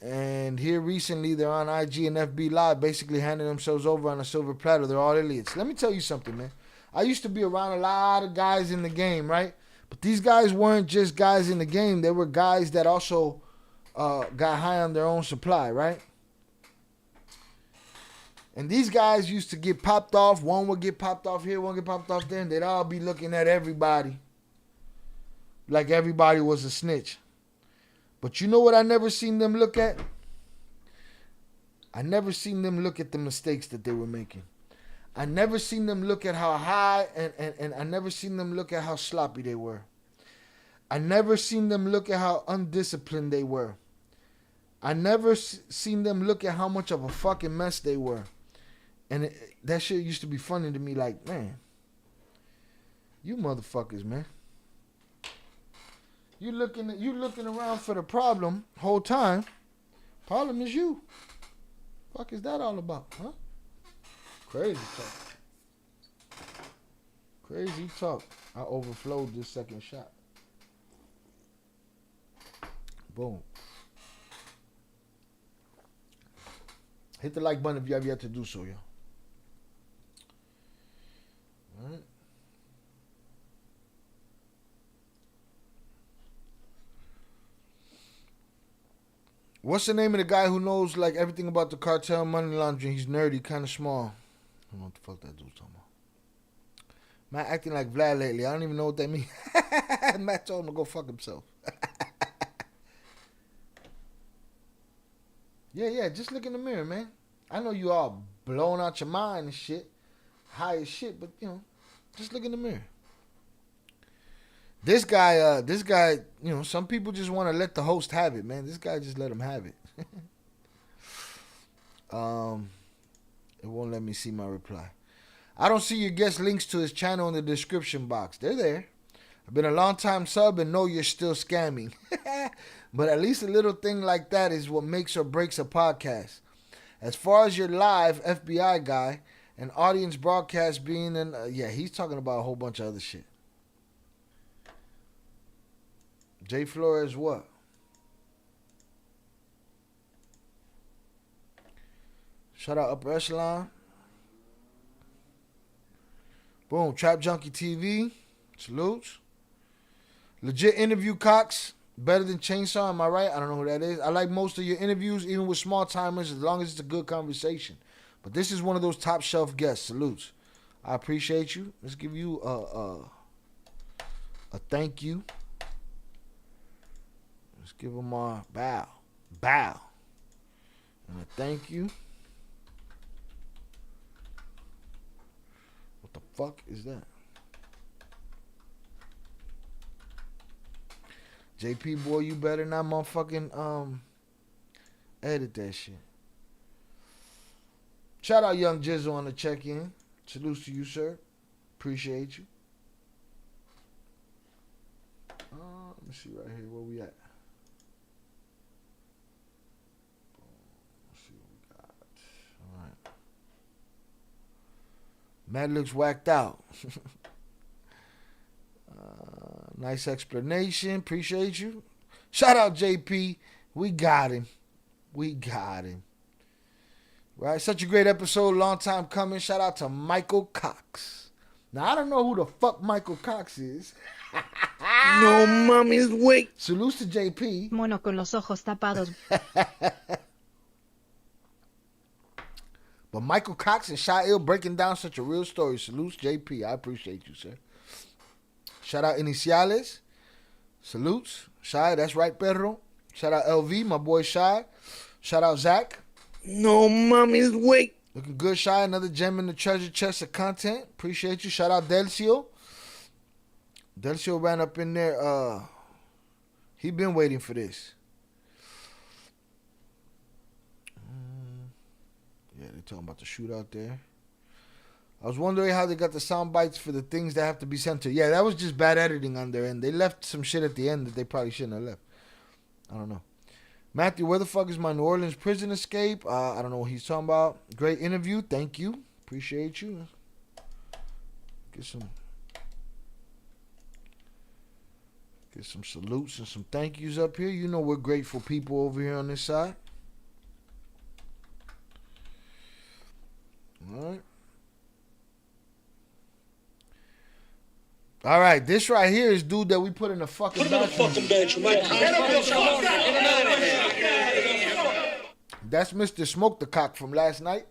[SPEAKER 2] And here recently, they're on IG and FB Live, basically handing themselves over on a silver platter. They're all idiots. Let me tell you something, man. I used to be around a lot of guys in the game, right? But these guys weren't just guys in the game. They were guys that also got high on their own supply, right? And these guys used to get popped off. One would get popped off here, one would get popped off there. And they'd all be looking at everybody like everybody was a snitch. But you know what I never seen them look at? I never seen them look at the mistakes that they were making. I never seen them look at how high and I never seen them look at how sloppy they were. I never seen them look at how undisciplined they were. I never seen them look at how much of a fucking mess they were. And that shit used to be funny to me, like, man, you motherfuckers, man. You looking around for the problem whole time. Problem is you. Fuck is that all about, huh? Crazy talk. Crazy talk. I overflowed this second shot. Boom. Hit the like button if you have yet to do so, y'all. All right. What's the name of the guy who knows like everything about the cartel money laundering? He's nerdy, kind of small. I don't know what the fuck that dude's talking about. Matt acting like Vlad lately. I don't even know what that means. Matt told him to go fuck himself. Yeah, just look in the mirror, man. I know you all blown out your mind and shit, high as shit, but you know, just look in the mirror. This guy, you know, some people just want to let the host have it, man. This guy just let him have it. It won't let me see my reply. I don't see your guest links to his channel in the description box. They're there. I've been a long time sub and know you're still scamming. But at least a little thing like that is what makes or breaks a podcast. As far as your live FBI guy and audience broadcast being in, yeah, he's talking about a whole bunch of other shit. Jay Flores, what? Shout out Upper Echelon. Boom, Trap Junkie TV. Salutes. Legit interview Cox. Better than Chainsaw, am I right? I don't know who that is. I like most of your interviews, even with small timers, as long as it's a good conversation. But this is one of those top shelf guests. Salutes. I appreciate you. Let's give you a thank you. Let's give him a bow. Bow. And a thank you. What the fuck is that? JP, boy, you better not motherfucking edit that shit. Shout out Young Jizzle on the check-in. Salutes to you, sir. Appreciate you. Let me see right here. Where we at? Let's see what we got. All right. Matt looks whacked out. Nice explanation. Appreciate you. Shout out JP. We got him. We got him. Right? Such a great episode. Long time coming. Shout out to Michael Cox. Now, I don't know who the fuck Michael Cox is.
[SPEAKER 5] No mames, güey.
[SPEAKER 2] Salutes to JP.
[SPEAKER 8] Mono con los ojos tapados.
[SPEAKER 2] But Michael Cox and Sha'il breaking down such a real story. Salutes JP. I appreciate you, sir. Shout out Iniciales. Salutes. Shy, that's right, perro. Shout out LV, my boy Shy. Shout out Zach.
[SPEAKER 5] No mames, güey.
[SPEAKER 2] Looking good, Shy. Another gem in the treasure chest of content. Appreciate you. Shout out Delcio. Delcio ran up in there. He been waiting for this. Yeah, they're talking about the shootout there. I was wondering how they got the sound bites for the things that have to be sent to. Yeah, that was just bad editing on their end. They left some shit at the end that they probably shouldn't have left. I don't know. Matthew, where the fuck is my New Orleans prison escape? I don't know what he's talking about. Great interview. Thank you. Appreciate you. Get some salutes and some thank yous up here. You know we're grateful people over here on this side. All right. All right, this right here is dude that we put in the fucking bathroom. That's Mr. Smoke the Cock from last night.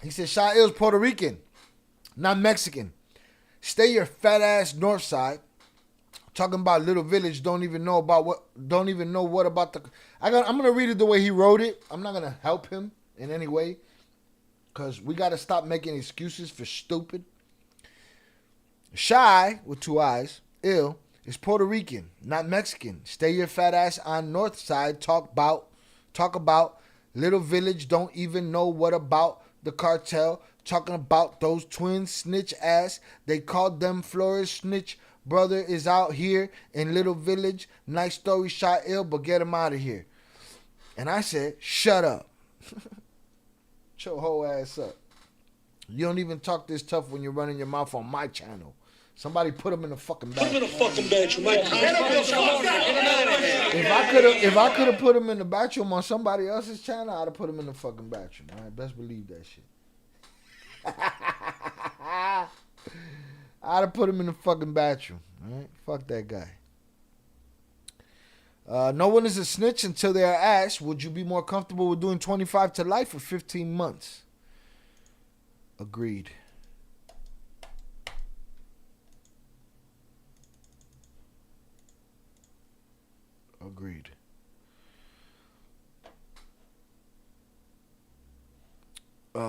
[SPEAKER 2] He said, Sha'il's Puerto Rican, not Mexican. Stay your fat ass north side. Talking about Little Village, don't even know what about the. I'm gonna read it the way he wrote it. I'm not gonna help him in any way. Because we got to stop making excuses for stupid. Shy, with 2 eyes, ill, is Puerto Rican, not Mexican. Stay your fat ass on north side. Talk about Little Village, don't even know what about the cartel. Talking about those twins, snitch ass. They called them Flores snitch. Brother is out here in Little Village. Nice story, Shy ill, but get him out of here. And I said, shut up. Your whole ass up. You don't even talk this tough when you're running your mouth on my channel. Somebody put him in the fucking bathroom.
[SPEAKER 5] Put him in the fucking bedroom.
[SPEAKER 2] If I could have put him in the bathroom on somebody else's channel, I'd have put him in the fucking bathroom. All right, best believe that shit. I'd have put him in the fucking bathroom. All right, fuck that guy. No one is a snitch until they are asked. Would you be more comfortable with doing 25 to life or 15 months? Agreed. Agreed.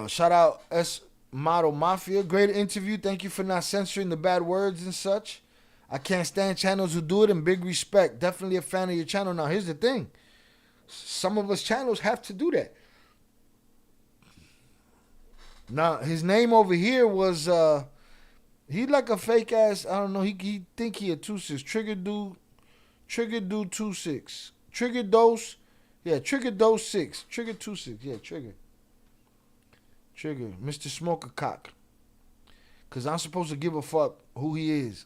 [SPEAKER 2] Shout out S Model Mafia. Great interview. Thank you for not censoring the bad words and such. I can't stand channels who do it, and big respect. Definitely a fan of your channel. Now, here's the thing. Some of us channels have to do that. Now, his name over here was, he like a fake ass, I don't know, he think he a 2-6. Trigger dude 2-6. Trigger dose, yeah, Trigger dose 6. Trigger 2-6, yeah, Trigger, Mr. Smoker Cock. Because I'm supposed to give a fuck who he is.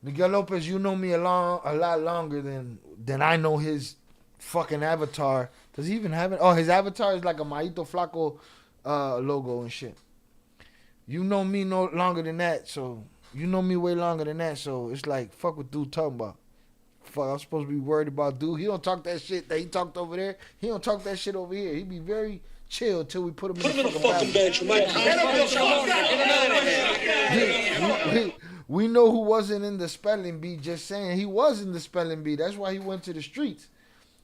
[SPEAKER 2] Miguel Lopez, you know me a lot longer than I know his fucking avatar. Does he even have it? Oh, his avatar is like a Maito Flaco logo and shit. You know me no longer than that, so you know me way longer than that, so it's like, fuck what dude talking about. Fuck, I'm supposed to be worried about dude. He don't talk that shit that he talked over there. He don't talk that shit over here. He be very chill till we put him in the fucking bedroom. We know who wasn't in the spelling bee, just saying he was in the spelling bee. That's why he went to the streets.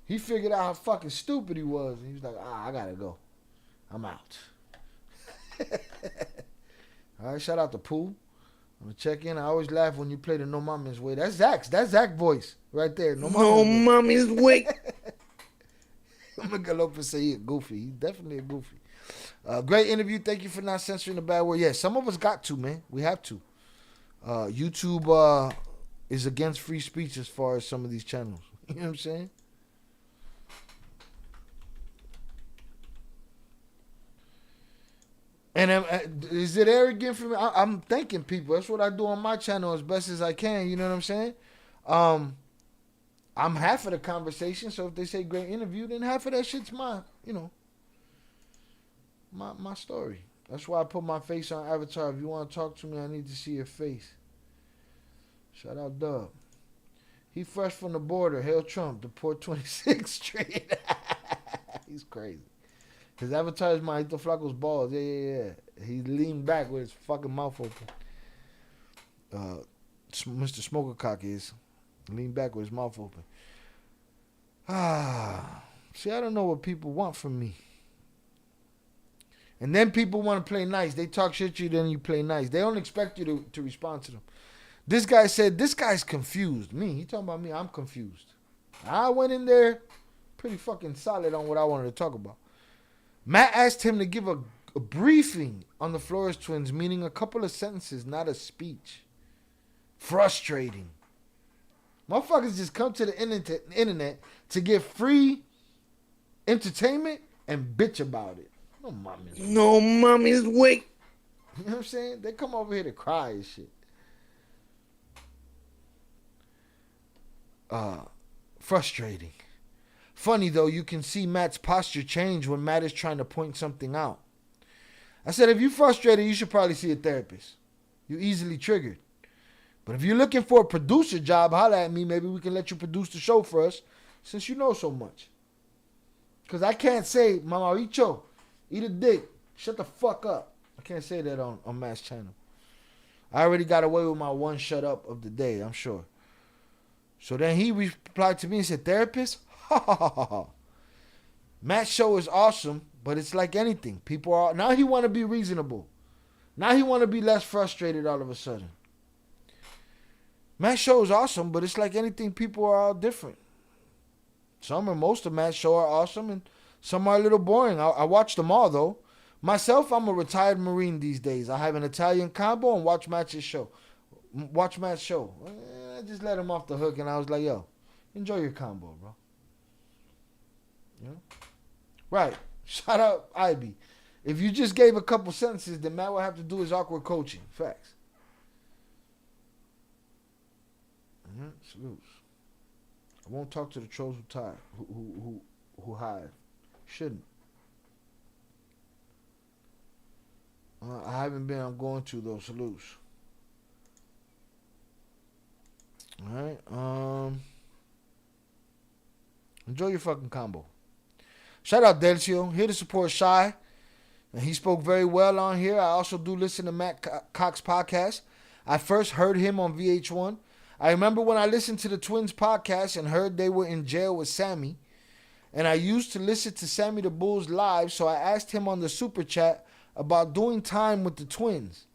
[SPEAKER 2] He figured out how fucking stupid he was. And he was like, I gotta go. I'm out. All right, shout out to Pooh. I'm gonna check in. I always laugh when you play the No Mommy's Way. That's Zach's. That's Zach voice right there.
[SPEAKER 5] No Mommy's Way.
[SPEAKER 2] I'm gonna go up and say he's goofy. He's definitely a goofy. Great interview. Thank you for not censoring the bad word. Yeah, some of us got to, man. We have to. YouTube is against free speech as far as some of these channels. You know what I'm saying? And is it arrogant for me? I'm thanking people. That's what I do on my channel as best as I can. You know what I'm saying? I'm half of the conversation. So if they say great interview, then half of that shit's my story. That's why I put my face on Avatar. If you want to talk to me, I need to see your face. Shout out Dub. He fresh from the border. Hail Trump. Deport 26th Street. He's crazy. His avatar is Maito Flaco's balls. Yeah. He leaned back with his fucking mouth open. Mr. Smoker Cock is. Leaned back with his mouth open. See, I don't know what people want from me. And then people want to play nice. They talk shit to you, then you play nice. They don't expect you to respond to them. This guy said, this guy's confused. Me, he talking about me, I'm confused. I went in there pretty fucking solid on what I wanted to talk about. Matt asked him to give a briefing on the Flores twins, meaning a couple of sentences, not a speech. Frustrating. Motherfuckers just come to the internet to get free entertainment and bitch about it.
[SPEAKER 5] No mommy's way.
[SPEAKER 2] You know what I'm saying? They come over here to cry and shit. Frustrating. Funny though, you can see Matt's posture change when Matt is trying to point something out. I said, if you're frustrated, you should probably see a therapist. You're easily triggered. But if you're looking for a producer job, holla at me. Maybe we can let you produce the show for us, since you know so much. Because I can't say, Mamaricho, eat a dick, shut the fuck up. I can't say that on Matt's channel. I already got away with my one shut up of the day, I'm sure. So then he replied to me and said, therapist? Ha ha ha ha. Matt's show is awesome, but it's like anything. People are, now he want to be reasonable. Now he want to be less frustrated all of a sudden. Matt's show is awesome, but it's like anything. People are all different. Some or most of Matt's show are awesome, and some are a little boring. I watch them all, though. Myself, I'm a retired Marine these days. I have an Italian combo and watch Matt's show. I just let him off the hook, and I was like, yo, enjoy your combo, bro. You know? Right. Shout out Ivy. If you just gave a couple sentences, then Matt will have to do his awkward coaching. Facts. Salutes. I won't talk to the trolls who hide. Shouldn't. I haven't been. I'm going to though. Salutes. All right. Enjoy your fucking combo. Shout out Delcio. Here to support Shy. And he spoke very well on here. I also do listen to Matt Cox podcast. I first heard him on VH1. I remember when I listened to the Twins podcast and heard they were in jail with Sammy. And I used to listen to Sammy the Bulls live, so I asked him on the super chat about doing time with the Twins.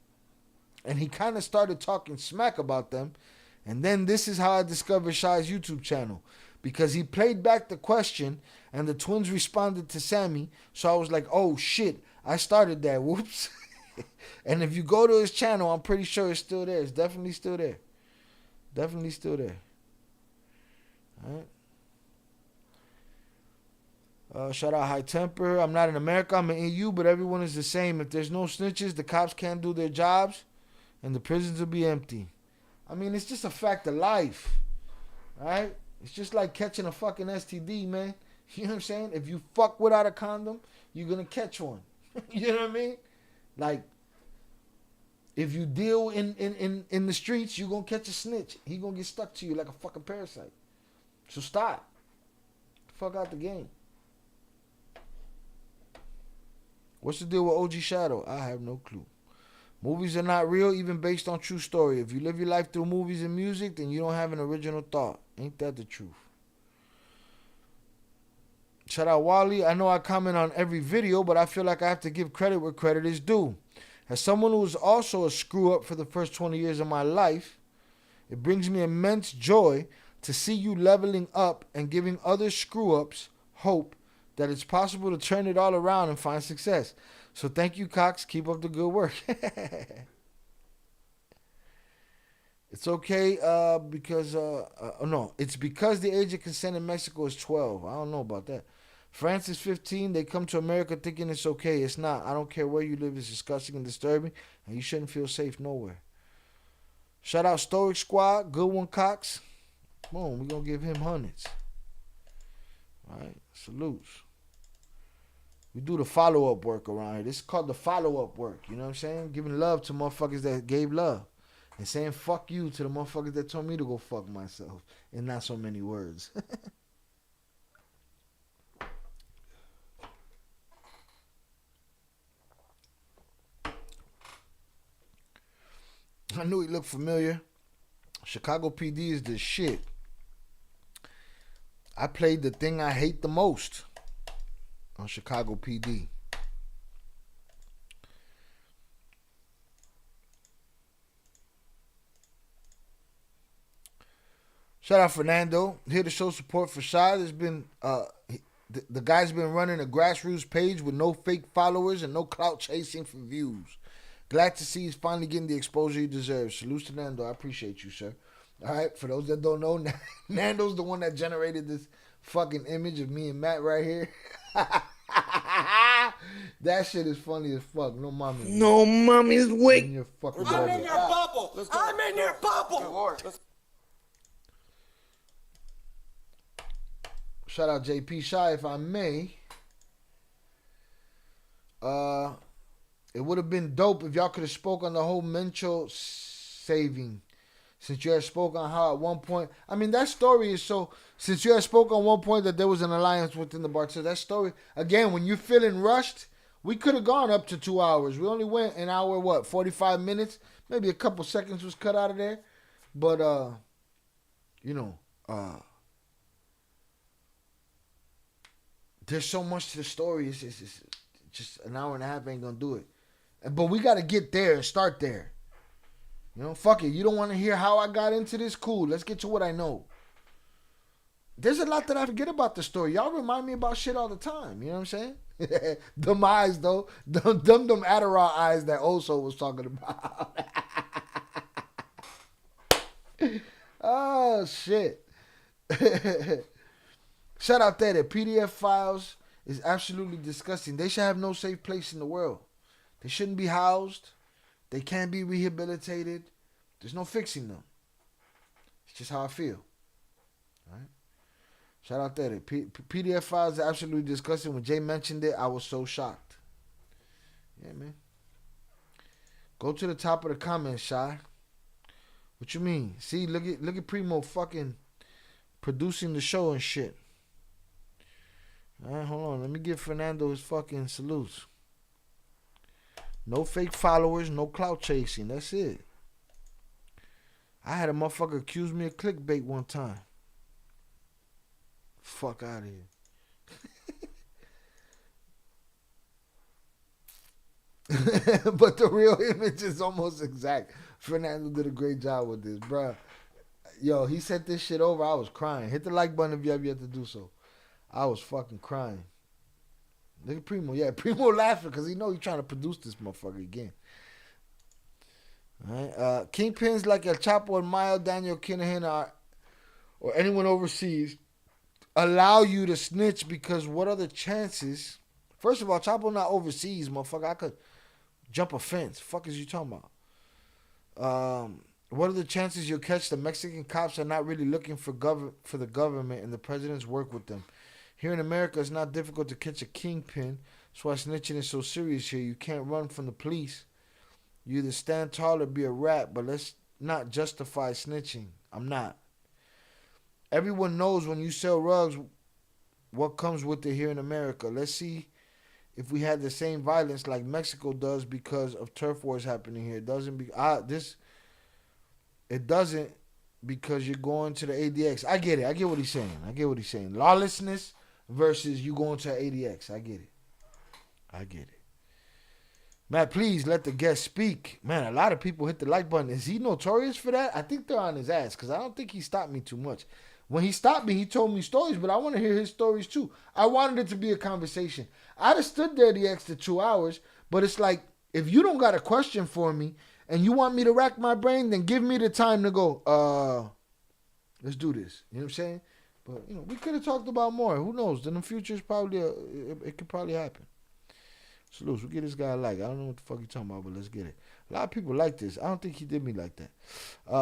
[SPEAKER 2] And he kind of started talking smack about them. And then this is how I discovered Shy's YouTube channel. Because he played back the question and the Twins responded to Sammy. So I was like, oh shit, I started that. Whoops. And if you go to his channel, I'm pretty sure it's still there. It's definitely still there. Definitely still there. All right. Shout out High Temper. I'm not in America. I'm in EU, but everyone is the same. If there's no snitches, the cops can't do their jobs, and the prisons will be empty. I mean, it's just a fact of life. All right? It's just like catching a fucking STD, man. You know what I'm saying? If you fuck without a condom, you're going to catch one. You know what I mean? Like, if you deal in the streets, you're going to catch a snitch. He going to get stuck to you like a fucking parasite. So stop. Fuck out the game. What's the deal with OG Shadow? I have no clue. Movies are not real, even based on true story. If you live your life through movies and music, then you don't have an original thought. Ain't that the truth? Shout out Wally. I know I comment on every video, but I feel like I have to give credit where credit is due. As someone who was also a screw-up for the first 20 years of my life, it brings me immense joy to see you leveling up and giving other screw-ups hope that it's possible to turn it all around and find success. So thank you, Cox. Keep up the good work. It's okay because, no, it's because the age of consent in Mexico is 12. I don't know about that. France is 15. They come to America thinking it's okay. It's not. I don't care where you live. It's disgusting and disturbing, and you shouldn't feel safe nowhere. Shout out Stoic Squad. Good one, Cox. Boom. We're going to give him hundreds. All right. Salutes. We do the follow-up work around here. This is called the follow-up work. You know what I'm saying? Giving love to motherfuckers that gave love. And saying fuck you to the motherfuckers that told me to go fuck myself. In not so many words. I knew he looked familiar. Chicago PD is the shit. I played the thing I hate the most on Chicago PD. Shout out Fernando. Here to show support for Shy. There's been the guy's been running a grassroots page with no fake followers and no clout chasing for views. Glad to see he's finally getting the exposure he deserves. Salute to Nando. I appreciate you, sir. All right, for those that don't know, Nando's the one that generated this fucking image of me and Matt right here. That shit is funny as fuck. No mommy.
[SPEAKER 5] No mommy's weak.
[SPEAKER 2] I'm in your
[SPEAKER 5] bubble. I'm in your bubble.
[SPEAKER 2] Shout out JP Shy, if I may. It would have been dope if y'all could have spoke on the whole Mencho saving. Since you had spoke on how at one point, I mean, that story is so, since you had spoke on one point that there was an alliance within the bar. So that story, again, when you're feeling rushed, we could have gone up to 2 hours. We only went an hour, 45 minutes? Maybe a couple seconds was cut out of there. But, there's so much to the story. It's just an hour and a half ain't gonna do it. But we got to get there and start there. You know, fuck it. You don't want to hear how I got into this? Cool. Let's get to what I know. There's a lot that I forget about the story. Y'all remind me about shit all the time. You know what I'm saying? Them eyes, though. Them Adderall eyes that Oso was talking about. Oh, shit. Shout out there. The PDF files is absolutely disgusting. They should have no safe place in the world. They shouldn't be housed. They can't be rehabilitated. There's no fixing them. It's just how I feel. All right. Shout out there. PDF files are absolutely disgusting. When Jay mentioned it, I was so shocked. Yeah, man. Go to the top of the comments, Shy. What you mean? See, look at Primo fucking producing the show and shit. All right, hold on. Let me give Fernando his fucking salutes. No fake followers, no clout chasing. That's it. I had a motherfucker accuse me of clickbait one time. Fuck out of here. But the real image is almost exact. Fernando did a great job with this, bruh. Yo, he sent this shit over. I was crying. Hit the like button if you have yet to do so. I was fucking crying. Look at Primo. Yeah, Primo laughing because he know he's trying to produce this motherfucker again. All right. Kingpins like El Chapo and Mile, Daniel Kinahan or anyone overseas allow you to snitch because what are the chances? First of all, Chapo not overseas, motherfucker. I could jump a fence. Fuck is you talking about? What are the chances you'll catch the Mexican cops are not really looking for the government and the president's work with them? Here in America, it's not difficult to catch a kingpin. That's why snitching is so serious here. You can't run from the police. You either stand tall or be a rat, but let's not justify snitching. I'm not. Everyone knows when you sell rugs what comes with it here in America. Let's see if we had the same violence like Mexico does because of turf wars happening here. It doesn't because you're going to the ADX. I get it. I get what he's saying. Lawlessness versus you going to ADX. I get it. Matt, please let the guest speak. Man, a lot of people hit the like button. Is he notorious for that? I think they're on his ass because I don't think he stopped me too much. When he stopped me, he told me stories, but I want to hear his stories too. I wanted it to be a conversation. I'd have stood there the extra 2 hours, but it's like, if you don't got a question for me and you want me to rack my brain, then give me the time to go, let's do this. You know what I'm saying? But, we could have talked about more. Who knows? In the future, it could probably happen. Salutes. We'll get this guy a like. I don't know what the fuck you talking about, but let's get it. A lot of people like this. I don't think he did me like that.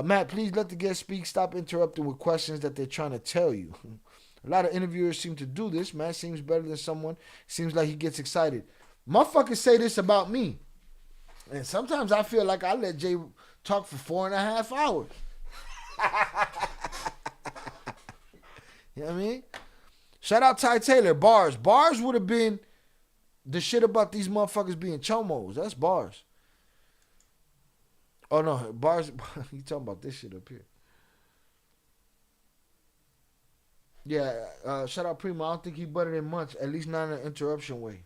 [SPEAKER 2] Matt, please let the guest speak. Stop interrupting with questions that they're trying to tell you. A lot of interviewers seem to do this. Matt seems better than someone. Seems like he gets excited. Motherfuckers say this about me. And sometimes I feel like I let Jay talk for 4.5 hours. You know what I mean? Shout out Ty Taylor. Bars. Bars would have been the shit about these motherfuckers being chomos. That's bars. Oh, no. Bars. You talking about this shit up here. Yeah. Shout out Primo. I don't think he butted in much. At least not in an interruption way.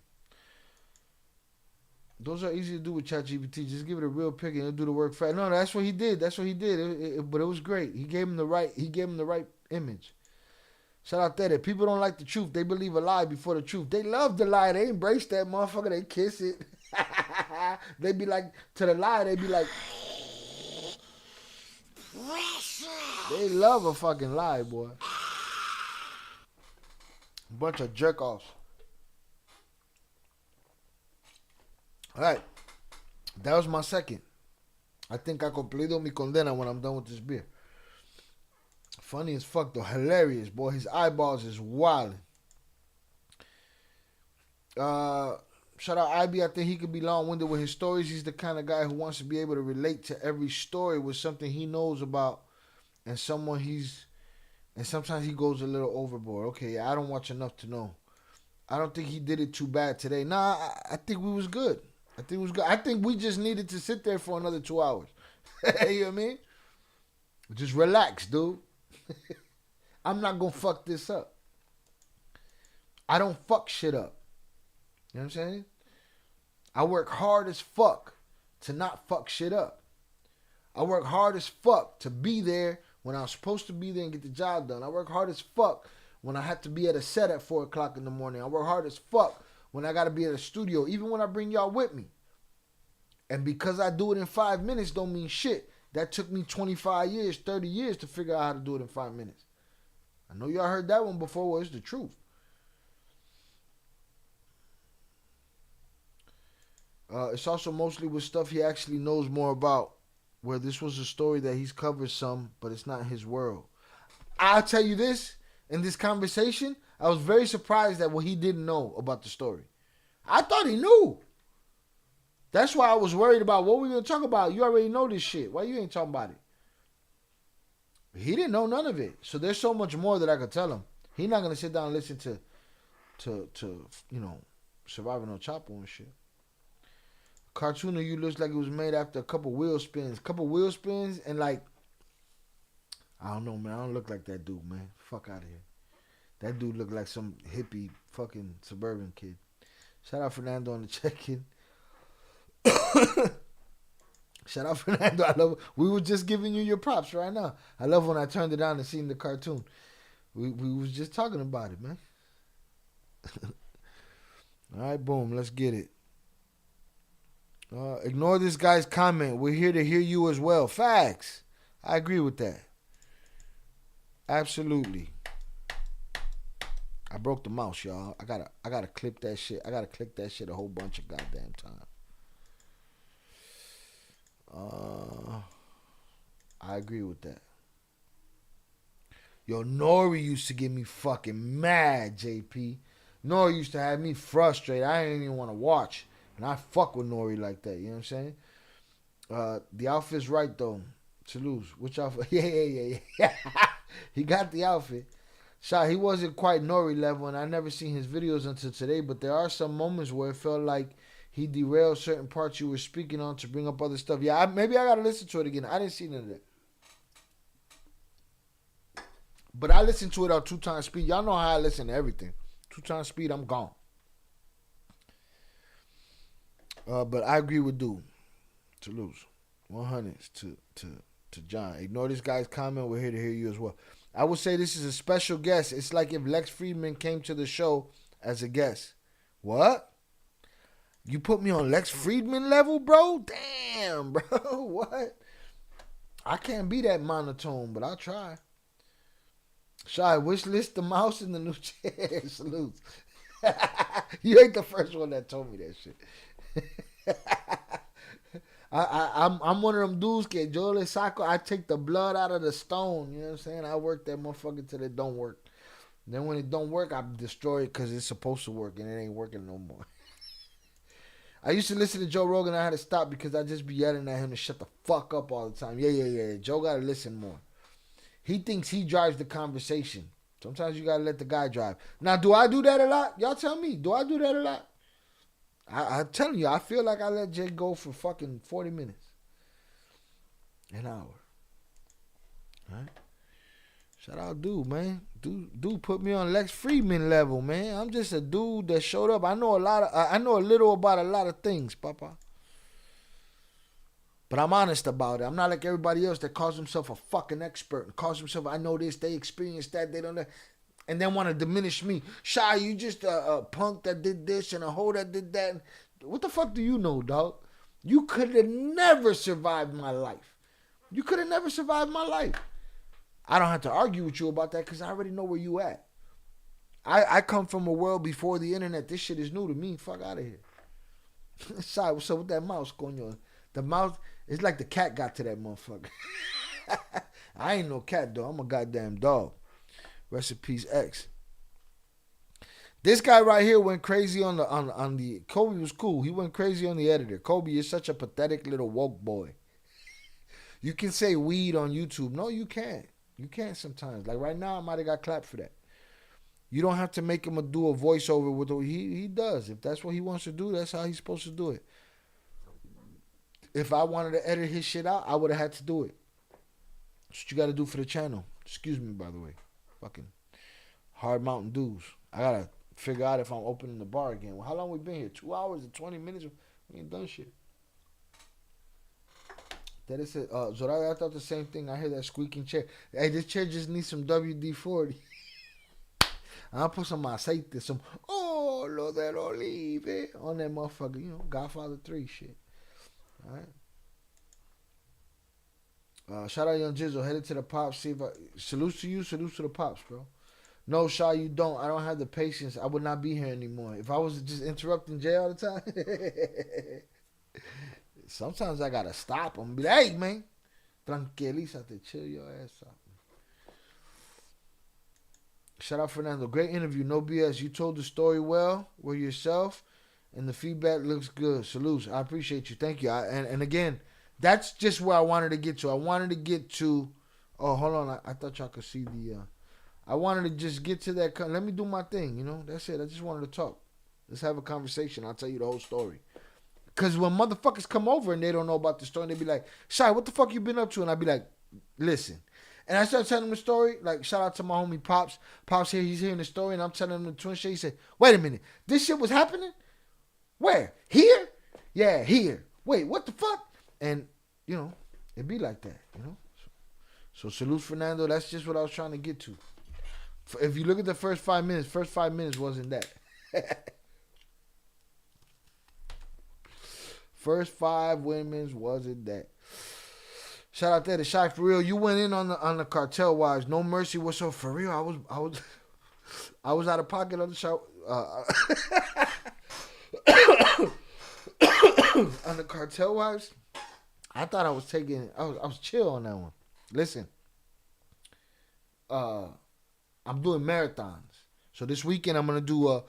[SPEAKER 2] Those are easy to do with ChatGPT. Just give it a real pic and it'll do the work fast. No, that's what he did. But it was great. He gave him the right image. Shout out there. People don't like the truth. They believe a lie before the truth. They love the lie. They embrace that motherfucker. They kiss it. They be like, to the lie, they be like, they love a fucking lie, boy. Bunch of jerk-offs. All right. That was my second. I think I cumplido mi condena when I'm done with this beer. Funny as fuck, though. Hilarious, boy. His eyeballs is wilding. Shout out IB. I think he could be long-winded with his stories. He's the kind of guy who wants to be able to relate to every story with something he knows about and and sometimes he goes a little overboard. Okay, I don't watch enough to know. I don't think he did it too bad today. Nah, I think we was good. I think we just needed to sit there for another 2 hours. You know what I mean? Just relax, dude. I'm not going to fuck this up. I don't fuck shit up. You know what I'm saying? I work hard as fuck to not fuck shit up. I work hard as fuck to be there when I'm supposed to be there and get the job done. I work hard as fuck when I have to be at a set at 4 o'clock in the morning. I work hard as fuck when I got to be at a studio, even when I bring y'all with me. And because I do it in 5 minutes don't mean shit. That took me 25 years, 30 years to figure out how to do it in 5 minutes. I know y'all heard that one before. Well, it's the truth. It's also mostly with stuff he actually knows more about, where this was a story that he's covered some, but it's not his world. I'll tell you this, in this conversation, I was very surprised at what he didn't know about the story. I thought he knew. That's why I was worried about what we're going to talk about. You already know this shit. Why you ain't talking about it? He didn't know none of it. So there's so much more that I could tell him. He's not going to sit down and listen to you know, Surviving on Chapo and shit. Cartoon of you looks like it was made after a couple wheel spins. And like, I don't know, man. I don't look like that dude, man. Fuck out of here. That dude looked like some hippie fucking suburban kid. Shout out Fernando on the check-in. Shout out Fernando. I love. We were just giving you your props right now. I love when I turned it on and seen the cartoon. We was just talking about it, man. All right, boom. Let's get it. Ignore this guy's comment. We're here to hear you as well. Facts. I agree with that. Absolutely. I broke the mouse, y'all. I gotta clip that shit. I gotta click that shit a whole bunch of goddamn time. I agree with that. Yo, Nori used to get me fucking mad, JP. Nori used to have me frustrated. I didn't even want to watch. And I fuck with Nori like that. You know what I'm saying? The outfit's right, though. Toulouse. Which outfit? Yeah. He got the outfit. Shot, he wasn't quite Nori level, and I never seen his videos until today, but there are some moments where it felt like he derailed certain parts you were speaking on to bring up other stuff. Yeah, maybe I got to listen to it again. I didn't see none of that. But I listened to it on 2x speed. Y'all know how I listen to everything. 2x speed, I'm gone. But I agree with dude. To lose. 100 to John. Ignore this guy's comment. We're here to hear you as well. I would say this is a special guest. It's like if Lex Friedman came to the show as a guest. What? You put me on Lex Friedman level, bro? Damn, bro. What? I can't be that monotone, but I'll try. Shy, wish list the mouse in the new chair. Salute. You ain't the first one that told me that shit. I'm one of them dudes que yo le saco. I take the blood out of the stone. You know what I'm saying? I work that motherfucker till it don't work. Then when it don't work, I destroy it because it's supposed to work and it ain't working no more. I used to listen to Joe Rogan. I had to stop because I just be yelling at him to shut the fuck up all the time. Yeah. Joe got to listen more. He thinks he drives the conversation. Sometimes you got to let the guy drive. Now, do I do that a lot? Y'all tell me. Do I do that a lot? I'm telling you, I feel like I let Jay go for fucking 40 minutes. An hour. All right? Shout out dude, man. Dude put me on Lex Friedman level, man. I'm just a dude that showed up. I know a little about a lot of things, Papa. But I'm honest about it. I'm not like everybody else that calls himself a fucking expert and calls himself, I know this, they experienced that, they don't know. And then want to diminish me. Shy, you just a punk that did this and a hoe that did that. What the fuck do you know, dog? You could have never survived my life. You could have never survived my life. I don't have to argue with you about that because I already know where you at. I come from a world before the internet. This shit is new to me. Fuck out of here. Shy, what's up with that mouse, coño? The mouse, it's like the cat got to that motherfucker. I ain't no cat, though. I'm a goddamn dog. Rest in peace, X. This guy right here went crazy on the Kobe was cool. He went crazy on the editor. Kobe is such a pathetic little woke boy. You can say weed on YouTube. No, you can't. You can't sometimes. Like right now, I might have got clapped for that. You don't have to make him do a voiceover with what he does. If that's what he wants to do, that's how he's supposed to do it. If I wanted to edit his shit out, I would have had to do it. That's what you got to do for the channel. Excuse me, by the way. Fucking hard mountain dews. I got to figure out if I'm opening the bar again. Well, how long we been here? 2 hours and 20 minutes? We ain't done shit. That is it. Zoraya, I thought the same thing. I hear that squeaking chair. Hey, this chair just needs some WD-40. I'll put some aceite, some lo del olive on that motherfucker. You know, Godfather 3 shit. All right. Shout out Young Jizzle. Headed to the Pops. See if salute to you. Salute to the Pops, bro. No, Shaw, you don't. I don't have the patience. I would not be here anymore. If I was just interrupting Jay all the time. Sometimes I gotta stop them. Be like, hey, man, tranquilízate, chill your ass out. Shout out Fernando. Great interview. No BS. You told the story well. Were yourself. And the feedback looks good. Salutes. I appreciate you. Thank you. And again, that's just where I wanted to get to. I wanted to get to. Oh, hold on. I thought y'all could see the. I wanted to just get to that. Let me do my thing. You know, that's it. I just wanted to talk. Let's have a conversation. I'll tell you the whole story. Because when motherfuckers come over and they don't know about the story, they be like, Shai, what the fuck you been up to? And I be like, listen. And I started telling him the story. Like, shout out to my homie Pops. Pops here, he's hearing the story, and I'm telling him the twin shit. He said, wait a minute. This shit was happening? Where? Here? Yeah, here. Wait, what the fuck? And, you know, it be like that, you know? So salute, Fernando. That's just what I was trying to get to. If you look at the first 5 minutes wasn't that. First 5 women's wasn't that. Shout out there to Shai. For real, you went in on the Cartel wives. No mercy whatsoever. For real, I was out of pocket on the show. On the Cartel wives, I thought I was taking. I was chill on that one. Listen, I'm doing marathons. So this weekend I'm gonna do a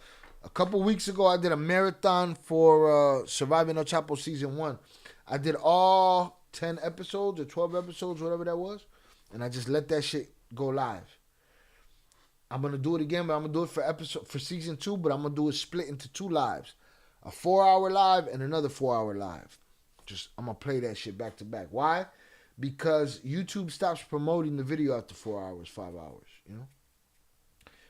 [SPEAKER 2] couple weeks ago I did a marathon for Surviving El Chapo season 1. I did all 10 episodes or 12 episodes, whatever that was, and I just let that shit go live. I'm gonna do it again, but I'm gonna do it for season 2, but I'm gonna do it split into 2 lives. A 4-hour live and another 4-hour live. I'm gonna play that shit back to back. Why? Because YouTube stops promoting the video after 4 hours, 5 hours, you know?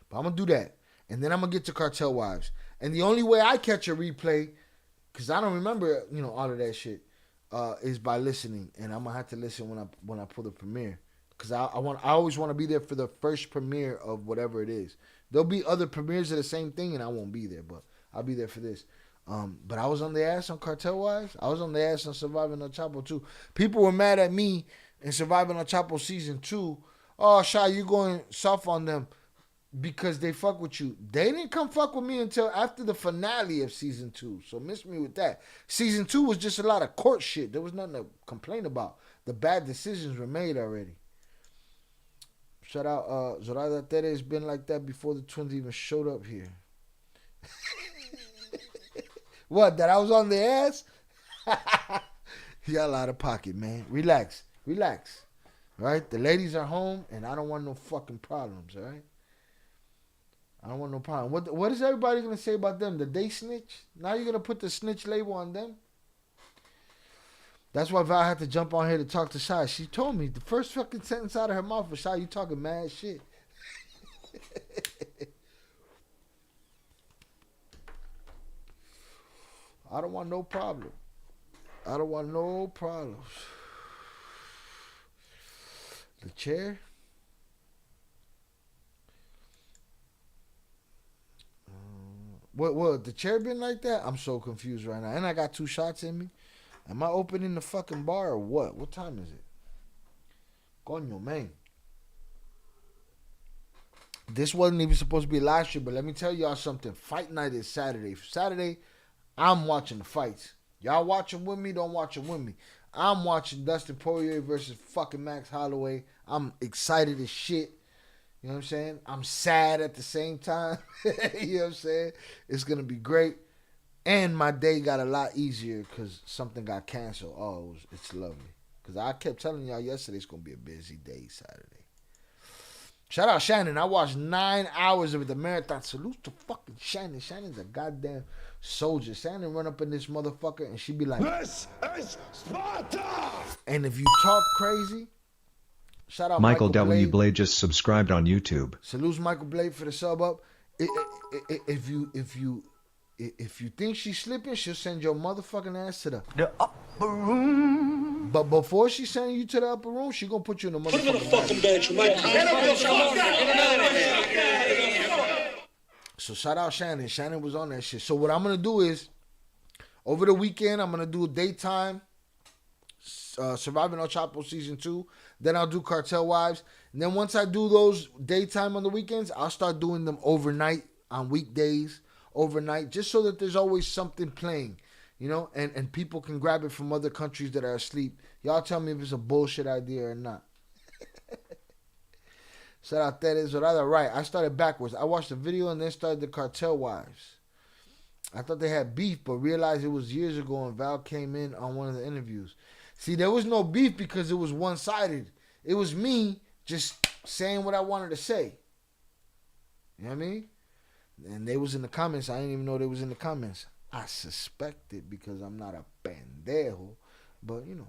[SPEAKER 2] But I'm gonna do that. And then I'm gonna get to Cartel Wives. And the only way I catch a replay, because I don't remember, you know, all of that shit, is by listening. And I'm gonna have to listen when I pull the premiere. Because I always want to be there for the first premiere of whatever it is. There'll be other premieres of the same thing and I won't be there, but I'll be there for this. But I was on the ass on Cartel Wives. I was on the ass on Surviving El Chapo too. People were mad at me in Surviving El Chapo season 2. Oh, Shai, you going soft on them because they fuck with you. They didn't come fuck with me until after the finale of season 2. So miss me with that. Season 2 was just a lot of court shit. There was nothing to complain about. The bad decisions were made already. Shout out, Zorada Tere has been like that before the twins even showed up here. What, that I was on the ass? You got a lot of pocket, man. Relax. All right? The ladies are home, and I don't want no fucking problems, all right? I don't want no problem. What is everybody going to say about them? That they snitch? Now you're going to put the snitch label on them? That's why Val had to jump on here to talk to Shai. She told me the first fucking sentence out of her mouth was, Shai, you talking mad shit. I don't want no problem. I don't want no problems. The chair? What? The chair been like that? I'm so confused right now. And I got 2 shots in me. Am I opening the fucking bar or what? What time is it? Coño, man. This wasn't even supposed to be last year, but let me tell y'all something. Fight night is Saturday. Saturday, I'm watching the fights. Y'all watching with me? Don't watch them with me. I'm watching Dustin Poirier versus fucking Max Holloway. I'm excited as shit. You know what I'm saying? I'm sad at the same time. You know what I'm saying? It's going to be great. And my day got a lot easier because something got canceled. Oh, it's lovely. Because I kept telling y'all yesterday it's going to be a busy day Saturday. Shout out Shannon. I watched 9 hours of the marathon. Salute to fucking Shannon. Shannon's a goddamn soldier. Shannon run up in this motherfucker and she be like, "This is Sparta!" And if you talk crazy, shout out
[SPEAKER 3] Michael W. Blade just subscribed on YouTube.
[SPEAKER 2] Salute Michael Blade for the sub up. If you think she's slipping, she'll send your motherfucking ass to the upper room. But before she send you to the upper room, she gonna put you in the motherfucking bed. So shout out Shannon. Shannon was on that shit. So what I'm gonna do is, over the weekend, I'm gonna do a daytime Surviving El Chapo season 2. Then I'll do Cartel Wives. And then once I do those daytime on the weekends, I'll start doing them overnight on weekdays. Overnight, just so that there's always something playing. You know, and people can grab it from other countries that are asleep. Y'all tell me if it's a bullshit idea or not. Shout out Teres Dorada. Right, I started backwards. I watched the video and then started the Cartel Wives. I thought they had beef, but realized it was years ago and Val came in on one of the interviews. See, there was no beef because it was one-sided. It was me just saying what I wanted to say. You know what I mean? And they was in the comments. I didn't even know they was in the comments. I suspected because I'm not a pendejo. But, you know,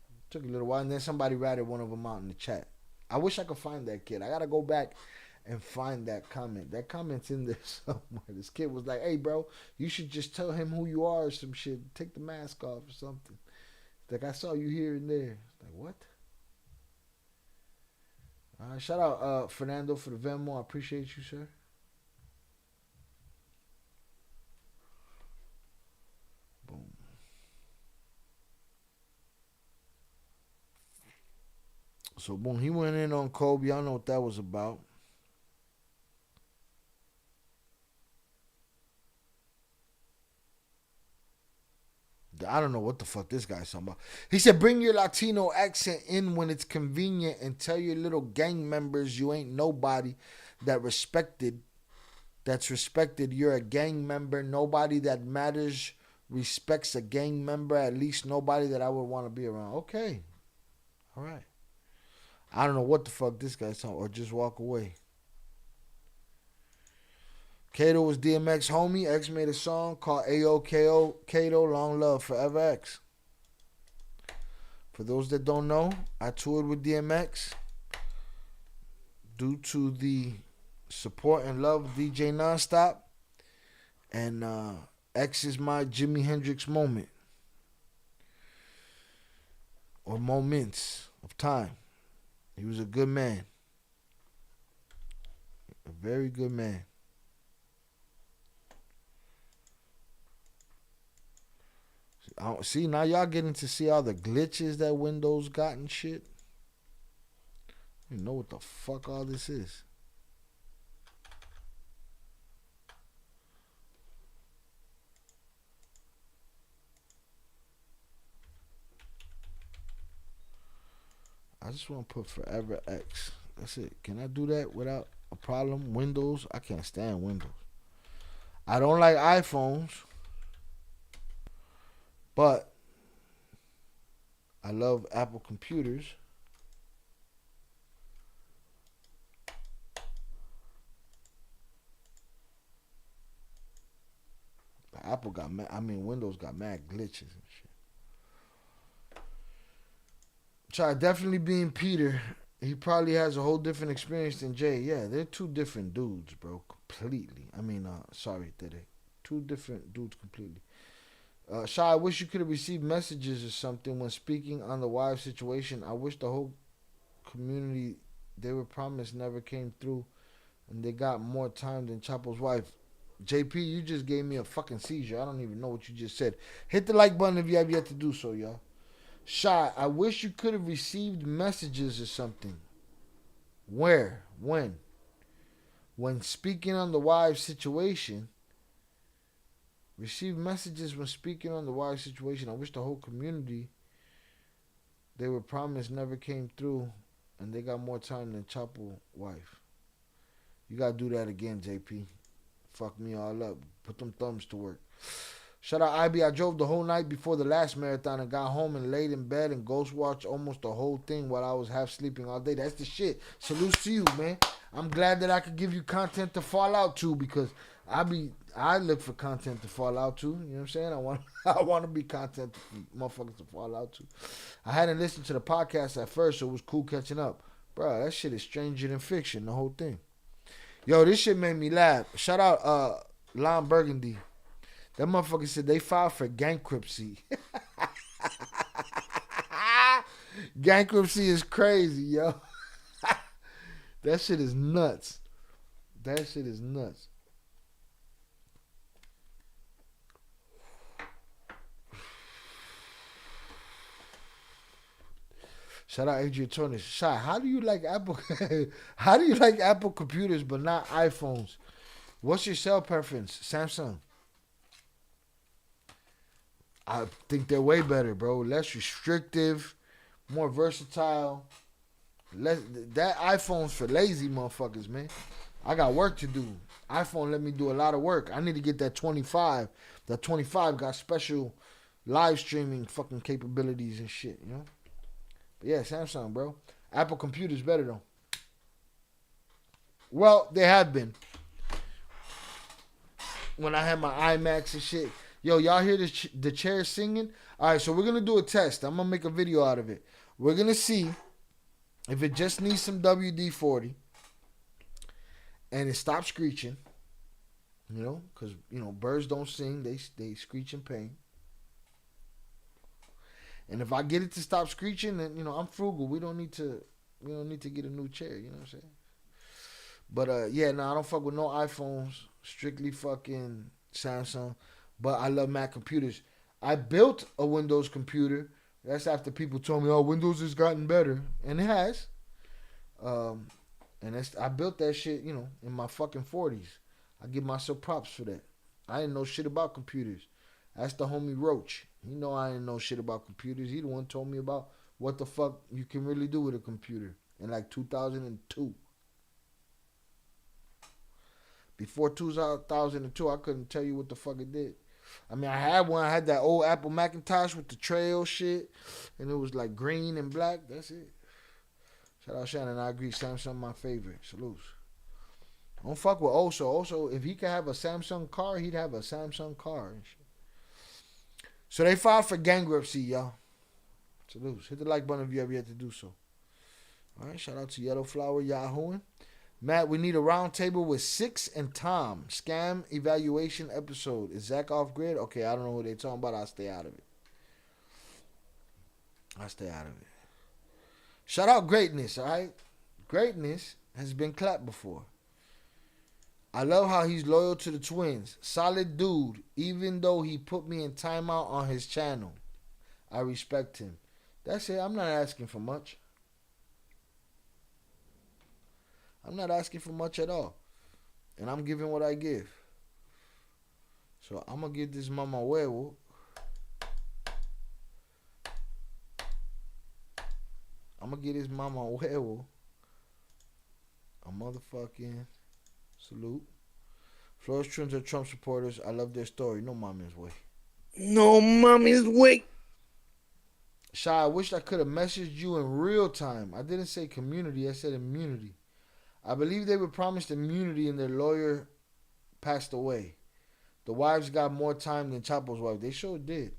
[SPEAKER 2] it took a little while. And then somebody ratted one of them out in the chat. I wish I could find that kid. I got to go back and find that comment. That comment's in there somewhere. This kid was like, hey, bro, you should just tell him who you are or some shit. Take the mask off or something. Like, I saw you here and there. Like, what? All right, shout out Fernando for the Venmo. I appreciate you, sir. Boom. So, boom, he went in on Kobe. Y'all know what that was about. I don't know what the fuck this guy's talking about. He said, bring your Latino accent in when it's convenient and tell your little gang members you ain't nobody that's respected. You're a gang member. Nobody that matters respects a gang member. At least nobody that I would want to be around. Okay. All right. I don't know what the fuck this guy's talking about. Or just walk away. Kato was DMX homie. X made a song called AOKO Kato Long Love Forever X. For those that don't know, I toured with DMX due to the support and love of DJ Nonstop. And X is my Jimi Hendrix moment. Or moments of time. He was a good man. A very good man. See, now y'all getting to see all the glitches that Windows got and shit. You know what the fuck all this is. I just want to put Forever X. That's it. Can I do that without a problem? Windows? I can't stand Windows. I don't like iPhones. But I love Apple computers. Apple got mad, Windows got mad glitches and shit. Try definitely being Peter. He probably has a whole different experience than Jay. Yeah, they're two different dudes, bro. Completely. Sorry, Tere. Two different dudes completely. Shy, I wish you could have received messages or something when speaking on the wife situation. I wish the whole community they were promised never came through and they got more time than Chapo's wife. JP, you just gave me a fucking seizure. I don't even know what you just said. Hit the like button if you have yet to do so, y'all. Shy, I wish you could have received messages or something. Where? When? When speaking on the wife situation. Received messages when speaking on the wife situation. I wish the whole community they were promised never came through and they got more time than Chapo wife. You gotta do that again, JP. Fuck me all up. Put them thumbs to work. Shout out IB. I drove the whole night before the last marathon and got home and laid in bed and ghost watched almost the whole thing while I was half sleeping all day. That's the shit. Salute to you, man. I'm glad that I could give you content to fall out to because I look for content to fall out to. You know what I'm saying? I want to be content for motherfuckers to fall out to. I hadn't listened to the podcast at first, so it was cool catching up. Bro, that shit is stranger than fiction, the whole thing. Yo, this shit made me laugh. Shout out Lon Burgundy. That motherfucker said they filed for bankruptcy. Bankruptcy is crazy, yo. That shit is nuts. That shit is nuts. Shout out Adrian Torres. Shy, how do you like Apple? How do you like Apple computers but not iPhones? What's your cell preference? Samsung. I think they're way better, bro. Less restrictive, more versatile. That iPhone's for lazy motherfuckers, man. I got work to do. iPhone let me do a lot of work. I need to get that 25. That 25 got special live streaming fucking capabilities and shit, you know? But yeah, Samsung, bro. Apple computers better though. Well, they have been. When I had my iMacs and shit. Yo, y'all hear the chair singing? All right, so we're going to do a test. I'm going to make a video out of it. We're going to see if it just needs some WD-40 and it stops screeching. You know, because, you know, birds don't sing. They screech in pain. And if I get it to stop screeching, then, you know, I'm frugal. We don't need to get a new chair. You know what I'm saying? But, yeah, no, I don't fuck with no iPhones. Strictly fucking Samsung. But I love Mac computers. I built a Windows computer. That's after people told me, oh, Windows has gotten better. And it has. And I built that shit, you know, in my fucking 40s. I give myself props for that. I didn't know shit about computers. That's the homie Roach. He know I didn't know shit about computers. He the one told me about what the fuck you can really do with a computer in like 2002. Before 2002, I couldn't tell you what the fuck it did. I mean, I had one. I had that old Apple Macintosh with the trail shit. And it was like green and black. That's it. Shout out Shannon. I agree. Samsung my favorite. Salutes. Don't fuck with Oso. Oso, if he could have a Samsung car, he'd have a Samsung car and shit. So they filed for bankruptcy, y'all. Salutes. Hit the like button if you ever yet to do so. All right. Shout out to Yellow Flower Yahooing. Matt, we need a round table with Six and Tom. Scam evaluation episode. Is Zach off grid? Okay, I don't know who they're talking about. I'll stay out of it. Shout out Greatness, all right? Greatness has been clapped before. I love how he's loyal to the twins. Solid dude, even though he put me in timeout on his channel. I respect him. That's it. I'm not asking for much. I'm not asking for much at all. And I'm giving what I give. So I'm going to give this mama huevo. I'm going to give this mama huevo a motherfucking salute. Flores Trends are Trump supporters. I love their story. No mommy's way.
[SPEAKER 5] No mommy's way.
[SPEAKER 2] Shy, I wish I could have messaged you in real time. I didn't say community. I said immunity. I believe they were promised immunity and their lawyer passed away. The wives got more time than Chapo's wife. They sure did.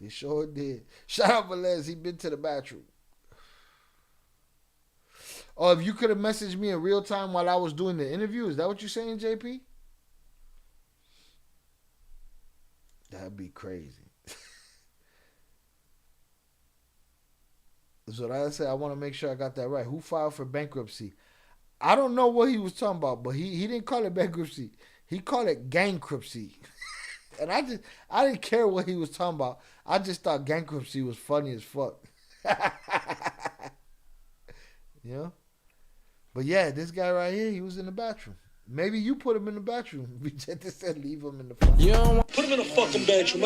[SPEAKER 2] They sure did. Shout out Velez. He been to the bathroom. Oh, if you could have messaged me in real time while I was doing the interview, is that what you're saying, JP? That'd be crazy. So I said, I want to make sure I got that right. Who filed for bankruptcy? I don't know what he was talking about, but he didn't call it bankruptcy. He called it gankruptcy. And I didn't care what he was talking about. I just thought gankruptcy was funny as fuck. You know? But yeah, this guy right here, he was in the bathroom. Maybe you put him in the bathroom. We just said leave him in the fucking
[SPEAKER 5] Yo, put him in the fucking bathroom.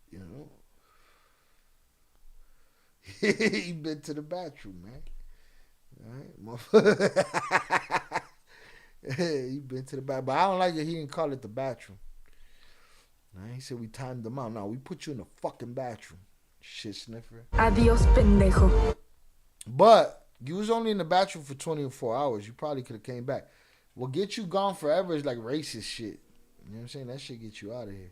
[SPEAKER 2] You know? He been to the bathroom, man. All right, he been to the bathroom. But I don't like that he didn't call it the bathroom. Right? He said we timed them out. No, we put you in the fucking bathroom. Shit sniffer.
[SPEAKER 8] Adios, pendejo.
[SPEAKER 2] But you was only in the bathroom for 24 hours. You probably could have came back. What get you gone forever is like racist shit. You know what I'm saying? That shit gets you out of here.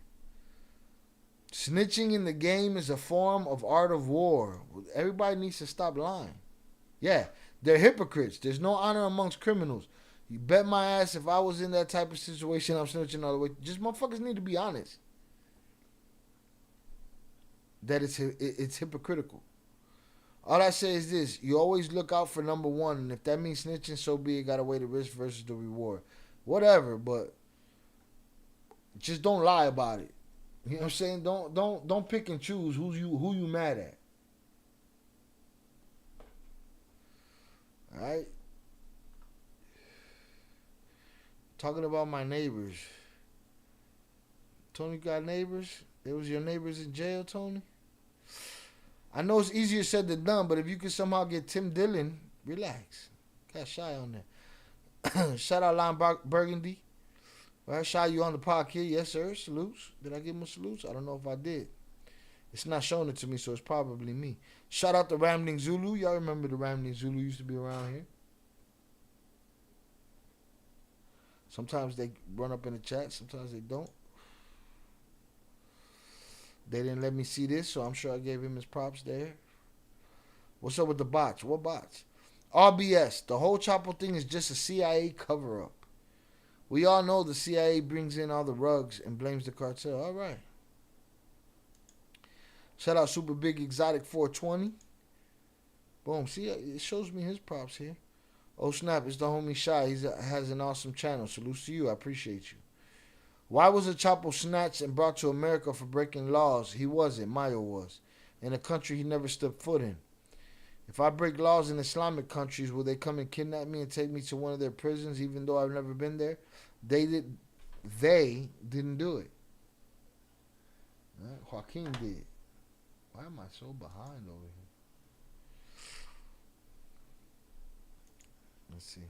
[SPEAKER 2] Snitching in the game is a form of art of war. Everybody needs to stop lying. Yeah, they're hypocrites. There's no honor amongst criminals. You bet my ass if I was in that type of situation, I'm snitching all the way. Just motherfuckers need to be honest. That it's hypocritical. All I say is this. You always look out for number one. And if that means snitching, so be it. Gotta weigh the risk versus the reward. Whatever, but just don't lie about it. You know what I'm saying? Don't pick and choose who you mad at. All right? Talking about my neighbors. Tony got neighbors? It was your neighbors in jail, Tony? I know it's easier said than done, but if you could somehow get Tim Dillon, relax. Got Shy on there. Shout out Lon Burgundy. Well, Shy, you on the podcast? Yes, sir. Salutes. Did I give him a salute? I don't know if I did. It's not showing it to me, so it's probably me. Shout out to Rambling Zulu. Y'all remember the Rambling Zulu used to be around here. Sometimes they run up in the chat. Sometimes they don't. They didn't let me see this, so I'm sure I gave him his props there. What's up with the bots? What bots? RBS. The whole Chapo thing is just a CIA cover-up. We all know the CIA brings in all the rugs and blames the cartel. All right. Shout out Super Big Exotic 420. Boom. See, it shows me his props here. Oh, snap. It's the homie Shy. He has an awesome channel. Salutes to you. I appreciate you. Why was a Chapo snatched and brought to America for breaking laws? He wasn't. Mayo was. In a country he never stepped foot in. If I break laws in Islamic countries, will they come and kidnap me and take me to one of their prisons even though I've never been there? They didn't do it. Right? Joaquin did. Why am I so behind over here? Let's see.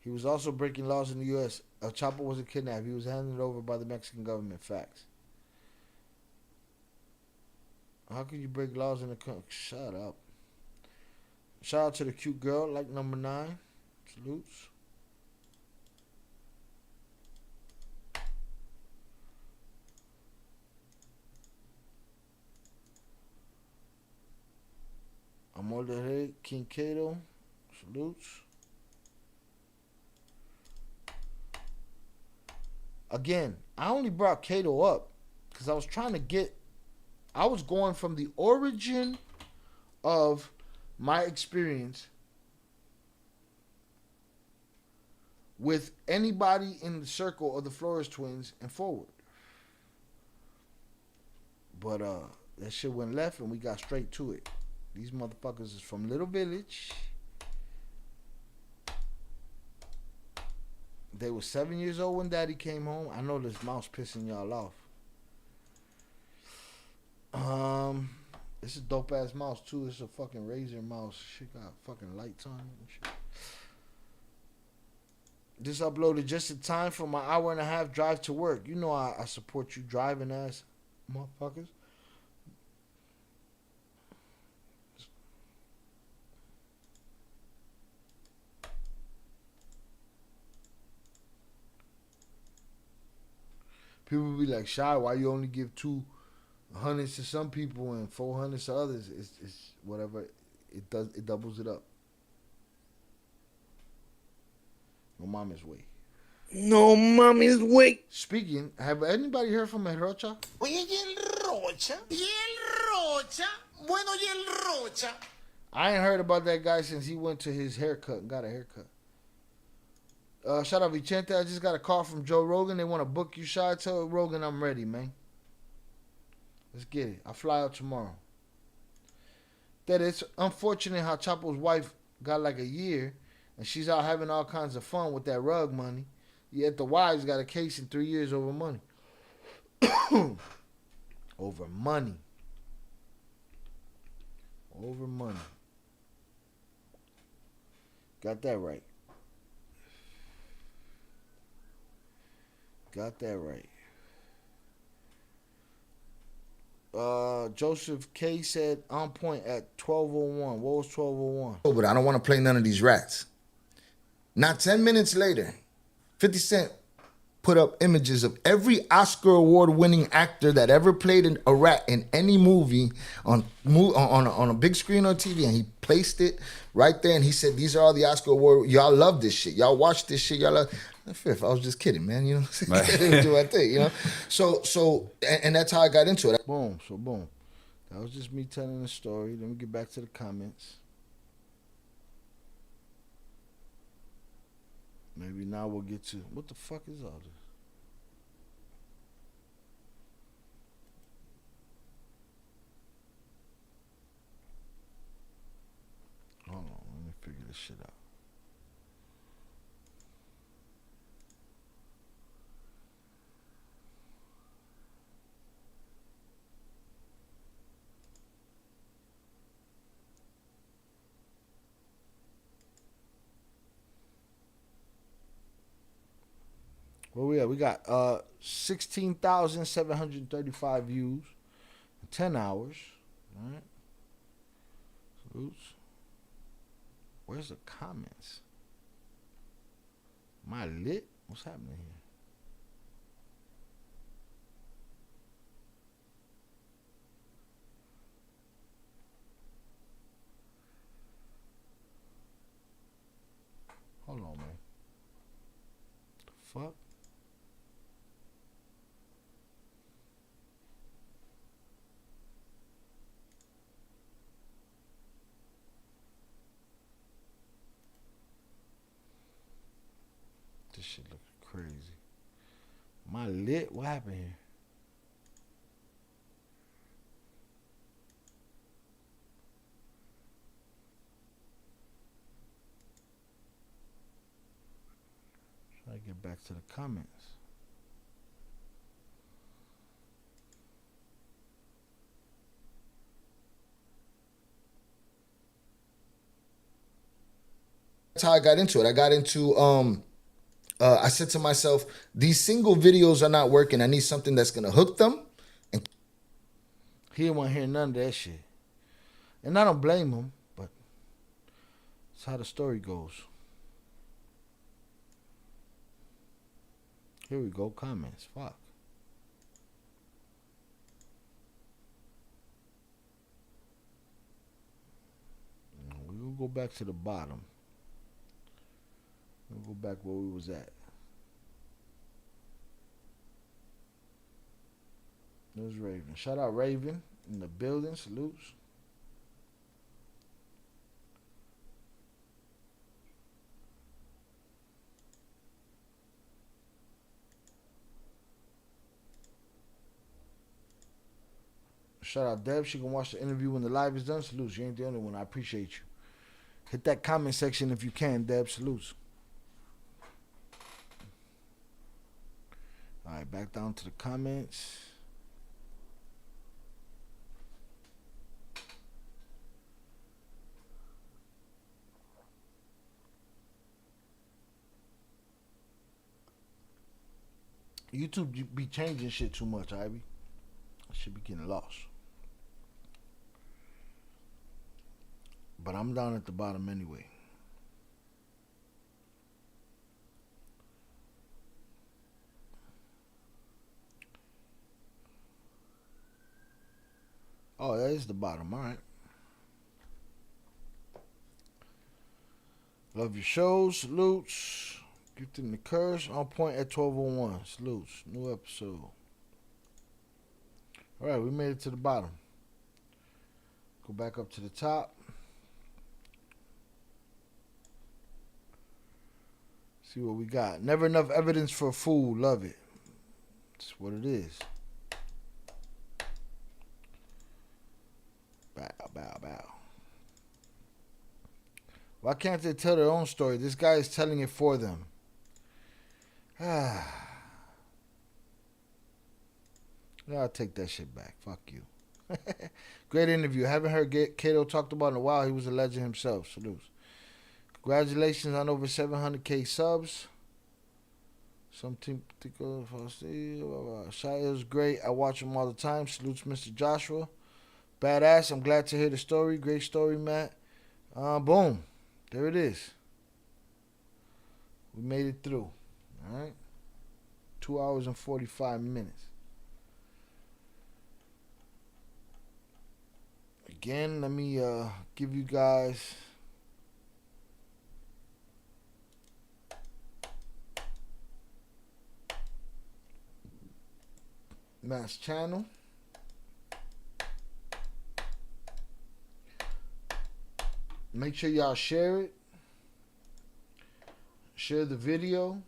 [SPEAKER 2] He was also breaking laws in the U.S. El Chapo wasn't kidnapped. He was handed over by the Mexican government. Facts. How can you break laws in the country? Shut up. Shout out to the cute girl, like number 9. Salutes. Amor de Rey, King Kato. Salutes. Again, I only brought Kato up because I was trying to get... I was going from the origin of my experience with anybody in the circle of the Flores twins and forward. But that shit went left and we got straight to it. These motherfuckers is from Little Village. They were 7 years old when Daddy came home. I know this mouse pissing y'all off. This is a dope ass mouse too. This is a fucking Razer mouse. Shit got fucking lights on it and shit. This uploaded just in time for my 1.5-hour drive to work. You know I support you driving ass motherfuckers. People be like, Shy, why you only give 200s to some people and 400s to others? It's whatever. It doubles it up. No mama's way.
[SPEAKER 5] No mommy's way.
[SPEAKER 2] Speaking, have anybody heard from El Rocha?
[SPEAKER 5] Oye, ¿y el Rocha? ¿Y el Rocha? Bueno, ¿y el Rocha?
[SPEAKER 2] I ain't heard about that guy since he went to his haircut and got a haircut. Shout out Vicente. I just got a call from Joe Rogan. They want to book you, Shy. Tell Rogan I'm ready, man. Let's get it. I'll fly out tomorrow. That it's unfortunate how Chapo's wife got like a year and she's out having all kinds of fun with that rug money. Yet the wives got a case in 3 years over money. Over money. Over money. Got that right. Got that right. Joseph K said on point at 12:01. What was 12:01?
[SPEAKER 1] Oh, but I don't want to play none of these rats. Not 10 minutes later, 50 Cent put up images of every Oscar award-winning actor that ever played a rat in any movie on a big screen on TV, and he placed it right there, and he said, these are all the Oscar award. Y'all love this shit. Y'all watch this shit. Y'all love. Fifth, I was just kidding, man. You know what I'm saying? Do my thing, you know? So, and that's how I got into it.
[SPEAKER 2] Boom. So, boom. That was just me telling the story. Let me get back to the comments. Maybe now we'll get to, what the fuck is all this? Hold on, let me figure this shit out. Where we at? We got 16,735 views in 10 hours. All right. Salutes. Where's the comments? Am I lit? What's happening here? Hold on, man. The fuck? This shit looking crazy. Am I lit? What happened here? Try to get back to the comments.
[SPEAKER 1] That's how I got into it. I got into I said to myself, these single videos are not working. I need something that's gonna hook them. And
[SPEAKER 2] He didn't want to hear none of that shit. And I don't blame him, but it's how the story goes. Here we go, comments. Fuck. We'll go back to the bottom. We'll go back where we was at. There's Raven. Shout out Raven in the building. Salutes. Shout out Deb. She can watch the interview when the live is done. Salutes. You ain't the only one. I appreciate you. Hit that comment section if you can, Deb. Salutes. All right, back down to the comments. YouTube be changing shit too much, Ivy. I should be getting lost. But I'm down at the bottom anyway. Oh, that is the bottom. All right. Love your shows. Salutes. Gifting the curse. On point at 12:01. Salutes. New episode. All right, we made it to the bottom. Go back up to the top. See what we got. Never enough evidence for a fool. Love it. That's what it is. Bow, bow, bow. Why can't they tell their own story? This guy is telling it for them. I'll take that shit back. Fuck you. Great interview. Haven't heard Kato talked about in a while. He was a legend himself. Salutes. Congratulations on over 700K subs. Something particular. Shia is great. I watch him all the time. Salutes, Mr. Joshua. Badass. I'm glad to hear the story. Great story, Matt. Boom. There it is. We made it through. All right. 2 hours and 45 minutes. Again, let me give you guys Matt's channel. Make sure y'all share it. Share the video.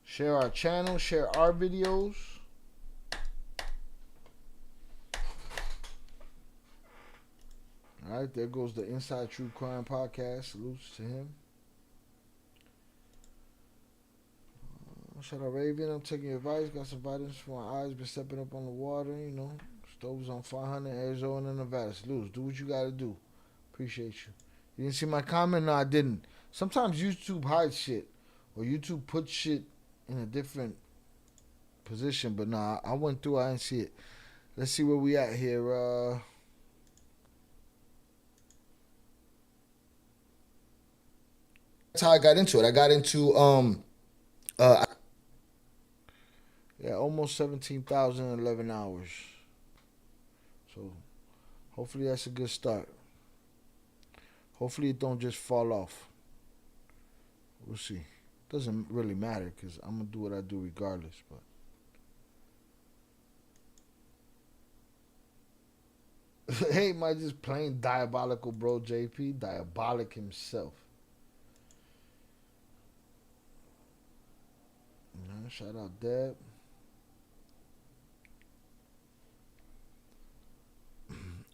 [SPEAKER 2] Share our channel. Share our videos. All right, there goes the Inside True Crime Podcast. Salutes to him. Shout out Raven. I'm taking your advice. Got some vitamins for my eyes. Been stepping up on the water, you know. Stoves on 500, Arizona, and Nevada. Salutes. Do what you got to do. Appreciate you. You didn't see my comment? No, I didn't. Sometimes YouTube hides shit Or YouTube put shit in a different position, but nah, I went through, I didn't see it. Let's see where we at here. That's how I got into it. I got into almost 17,011 hours. So hopefully that's a good start. Hopefully it don't just fall off. We'll see. Doesn't really matter because I'm gonna do what I do regardless. But hey, my just plain diabolical bro, JP, diabolic himself. Shout out Deb.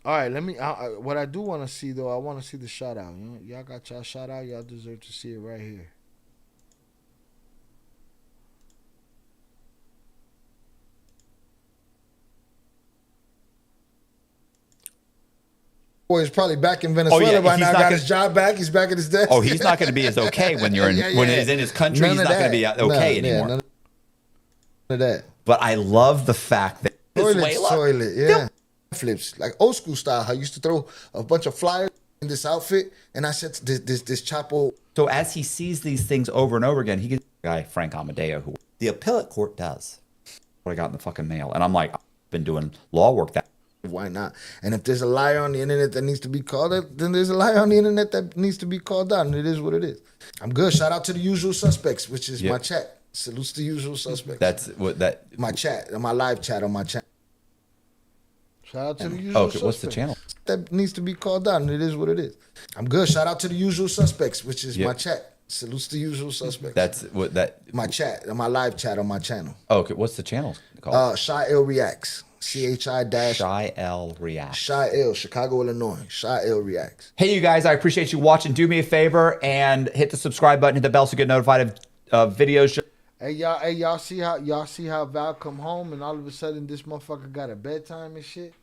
[SPEAKER 2] All right, let me. What I do want to see though, I want to see the shout out. You know, y'all got y'all shout out. Y'all deserve to see it right here. Boy, he's probably back in Venezuela by now. Got his job back. He's back at his desk.
[SPEAKER 4] Oh, he's not going to be as okay when you're in when he's in his country. He's not going to be okay anymore.
[SPEAKER 2] None of that.
[SPEAKER 4] But I love the fact that
[SPEAKER 2] toilet, yeah. Flips like old school style. I used to throw a bunch of flyers in this outfit, and I said this Chapo.
[SPEAKER 4] So as he sees these things over and over again, he gets guy Frank Amadeo, who the appellate court does. What I got in the fucking mail, and I'm like, I've been doing law work that.
[SPEAKER 2] Why not? And if there's a liar on the internet that needs to be called out, then there's a liar on the internet that needs to be called out, and it is what it is. I'm good. Shout out to the usual suspects, which is my chat. Salutes to the usual suspects.
[SPEAKER 4] That's what that.
[SPEAKER 2] My chat, my live chat on my channel. Shout out to the usual suspects.
[SPEAKER 4] What's the channel?
[SPEAKER 2] That needs to be called out, and it is what it is. I'm good. Shout out to the usual suspects, which is my chat. Salutes to the usual suspects.
[SPEAKER 4] That's what that.
[SPEAKER 2] My chat, my live chat on my channel.
[SPEAKER 4] Okay, what's the channel called?
[SPEAKER 2] Shy L Reacts.
[SPEAKER 4] Shy L Reacts.
[SPEAKER 2] Shy L, Chicago, Illinois. Shy L Reacts.
[SPEAKER 4] Hey, you guys, I appreciate you watching. Do me a favor and hit the subscribe button, hit the bell so you get notified of videos.
[SPEAKER 2] Hey y'all see how Val come home and all of a sudden this motherfucker got a bedtime and shit?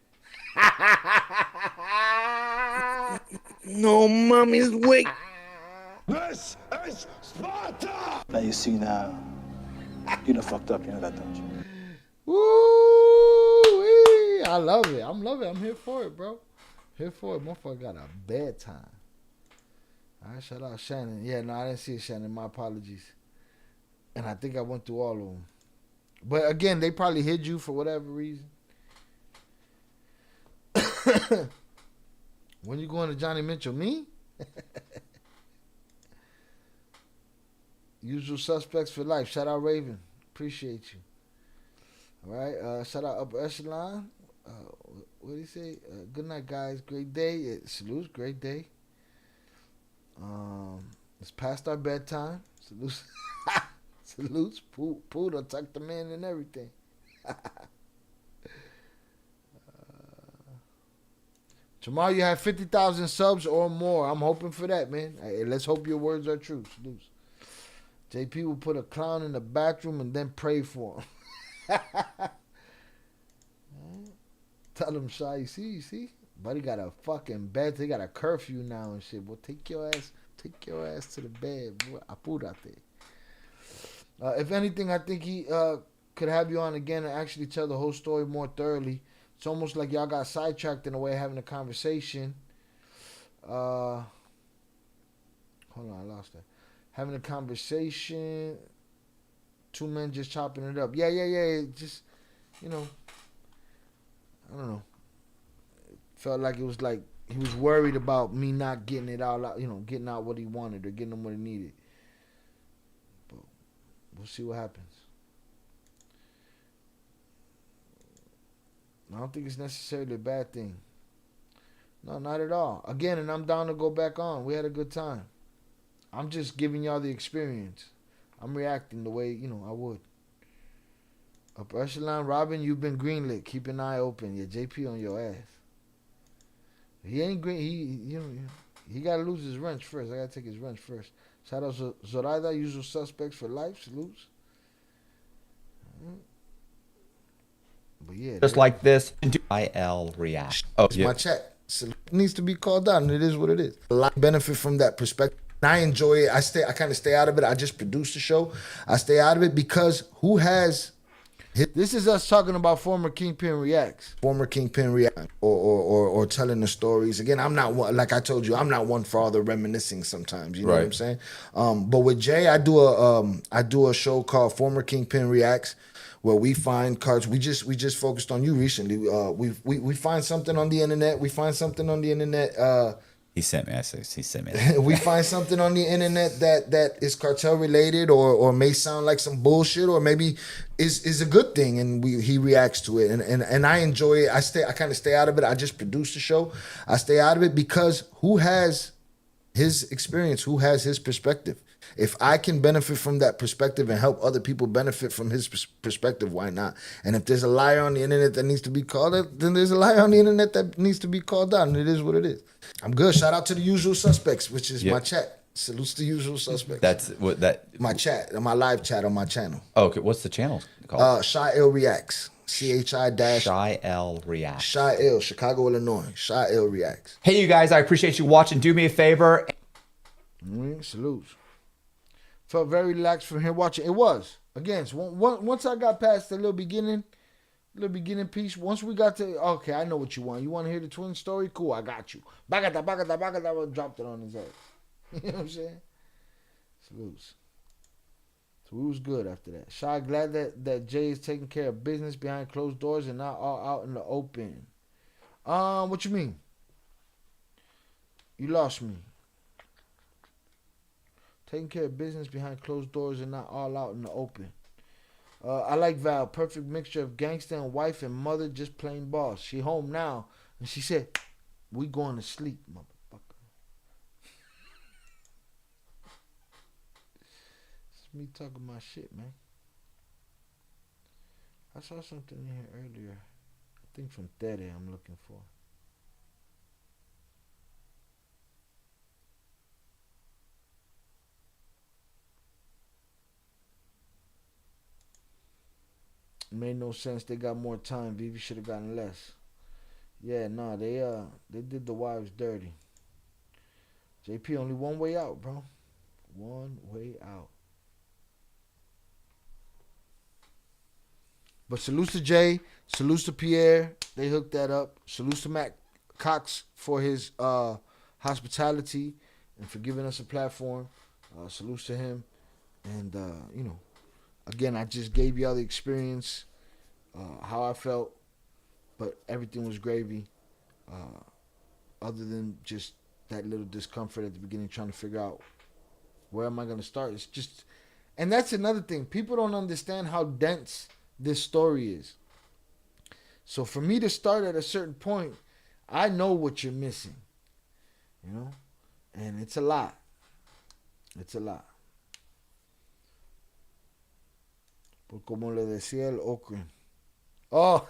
[SPEAKER 1] No mommy's wake.
[SPEAKER 5] This is Sparta!
[SPEAKER 6] Now you see now, you done fucked up, you know that, don't you?
[SPEAKER 2] Woo! I love it. I'm loving it. I'm here for it, bro. Here for it. Motherfucker got a bedtime. All right, shout out Shannon. Yeah, no, I didn't see it, Shannon. My apologies. And I think I went through all of them. But again, they probably hid you for whatever reason. When you going to Johnny Mitchell? Me? Usual suspects for life. Shout out Raven. Appreciate you. All right. Shout out Upper Echelon. What do you say? Good night, guys. Great day. Salutes. Great day. It's past our bedtime. Salutes. Salutes. Pooh done tucked them in and everything. Tomorrow you have 50,000 subs or more. I'm hoping for that, man. Hey, let's hope your words are true. Salutes. JP will put a clown in the bathroom and then pray for him. Tell him, Shy, you see? Buddy got a fucking bed. They got a curfew now and shit. Boy, take your ass to the bed, boy. I put out there. If anything, I think he could have you on again and actually tell the whole story more thoroughly. It's almost like y'all got sidetracked in a way having a conversation. Hold on, I lost that. Having a conversation. Two men just chopping it up. Yeah. Just, I don't know. It felt like it was like he was worried about me not getting it all out, getting out what he wanted or getting him what he needed. But we'll see what happens. I don't think it's necessarily a bad thing. No, not at all. Again, and I'm down to go back on. We had a good time. I'm just giving y'all the experience. I'm reacting the way, I would. Upper Echelon, Robin, you've been greenlit. Keep an eye open. Yeah, JP on your ass. He ain't green. He got to lose his wrench first. I got to take his wrench first. Shout out to Zoraida, usual suspects for life. Salutes. But yeah.
[SPEAKER 4] Just like this. IL react.
[SPEAKER 2] It's my chat. So it needs to be called out, and it is what it is. A lot of benefit from that perspective. I enjoy it. I kind of stay out of it. I just produce the show. I stay out of it because who has... This is us talking about former Kingpin Reacts. Former Kingpin React or telling the stories. Again, I'm not one, like I told you, I'm not one for all the reminiscing sometimes. You know what I'm saying? But with Jay, I do a show called Former Kingpin Reacts, where we find cards. We just focused on you recently. We find something on the internet.
[SPEAKER 4] He sent me. He sent me that.
[SPEAKER 2] We find something on the internet that is cartel related or may sound like some bullshit or maybe is a good thing, and he reacts to it, and I enjoy it. I kind of stay out of it. I just produce the show. I stay out of it because who has his experience, who has his perspective? If I can benefit from that perspective and help other people benefit from his perspective, why not? And if there's a liar on the internet that needs to be called out, then there's a liar on the internet that needs to be called out, and it is what it is. I'm good. Shout out to the usual suspects, which is my chat. Salutes to the usual suspects.
[SPEAKER 4] That's what that.
[SPEAKER 2] My chat, my live chat on my channel.
[SPEAKER 4] Oh, okay. What's the channel called?
[SPEAKER 2] Shy-L Reacts.
[SPEAKER 4] Shy-L Reacts.
[SPEAKER 2] Shy-L, Chicago, Illinois. Shy-L Reacts.
[SPEAKER 4] Hey, you guys, I appreciate you watching. Do me a favor.
[SPEAKER 2] Salutes. Felt very relaxed from here watching. It was. Again, so once I got past the little beginning piece, once we got to, okay, I know what you want. You want to hear the twin story? Cool, I got you. Bagata, dropped it on his ass. You know what I'm saying? Salutes. So we was good after that. Shy, glad that Jay is taking care of business behind closed doors and not all out in the open. What you mean? You lost me. Taking care of business behind closed doors and not all out in the open. I like Val. Perfect mixture of gangster and wife and mother, just plain boss. She home now, and she said, we going to sleep, motherfucker. It's me talking my shit, man. I saw something in here earlier. I think from Tere I'm looking for. Made no sense. They got more time. Vivi should have gotten less. Yeah, nah, they did the wives dirty. JP, only one way out, bro. One way out. But salutes to Jay. Salutes to Pierre. They hooked that up. Salutes to Matt Cox for his hospitality and for giving us a platform. Salutes to him. And, you know, again, I just gave y'all the experience, how I felt, but everything was gravy, other than just that little discomfort at the beginning trying to figure out where am I going to start. It's just, and that's another thing. People don't understand how dense this story is. So for me to start at a certain point, I know what you're missing, you know, and it's a lot. It's a lot. Por como le decía el Okran. Oh,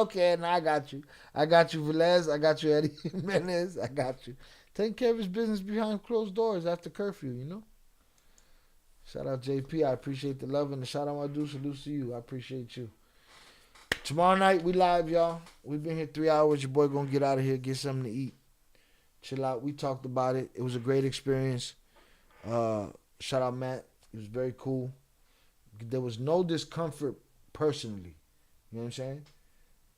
[SPEAKER 2] okay, now I got you. I got you, Velez. I got you, Eddie Jimenez. I got you. Taking care of his business behind closed doors after curfew, you know? Shout out JP. I appreciate the love and the shout out my dude. Salute to you. I appreciate you. Tomorrow night, we live, y'all. We've been here 3 hours. Your boy gonna get out of here, get something to eat. Chill out. We talked about it. It was a great experience. Shout out Matt. It was very cool. There was no discomfort personally. You know what I'm saying?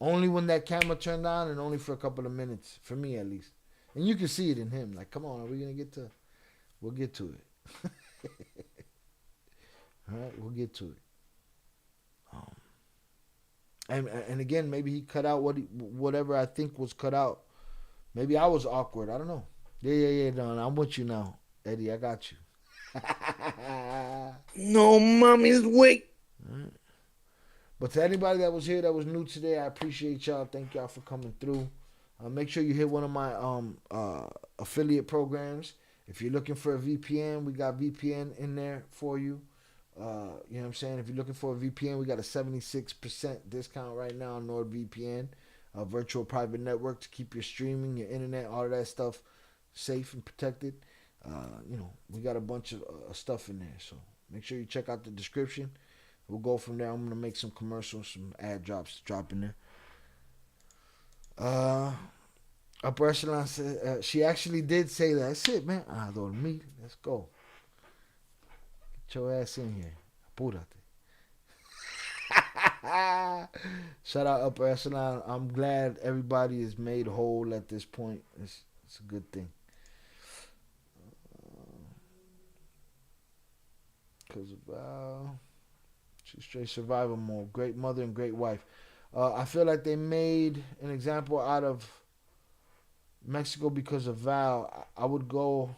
[SPEAKER 2] Only when that camera turned on and only for a couple of minutes. For me, at least. And you can see it in him. Like, come on, are we going to get to... We'll get to it. All right, we'll get to it. And again, maybe he cut out whatever I think was cut out. Maybe I was awkward. I don't know. Yeah. No, I'm with you now. Eddie, I got you.
[SPEAKER 5] No mommy's wait.
[SPEAKER 2] Right. But to anybody that was here that was new today, I appreciate y'all. Thank y'all for coming through. Make sure you hit one of my affiliate programs. If you're looking for a VPN, we got VPN in there for you. You know what I'm saying? If you're looking for a VPN, we got a 76% discount right now on NordVPN, a virtual private network to keep your streaming, your internet, all of that stuff safe and protected. You know, we got a bunch of stuff in there, so make sure you check out the description. We'll go from there. I'm gonna make some commercials, some ad drops to drop in there. Upper Echelon said, she actually did say that. That's it, man. A dormir. Let's go. Get your ass in here. Apúrate. Shout out Upper Echelon. I'm glad everybody is made whole at this point. It's a good thing. Because she's straight survival mode. Great mother and great wife. I feel like they made an example out of Mexico because of Val. I would go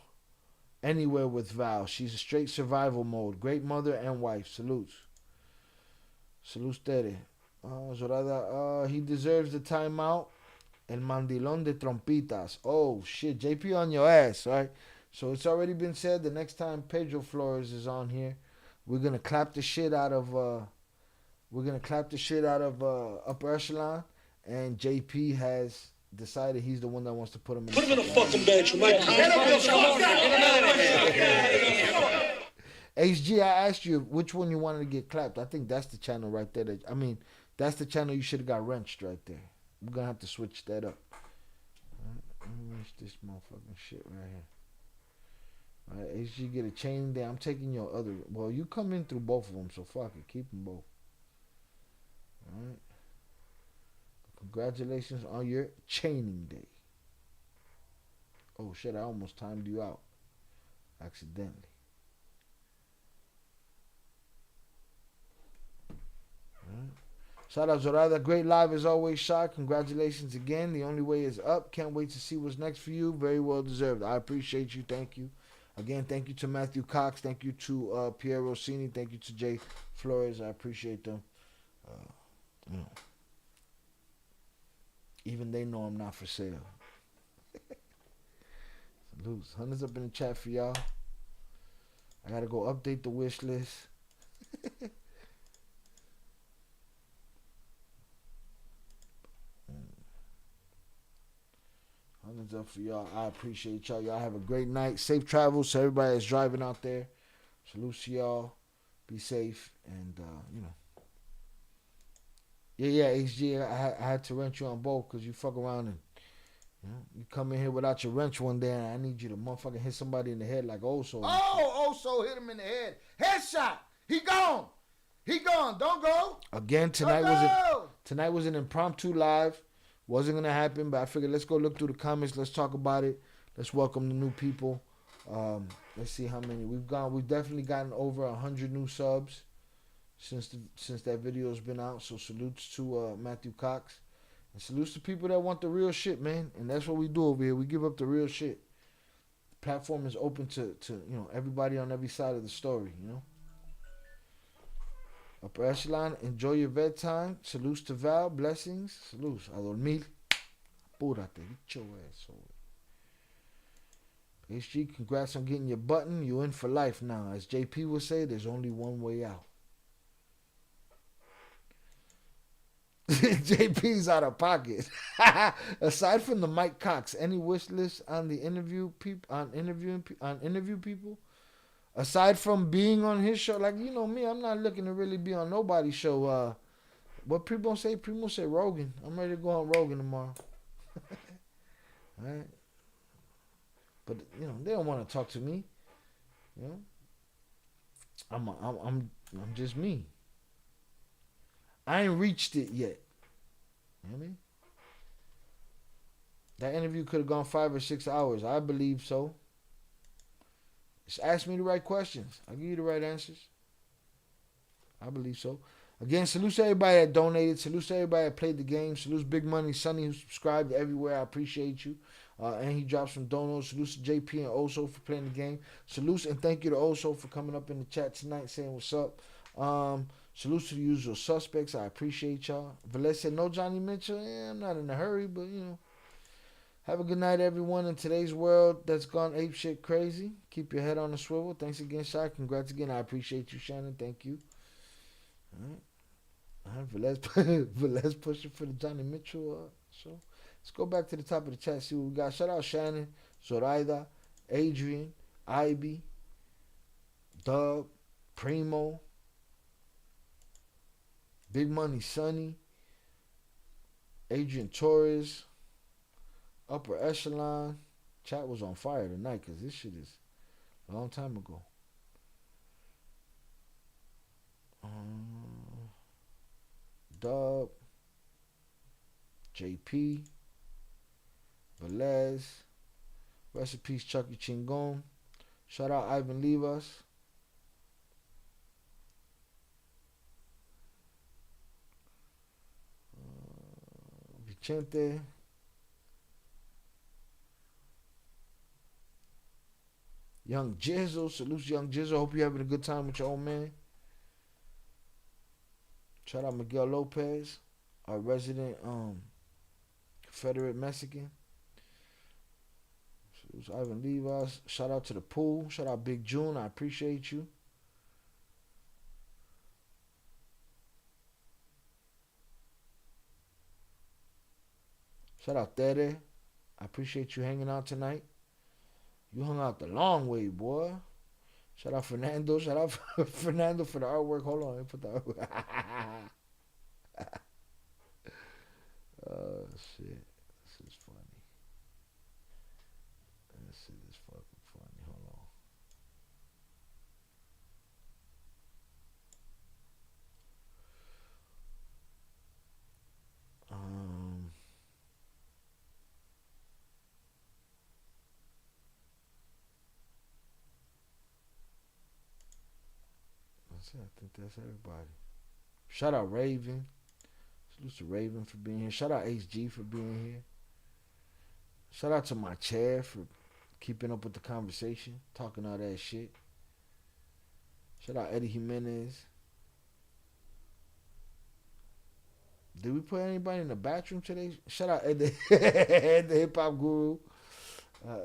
[SPEAKER 2] anywhere with Val. She's a straight survival mode. Great mother and wife. Salutes. Salutes Tere. Zorada, he deserves the timeout. El mandilón de trompitas. Oh, shit. JP on your ass, right? So it's already been said the next time Pedro Flores is on here, we're going to clap the shit out of Upper Echelon, and JP has decided he's the one that wants to put him in. Put him in a fucking bench, Mike. HG, I asked you which one you wanted to get clapped. I think that's the channel right there. That's the channel you should have got wrenched right there. We're gonna have to switch that up. Let me wrench this motherfucking shit right here. Alright, HG, get a chain there. I'm taking your other. Well, you come in through both of them, so fuck it. Keep them both. Alright. Congratulations on your chaining day. Oh shit, I almost timed you out. Accidentally. Alright. Shout out Zorada. Great live as always, Shot. Congratulations again. The only way is up. Can't wait to see what's next for you. Very well deserved. I appreciate you. Thank you. Again, thank you to Matthew Cox. Thank you to Pierre Rossini. Thank you to Jay Flores. I appreciate them. You know, even they know I'm not for sale. Salutes. Hundreds up in the chat for y'all. I gotta go update the wish list. Hundreds up for y'all. I appreciate y'all. Y'all have a great night. Safe travels to everybody that's driving out there. Salute to y'all. Be safe. And, you know. Yeah, HG, I had to wrench you on both because you fuck around and, you know, you come in here without your wrench one day and I need you to motherfucking hit somebody in the head like Oso.
[SPEAKER 1] Oh, Oso hit him in the head. Headshot. He gone. He gone. Don't go.
[SPEAKER 2] Again, tonight was an impromptu live. Wasn't going to happen, but I figured let's go look through the comments. Let's talk about it. Let's welcome the new people. Let's see how many we've gone. We've definitely gotten over 100 new subs since that video's been out. So salutes to Matthew Cox. And salutes to people that want the real shit, man. And that's what we do over here. We give up the real shit. The platform is open to you know, everybody on every side of the story, you know. Upper Echelon, enjoy your vet time. Salutes to Val, blessings. Salutes. A dormir. Apúrate. Get your ass over. HG, congrats on getting your button. You in for life now. As JP would say, there's only one way out. JP's out of pocket. Aside from the Mike Cox, any wish list on the interview people? Aside from being on his show, like, you know me, I'm not looking to really be on nobody's show. What Primo say? Primo say Rogan. I'm ready to go on Rogan tomorrow. All right. But, you know, they don't want to talk to me. You know? I'm just me. I ain't reached it yet. You know what I mean? That interview could have gone 5 or 6 hours. I believe so. Just ask me the right questions. I'll give you the right answers. I believe so. Again, salutes to everybody that donated. Salutes to everybody that played the game. Salutes Big Money Sonny who subscribed everywhere. I appreciate you. And he dropped some donos. Salutes to JP and Oso for playing the game. Salutes and thank you to Oso for coming up in the chat tonight saying what's up. Salutes to the usual suspects. I appreciate y'all. Velez said, no Johnny Mitchell. I'm not in a hurry, but, you know. Have a good night, everyone. In today's world that's gone ape shit crazy, keep your head on the swivel. Thanks again, Shai. Congrats again. I appreciate you, Shannon. Thank you. All right. Velez pushing for the Johnny Mitchell show. Let's go back to the top of the chat, see what we got. Shout out Shannon, Zoraida, Adrian, Ivy, Dub, Primo, Big Money Sonny, Adrian Torres, Upper echelon. Chat was on fire tonight because this shit is a long time ago. Dub. JP. Velez. Rest in peace, Chucky Chingon. Shout out Ivan Livas. Vicente. Young Jizzle. Salute Young Jizzle. Hope you're having a good time with your old man. Shout out Miguel Lopez, our resident Confederate Mexican. Salute Ivan Livas. Shout out to the pool. Shout out Big June. I appreciate you. Shout out Tere. I appreciate you hanging out tonight. You hung out the long way, boy. Shout out Fernando. Shout out Fernando for the artwork. Hold on. Let me put the artwork. Oh, shit. This is funny. This shit is fucking funny. Hold on. That's it. I think that's everybody. Shout out Raven. Salute to Raven for being here. Shout out HG for being here. Shout out to my chair for keeping up with the conversation, talking all that shit. Shout out Eddie Jimenez. Did we put anybody in the bathroom today? Shout out Ed the Hip Hop Guru.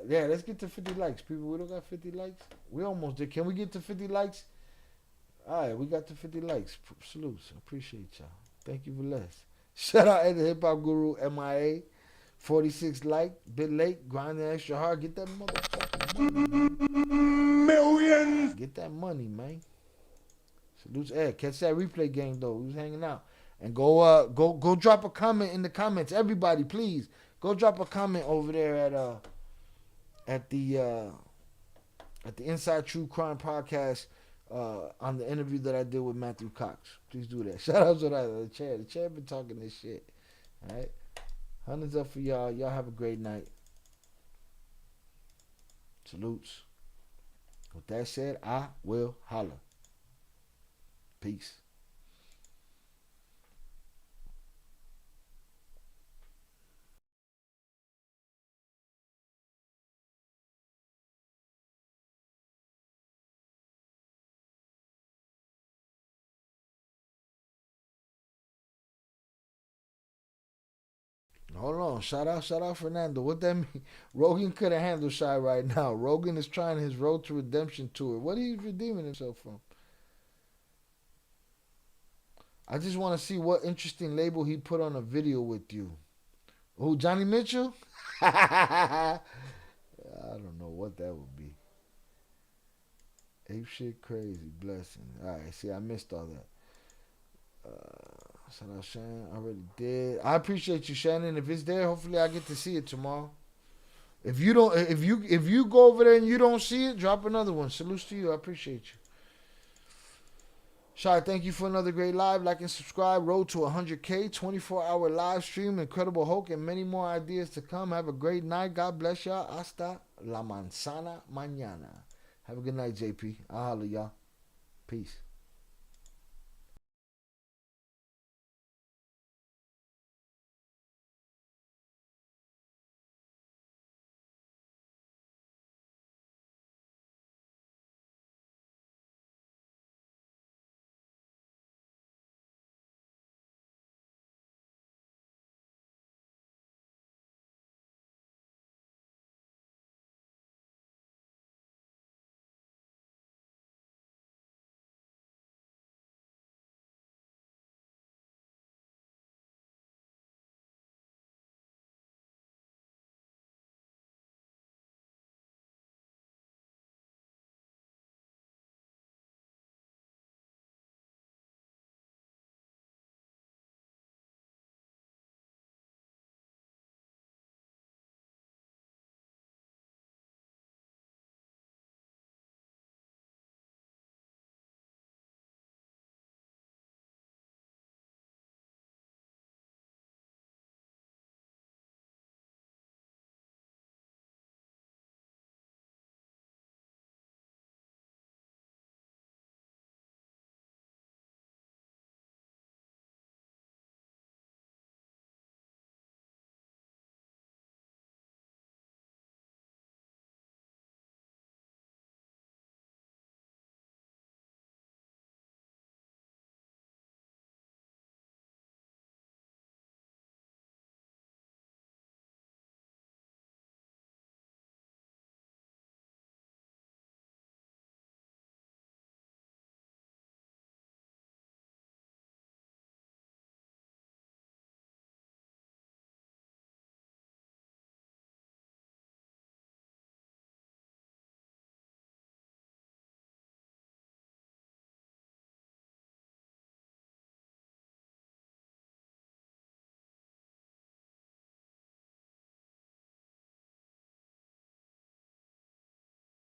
[SPEAKER 2] Yeah, let's get to 50 likes, people. We don't got 50 likes. We almost did. Can we get to 50 likes? All right, we got to 50 likes. Salutes. Appreciate y'all. Thank you for less. Shout out Ed the Hip Hop Guru, MIA. 46 like, bit late, grinding extra hard. Get that motherfucking money. Millions. Get that money, man. Salutes, Ed. Catch that replay game though. We was hanging out. And go drop a comment in the comments. Everybody, please go drop a comment over there at the Inside True Crime podcast on the interview that I did with Matthew Cox. Please do that. Shout out to the chair. The chair been talking this shit. All right, hundreds up for y'all. Y'all have a great night. Salutes. With that said, I will holler. Peace. Hold on. Shout out Fernando. What that mean? Rogan could have handled Shy right now. Rogan is trying his Road to Redemption tour. What are he redeeming himself from? I just want to see what interesting label he put on a video with you. Who, Johnny Mitchell? I don't know what that would be. Ape shit crazy. Blessing. Alright, see, I missed all that. Shout out Shannon. I already did. I appreciate you, Shannon. If it's there, hopefully I get to see it tomorrow. If you don't, if you go over there and you don't see it, drop another one. Salutes to you. I appreciate you. Shy, thank you for another great live. Like and subscribe. Road to 100K. 24-hour live stream. Incredible Hulk and many more ideas to come. Have a great night. God bless y'all. Hasta la manzana mañana. Have a good night, JP. I'll holler y'all. Peace.